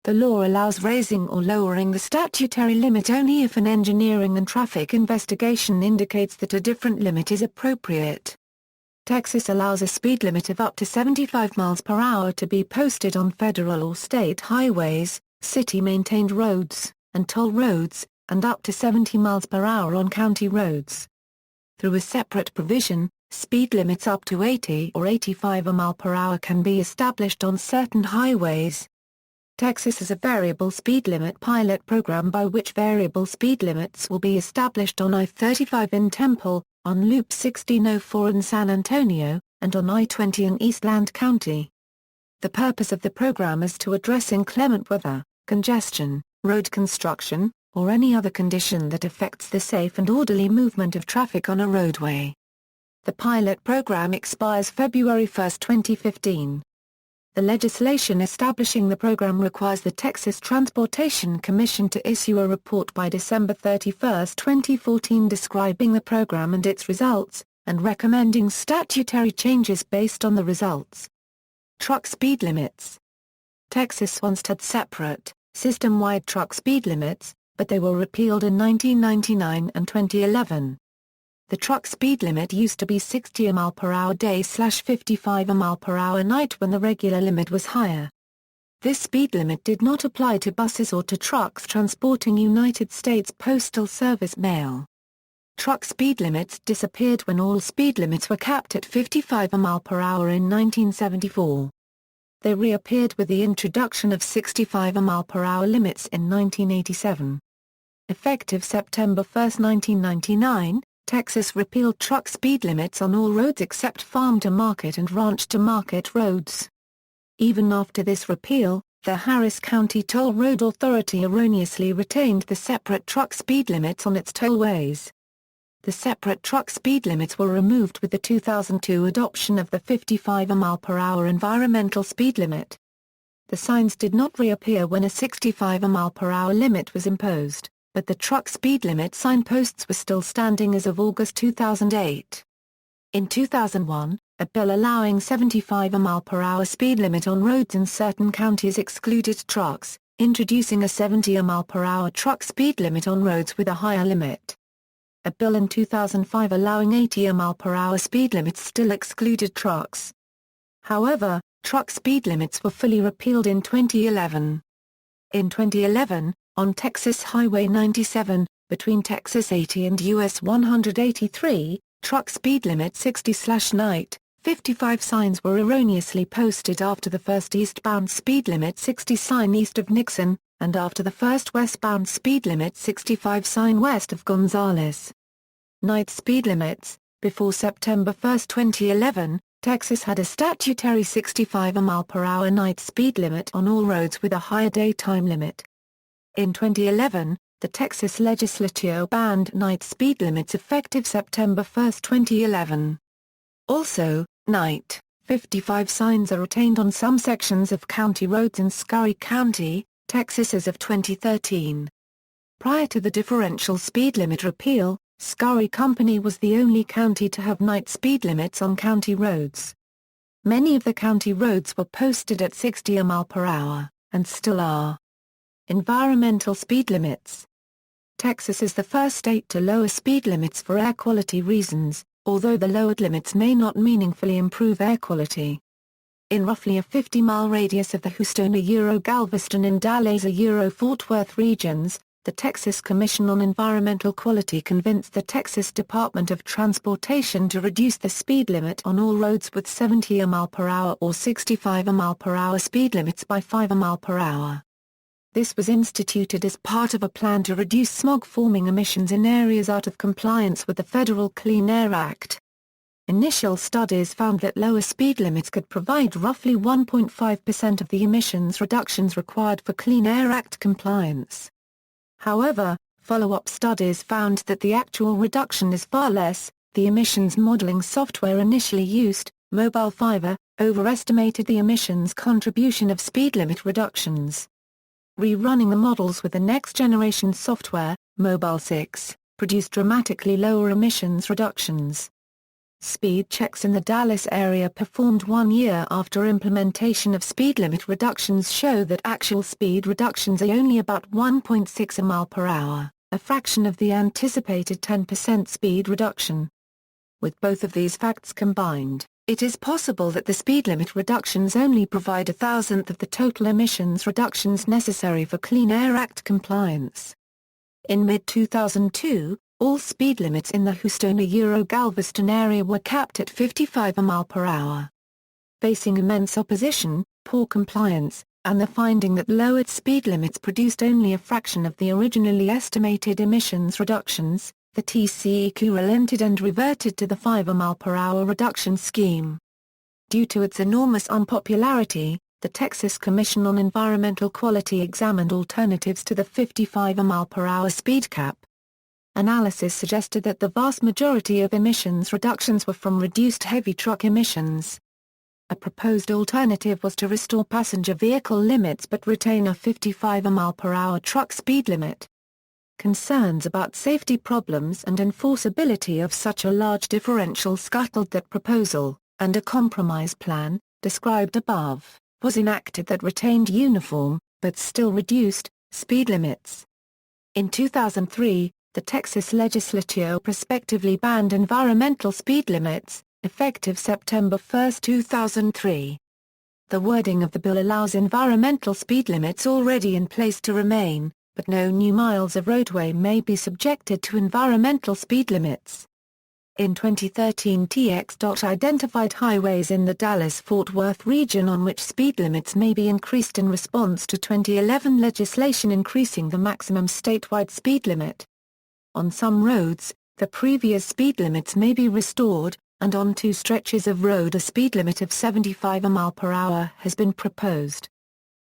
The law allows raising or lowering the statutory limit only if an engineering and traffic investigation indicates that a different limit is appropriate. Texas allows a speed limit of up to 75 mph to be posted on federal or state highways, city-maintained roads, and toll roads, and up to 70 mph on county roads. Through a separate provision, speed limits up to 80 or 85 mph can be established on certain highways. Texas has a variable speed limit pilot program by which variable speed limits will be established on I-35 in Temple, on Loop 1604 in San Antonio, and on I-20 in Eastland County. The purpose of the program is to address inclement weather, congestion, road construction, or any other condition that affects the safe and orderly movement of traffic on a roadway. The pilot program expires February 1, 2015. The legislation establishing the program requires the Texas Transportation Commission to issue a report by December 31, 2014 describing the program and its results, and recommending statutory changes based on the results. Truck speed limits. Texas once had separate, system-wide truck speed limits, but they were repealed in 1999 and 2011. The truck speed limit used to be 60 mph day/55 mph night when the regular limit was higher. This speed limit did not apply to buses or to trucks transporting United States Postal Service mail. Truck speed limits disappeared when all speed limits were capped at 55 mph in 1974. They reappeared with the introduction of 65 mph limits in 1987. Effective September 1, 1999, Texas repealed truck speed limits on all roads except farm-to-market and ranch-to-market roads. Even after this repeal, the Harris County Toll Road Authority erroneously retained the separate truck speed limits on its tollways. The separate truck speed limits were removed with the 2002 adoption of the 55 mph environmental speed limit. The signs did not reappear when a 65 mph limit was imposed, but the truck speed limit signposts were still standing as of August 2008. In 2001, a bill allowing 75 mph speed limit on roads in certain counties excluded trucks, introducing a 70 mph truck speed limit on roads with a higher limit. A bill in 2005 allowing 80 mph speed limits still excluded trucks. However, truck speed limits were fully repealed in 2011. In 2011, on Texas Highway 97, between Texas 80 and US 183, truck speed limit 60/night, 55 signs were erroneously posted after the first eastbound speed limit 60 sign east of Nixon, and after the first westbound speed limit 65 sign west of Gonzales. Night speed limits. Before September 1, 2011, Texas had a statutory 65 mph night speed limit on all roads with a higher daytime limit. In 2011, the Texas legislature banned night speed limits effective September 1, 2011. Also, night 55 signs are retained on some sections of county roads in Scurry County, Texas as of 2013. Prior to the differential speed limit repeal, Scurry County was the only county to have night speed limits on county roads. Many of the county roads were posted at 60 mph, and still are. Environmental speed limits. Texas is the first state to lower speed limits for air quality reasons, although the lowered limits may not meaningfully improve air quality. In roughly a 50-mile radius of the Houston-Galveston and Dallas-Fort Worth regions, the Texas Commission on Environmental Quality convinced the Texas Department of Transportation to reduce the speed limit on all roads with 70 mph or 65 mph speed limits by 5 mph. This was instituted as part of a plan to reduce smog-forming emissions in areas out of compliance with the Federal Clean Air Act. Initial studies found that lower speed limits could provide roughly 1.5% of the emissions reductions required for Clean Air Act compliance. However, follow-up studies found that the actual reduction is far less. The emissions modeling software initially used, Mobile Fiber, overestimated the emissions contribution of speed limit reductions. Rerunning the models with the next-generation software, Mobile 6, produced dramatically lower emissions reductions. Speed checks in the Dallas area performed 1 year after implementation of speed limit reductions show that actual speed reductions are only about 1.6 mph, a fraction of the anticipated 10% speed reduction. With both of these facts combined, it is possible that the speed limit reductions only provide 1,000th of the total emissions reductions necessary for Clean Air Act compliance. In mid-2002, all speed limits in the Houston-Galveston area were capped at 55 mph. Facing immense opposition, poor compliance, and the finding that lowered speed limits produced only a fraction of the originally estimated emissions reductions, the TCEQ relented and reverted to the 5 mph reduction scheme. Due to its enormous unpopularity, the Texas Commission on Environmental Quality examined alternatives to the 55 mph speed cap. Analysis suggested that the vast majority of emissions reductions were from reduced heavy truck emissions. A proposed alternative was to restore passenger vehicle limits but retain a 55 mph truck speed limit. Concerns about safety problems and enforceability of such a large differential scuttled that proposal, and a compromise plan, described above, was enacted that retained uniform, but still reduced, speed limits. In 2003, the Texas legislature prospectively banned environmental speed limits, effective September 1, 2003. the wording of the bill allows environmental speed limits already in place to remain, but no new miles of roadway may be subjected to environmental speed limits. In 2013, TxDOT identified highways in the Dallas-Fort Worth region on which speed limits may be increased in response to 2011 legislation increasing the maximum statewide speed limit. On some roads, the previous speed limits may be restored, and on 2 stretches of road a speed limit of 75 mph has been proposed.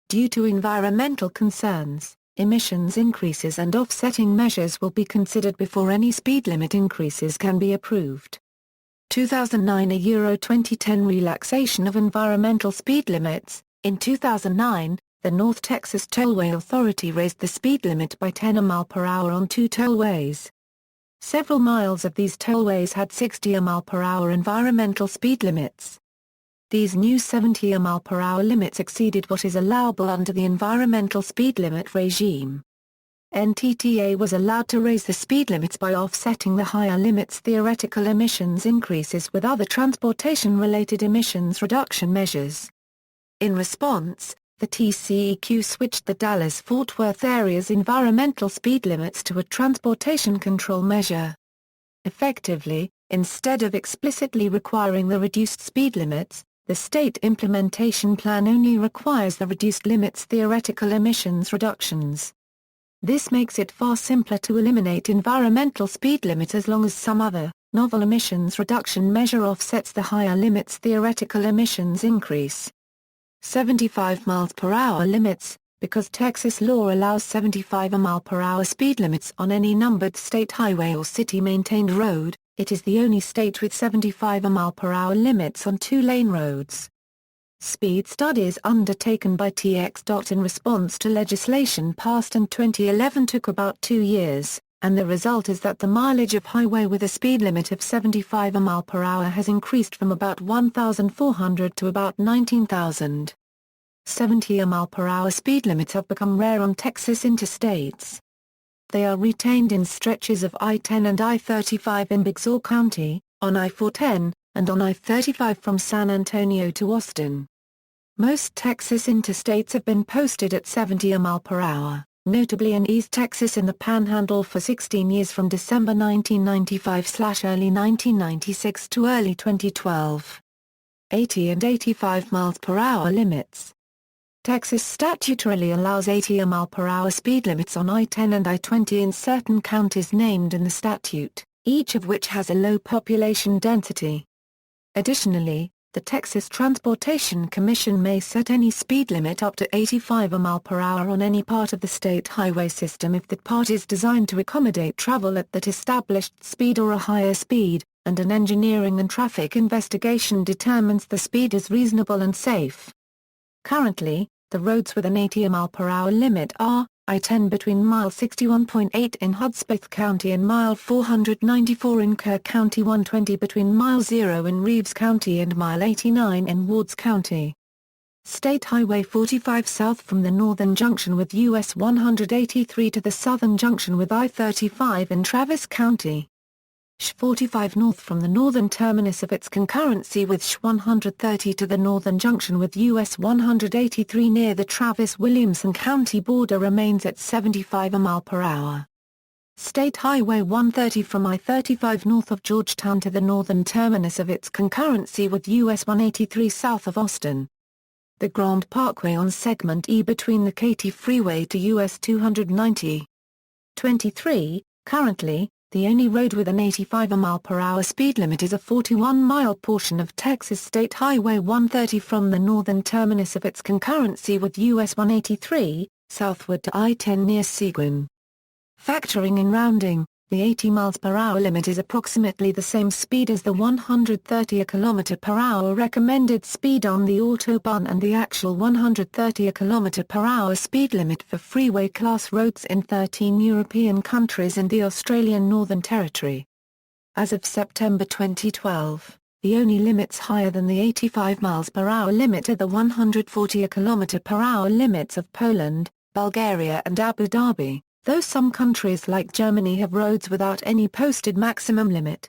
Due to environmental concerns, emissions increases and offsetting measures will be considered before any speed limit increases can be approved. 2009 Euro 2010 relaxation of environmental speed limits. In 2009, the North Texas Tollway Authority raised the speed limit by 10 mph on 2 tollways. Several miles of these tollways had 60 mph environmental speed limits. These new 70 mph limits exceeded what is allowable under the environmental speed limit regime. NTTA was allowed to raise the speed limits by offsetting the higher limits' theoretical emissions increases with other transportation-related emissions reduction measures. In response, the TCEQ switched the Dallas-Fort Worth area's environmental speed limits to a transportation control measure. Effectively, instead of explicitly requiring the reduced speed limits, the state implementation plan only requires the reduced limits' theoretical emissions reductions. This makes it far simpler to eliminate environmental speed limit as long as some other, novel emissions reduction measure offsets the higher limits' theoretical emissions increase. 75 mph limits. Because Texas law allows 75 mph speed limits on any numbered state highway or city-maintained road, it is the only state with 75 mph limits on 2-lane roads. Speed studies undertaken by TxDOT in response to legislation passed in 2011 took about 2 years, and the result is that the mileage of highway with a speed limit of 75 mph has increased from about 1,400 to about 19,000. 70 mph speed limits have become rare on Texas interstates. They are retained in stretches of I-10 and I-35 in Big Sur County, on I-410, and on I-35 from San Antonio to Austin. Most Texas interstates have been posted at 70 mph, notably in East Texas in the Panhandle for 16 years from December 1995/early 1996 to early 2012. 80 and 85 mph limits. Texas statutorily allows 80 mph speed limits on I-10 and I-20 in certain counties named in the statute, each of which has a low population density. Additionally, the Texas Transportation Commission may set any speed limit up to 85 mph on any part of the state highway system if that part is designed to accommodate travel at that established speed or a higher speed, and an engineering and traffic investigation determines the speed is reasonable and safe. Currently, the roads with an 80 mph limit are, I-10 between mile 61.8 in Hudspeth County and mile 494 in Kerr County, 120 between mile 0 in Reeves County and mile 89 in Wards County. State Highway 45 south from the northern junction with US 183 to the southern junction with I-35 in Travis County. SH 45 north from the northern terminus of its concurrency with SH 130 to the northern junction with US 183 near the Travis-Williamson County border remains at 75 mph. State Highway 130 from I-35 north of Georgetown to the northern terminus of its concurrency with US 183 south of Austin. The Grand Parkway on segment E between the Katy Freeway to US 290. 23. Currently, the only road with an 85 mph speed limit is a 41-mile portion of Texas State Highway 130 from the northern terminus of its concurrency with US 183, southward to I-10 near Seguin. Factoring in rounding, the 80 mph limit is approximately the same speed as the 130 km/h recommended speed on the Autobahn and the actual 130 km/h speed limit for freeway-class roads in 13 European countries and the Australian Northern Territory. As of September 2012, the only limits higher than the 85 mph limit are the 140 km/h limits of Poland, Bulgaria and Abu Dhabi, though some countries like Germany have roads without any posted maximum limit.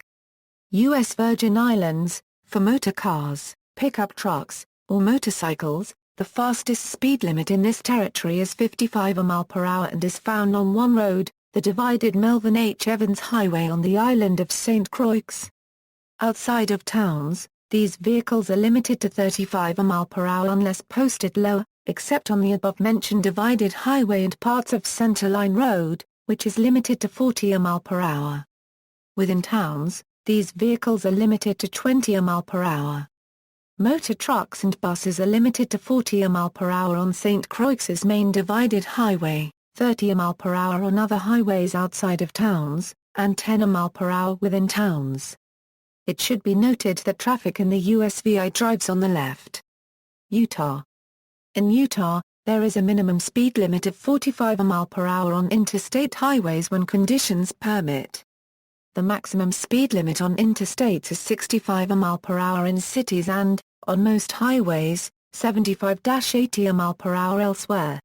U.S. Virgin Islands, for motor cars, pickup trucks, or motorcycles, the fastest speed limit in this territory is 55 mph and is found on one road, the divided Melvin H. Evans Highway on the island of St. Croix. Outside of towns, these vehicles are limited to 35 mph unless posted lower, except on the above-mentioned divided highway and parts of Centerline Road, which is limited to 40 mph. Within towns, these vehicles are limited to 20 mph. Motor trucks and buses are limited to 40 mph on St. Croix's main divided highway, 30 mph on other highways outside of towns, and 10 mph within towns. It should be noted that traffic in the USVI drives on the left. Utah. In Utah, there is a minimum speed limit of 45 mph on interstate highways when conditions permit. The maximum speed limit on interstates is 65 mph in cities and, on most highways, 75-80 mph elsewhere.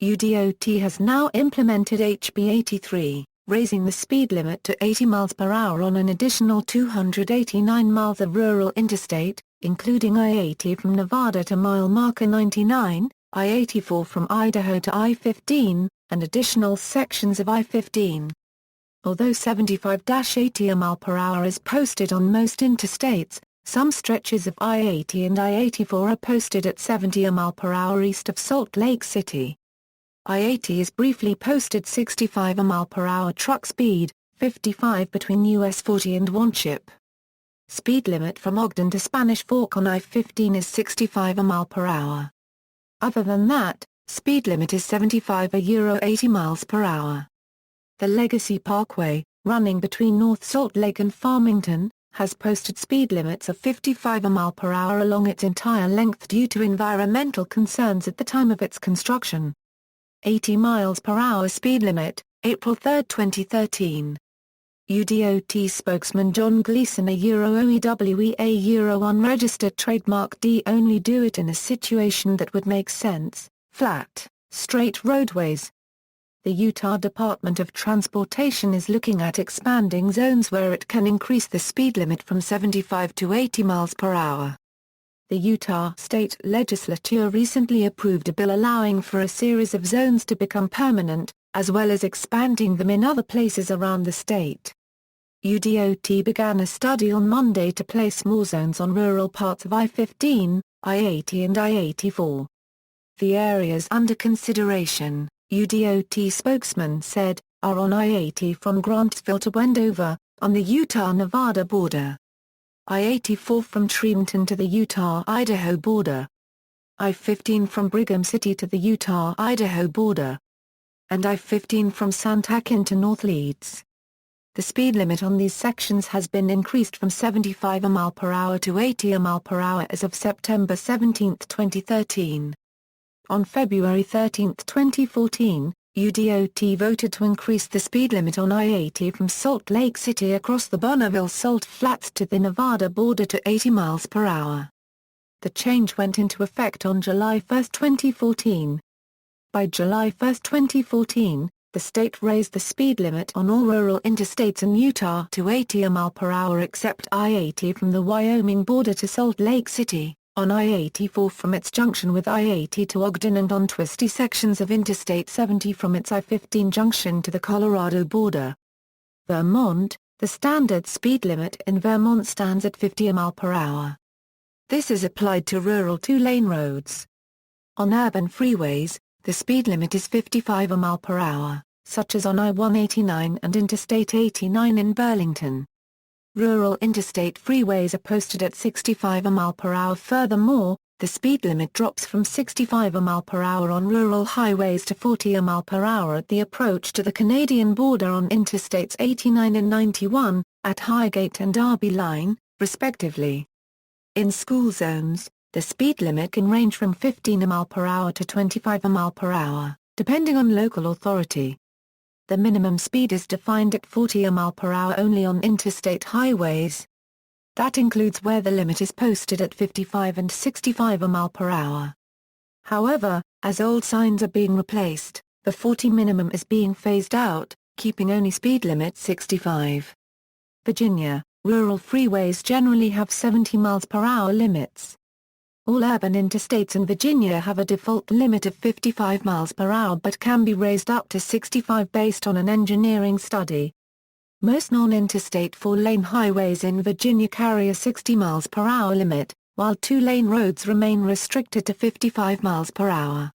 UDOT has now implemented HB 83, raising the speed limit to 80 mph on an additional 289 miles of rural interstate, including I-80 from Nevada to mile marker 99, I-84 from Idaho to I-15, and additional sections of I-15. Although 75-80 mph is posted on most interstates, some stretches of I-80 and I-84 are posted at 70 mph east of Salt Lake City. I-80 is briefly posted 65 mph truck speed, 55 between US 40 and Wanship. Speed limit from Ogden to Spanish Fork on I-15 is 65 mph. Other than that, speed limit is 75 80 miles per hour. The Legacy Parkway, running between North Salt Lake and Farmington, has posted speed limits of 55 mph along its entire length due to environmental concerns at the time of its construction. 80 miles per hour speed limit, April 3, 2013. UDOT spokesman John Gleason OEWE unregistered trademark D only do it in a situation that would make sense, flat, straight roadways. The Utah Department of Transportation is looking at expanding zones where it can increase the speed limit from 75 to 80 miles per hour. The Utah State Legislature recently approved a bill allowing for a series of zones to become permanent, as well as expanding them in other places around the state. UDOT began a study on Monday to place more zones on rural parts of I-15, I-80 and I-84. The areas under consideration, UDOT spokesman said, are on I-80 from Grantsville to Wendover, on the Utah-Nevada border. I-84 from Trenton to the Utah-Idaho border. I-15 from Brigham City to the Utah-Idaho border. And I-15 from Santakin to North Leeds. The speed limit on these sections has been increased from 75 mph to 80 mph as of September 17, 2013. On February 13, 2014, UDOT voted to increase the speed limit on I-80 from Salt Lake City across the Bonneville Salt Flats to the Nevada border to 80 miles per hour. The change went into effect on July 1, 2014. By July 1, 2014, the state raised the speed limit on all rural interstates in Utah to 80 mph except I-80 from the Wyoming border to Salt Lake City, on I-84 from its junction with I-80 to Ogden and on twisty sections of Interstate 70 from its I-15 junction to the Colorado border. Vermont, the standard speed limit in Vermont stands at 50 mph. This is applied to rural two-lane roads. On urban freeways, the speed limit is 55 mph, such as on I-189 and Interstate 89 in Burlington. Rural interstate freeways are posted at 65 mph. Furthermore, the speed limit drops from 65 mph on rural highways to 40 mph at the approach to the Canadian border on Interstates 89 and 91, at Highgate and Darby Line, respectively. In school zones, the speed limit can range from 15 mph to 25 mph, depending on local authority. The minimum speed is defined at 40 mph only on interstate highways. That includes where the limit is posted at 55 and 65 mph. However, as old signs are being replaced, the 40 minimum is being phased out, keeping only speed limit 65. Virginia, rural freeways generally have 70 mph limits. All urban interstates in Virginia have a default limit of 55 miles per hour but can be raised up to 65 based on an engineering study. Most non-interstate four-lane highways in Virginia carry a 60 miles per hour limit, while two-lane roads remain restricted to 55 miles per hour.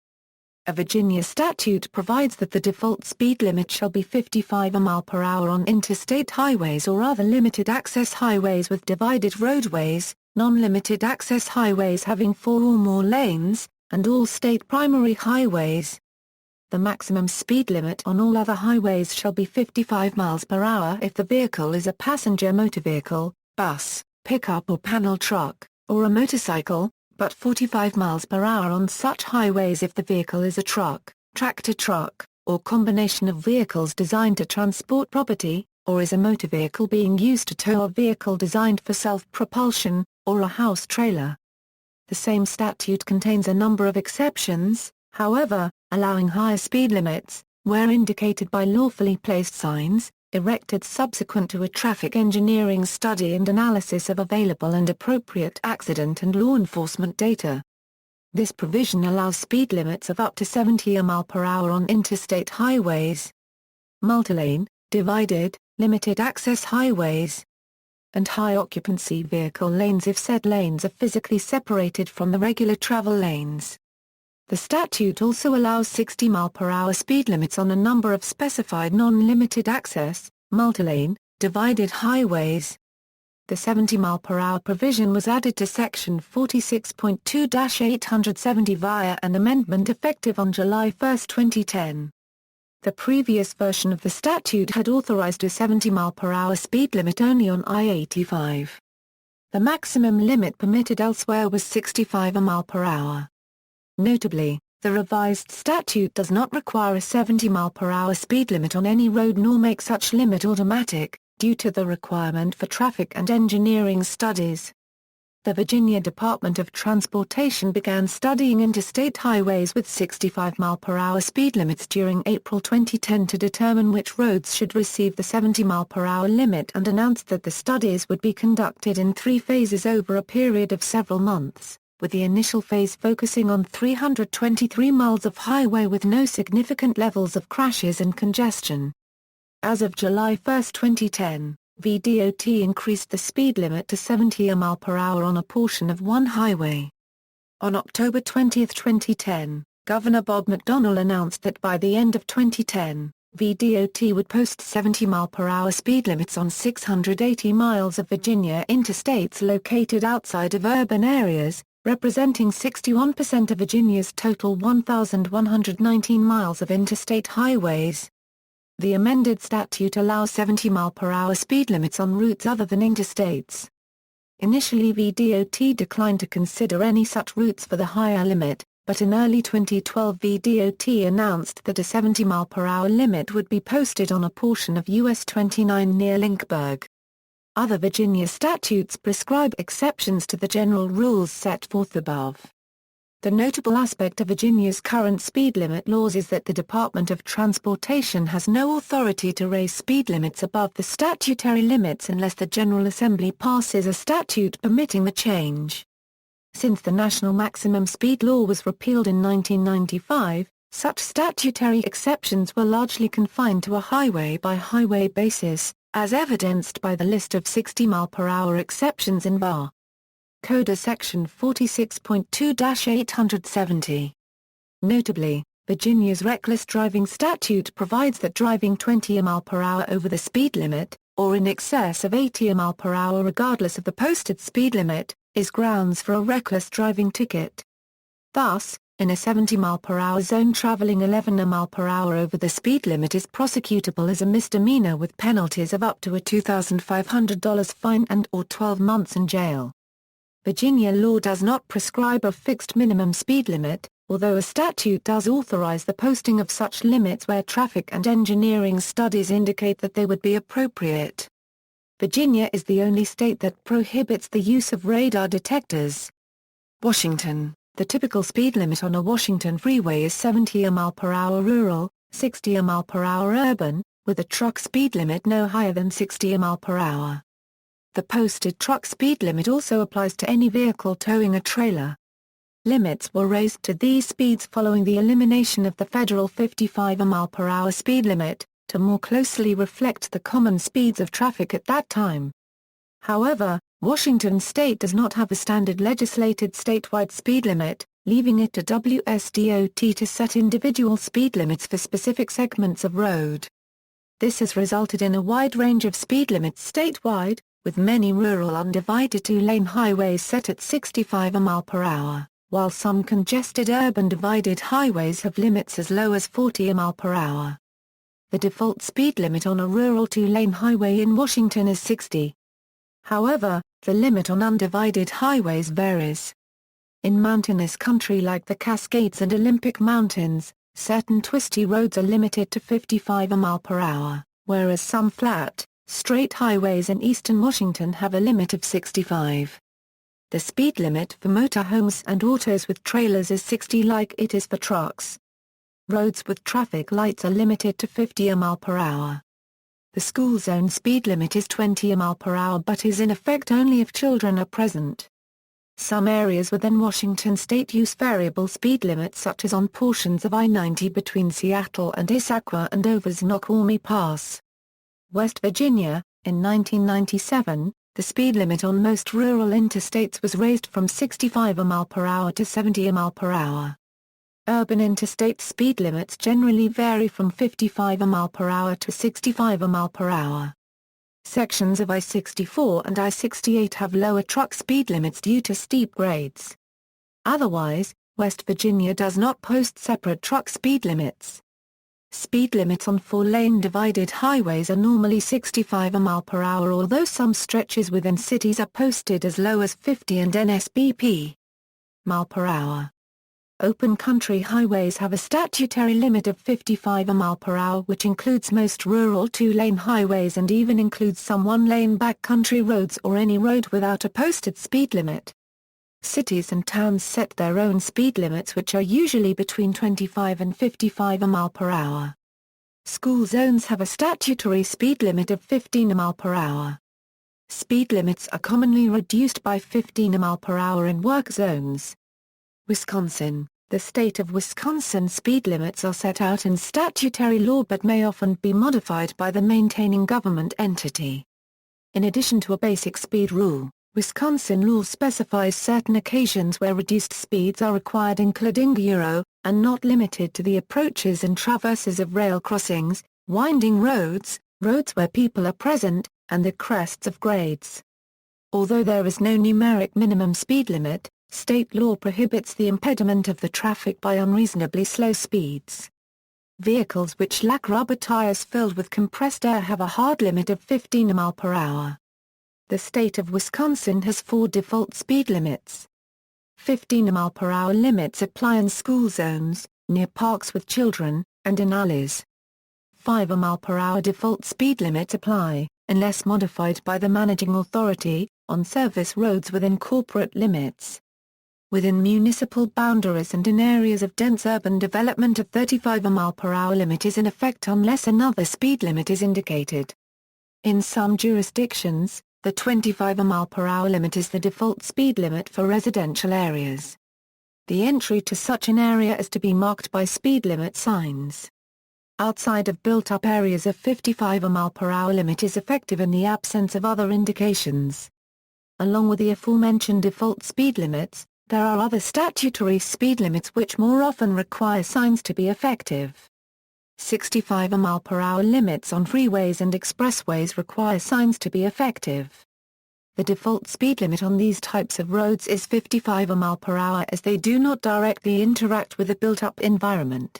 A Virginia statute provides that the default speed limit shall be 55 mph on interstate highways or other limited access highways with divided roadways, non-limited access highways having 4 or more lanes, and all state primary highways. The maximum speed limit on all other highways shall be 55 miles per hour if the vehicle is a passenger motor vehicle, bus, pickup or panel truck, or a motorcycle, but 45 miles per hour on such highways if the vehicle is a truck, tractor truck, or combination of vehicles designed to transport property, or is a motor vehicle being used to tow a vehicle designed for self-propulsion, or a house trailer. The same statute contains a number of exceptions, however, allowing higher speed limits, where indicated by lawfully placed signs, erected subsequent to a traffic engineering study and analysis of available and appropriate accident and law enforcement data. This provision allows speed limits of up to 70 mph on interstate highways, multilane, divided, limited access highways, and high-occupancy vehicle lanes if said lanes are physically separated from the regular travel lanes. The statute also allows 60 mph speed limits on a number of specified non-limited access, multilane, divided highways. The 70 mph provision was added to Section 46.2-870 via an amendment effective on July 1, 2010. The previous version of the statute had authorized a 70 mph speed limit only on I-85. The maximum limit permitted elsewhere was 65 mph. Notably, the revised statute does not require a 70 mph speed limit on any road nor make such limit automatic, due to the requirement for traffic and engineering studies. The Virginia Department of Transportation began studying interstate highways with 65 mph speed limits during April 2010 to determine which roads should receive the 70 mph limit and announced that the studies would be conducted in 3 phases over a period of several months, with the initial phase focusing on 323 miles of highway with no significant levels of crashes and congestion. As of July 1, 2010, VDOT increased the speed limit to 70 mph on a portion of one highway. On October 20, 2010, Governor Bob McDonnell announced that by the end of 2010, VDOT would post 70 mph speed limits on 680 miles of Virginia interstates located outside of urban areas, representing 61% of Virginia's total 1,119 miles of interstate highways. The amended statute allows 70 mph speed limits on routes other than interstates. Initially VDOT declined to consider any such routes for the higher limit, but in early 2012 VDOT announced that a 70 mph limit would be posted on a portion of US 29 near Lynchburg. Other Virginia statutes prescribe exceptions to the general rules set forth above. The notable aspect of Virginia's current speed limit laws is that the Department of Transportation has no authority to raise speed limits above the statutory limits unless the General Assembly passes a statute permitting the change. Since the national maximum speed law was repealed in 1995, such statutory exceptions were largely confined to a highway-by-highway basis, as evidenced by the list of 60 mph exceptions in VAR. Code Section 46.2-870. Notably, Virginia's reckless driving statute provides that driving 20 mph over the speed limit, or in excess of 80 mph regardless of the posted speed limit, is grounds for a reckless driving ticket. Thus, in a 70 mph zone traveling 11 mph over the speed limit is prosecutable as a misdemeanor with penalties of up to a $2,500 fine and/or 12 months in jail. Virginia law does not prescribe a fixed minimum speed limit, although a statute does authorize the posting of such limits where traffic and engineering studies indicate that they would be appropriate. Virginia is the only state that prohibits the use of radar detectors. Washington. The typical speed limit on a Washington freeway is 70 mph rural, 60 mph urban, with a truck speed limit no higher than 60 mph. The posted truck speed limit also applies to any vehicle towing a trailer. Limits were raised to these speeds following the elimination of the federal 55 mph speed limit, to more closely reflect the common speeds of traffic at that time. However, Washington state does not have a standard legislated statewide speed limit, leaving it to WSDOT to set individual speed limits for specific segments of road. This has resulted in a wide range of speed limits statewide, with many rural undivided two-lane highways set at 65 mph, while some congested urban divided highways have limits as low as 40 mph. The default speed limit on a rural two-lane highway in Washington is 60. However, the limit on undivided highways varies. In mountainous country like the Cascades and Olympic Mountains, certain twisty roads are limited to 55 mph, whereas some flat, straight highways in eastern Washington have a limit of 65. The speed limit for motorhomes and autos with trailers is 60 like it is for trucks. Roads with traffic lights are limited to 50 mph. The school zone speed limit is 20 mph but is in effect only if children are present. Some areas within Washington state use variable speed limits such as on portions of I-90 between Seattle and Issaquah and over Snoqualmie Pass. West Virginia, in 1997, the speed limit on most rural interstates was raised from 65 mph to 70 mph. Urban interstate speed limits generally vary from 55 mph to 65 mph. Sections of I-64 and I-68 have lower truck speed limits due to steep grades. Otherwise, West Virginia does not post separate truck speed limits. Speed limits on four-lane divided highways are normally 65 mph, although some stretches within cities are posted as low as 50 and nsbp mph. Open country highways have a statutory limit of 55 mph, which includes most rural two-lane highways and even includes some one-lane backcountry roads or any road without a posted speed limit. Cities and towns set their own speed limits, which are usually between 25 and 55 mph. School zones have a statutory speed limit of 15 mph. Speed limits are commonly reduced by 15 mph in work zones. Wisconsin. The state of Wisconsin speed limits are set out in statutory law but may often be modified by the maintaining government entity. In addition to a basic speed rule, Wisconsin law specifies certain occasions where reduced speeds are required, including and not limited to the approaches and traverses of rail crossings, winding roads, roads where people are present, and the crests of grades. Although there is no numeric minimum speed limit, state law prohibits the impediment of the traffic by unreasonably slow speeds. Vehicles which lack rubber tires filled with compressed air have a hard limit of 15 mph. The state of Wisconsin has 4 default speed limits. 15 mph limits apply in school zones, near parks with children, and in alleys. 5 mph default speed limits apply, unless modified by the managing authority, on service roads within corporate limits. Within municipal boundaries and in areas of dense urban development, a 35 mph limit is in effect unless another speed limit is indicated. In some jurisdictions, the 25 mph limit is the default speed limit for residential areas. The entry to such an area is to be marked by speed limit signs. Outside of built-up areas, a 55 mph limit is effective in the absence of other indications. Along with the aforementioned default speed limits, there are other statutory speed limits which more often require signs to be effective. 65 mph limits on freeways and expressways require signs to be effective. The default speed limit on these types of roads is 55 mph as they do not directly interact with the built-up environment.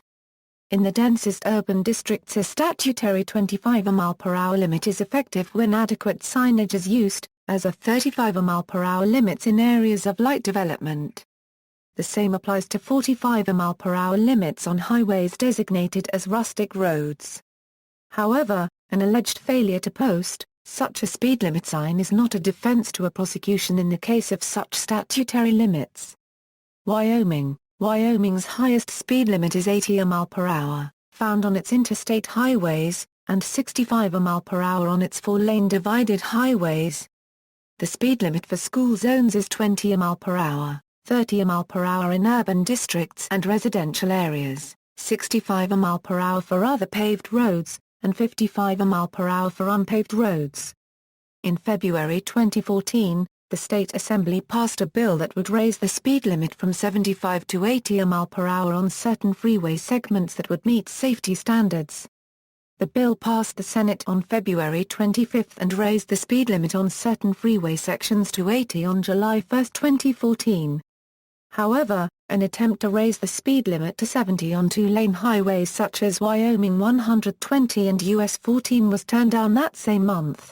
In the densest urban districts, a statutory 25 mph limit is effective when adequate signage is used, as are 35 mph limits in areas of light development. The same applies to 45 mph limits on highways designated as rustic roads. However, an alleged failure to post such a speed limit sign is not a defense to a prosecution in the case of such statutory limits. Wyoming. Wyoming's highest speed limit is 80 mph, found on its interstate highways, and 65 mph on its 4-lane divided highways. The speed limit for school zones is 20 mph. 30 mph in urban districts and residential areas, 65 mph for other paved roads, and 55 mph for unpaved roads. In February 2014, the State Assembly passed a bill that would raise the speed limit from 75 to 80 mph on certain freeway segments that would meet safety standards. The bill passed the Senate on February 25 and raised the speed limit on certain freeway sections to 80 on July 1, 2014. However, an attempt to raise the speed limit to 70 on two-lane highways such as Wyoming 120 and US 14 was turned down that same month.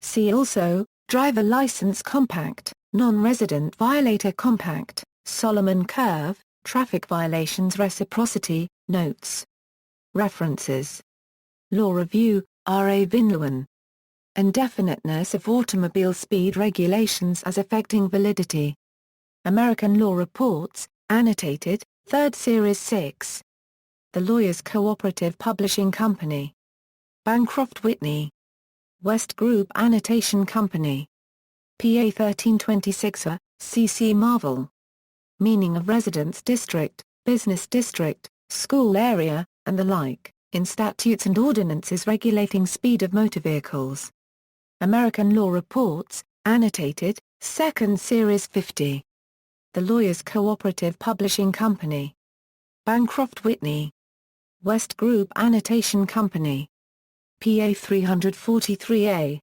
See also, Driver License Compact, Non-Resident Violator Compact, Solomon Curve, Traffic Violations Reciprocity, Notes. References. Law Review, R. A. Vinloan. Indefiniteness of automobile speed regulations as affecting validity. American Law Reports, Annotated, 3rd Series 6. The Lawyers Cooperative Publishing Company. Bancroft Whitney. West Group Annotation Company. PA 1326 C.C. Marvel. Meaning of residence district, business district, school area, and the like, in statutes and ordinances regulating speed of motor vehicles. American Law Reports, Annotated, 2nd Series 50. The Lawyers Cooperative Publishing Company. Bancroft Whitney. West Group Annotation Company. PA 343A.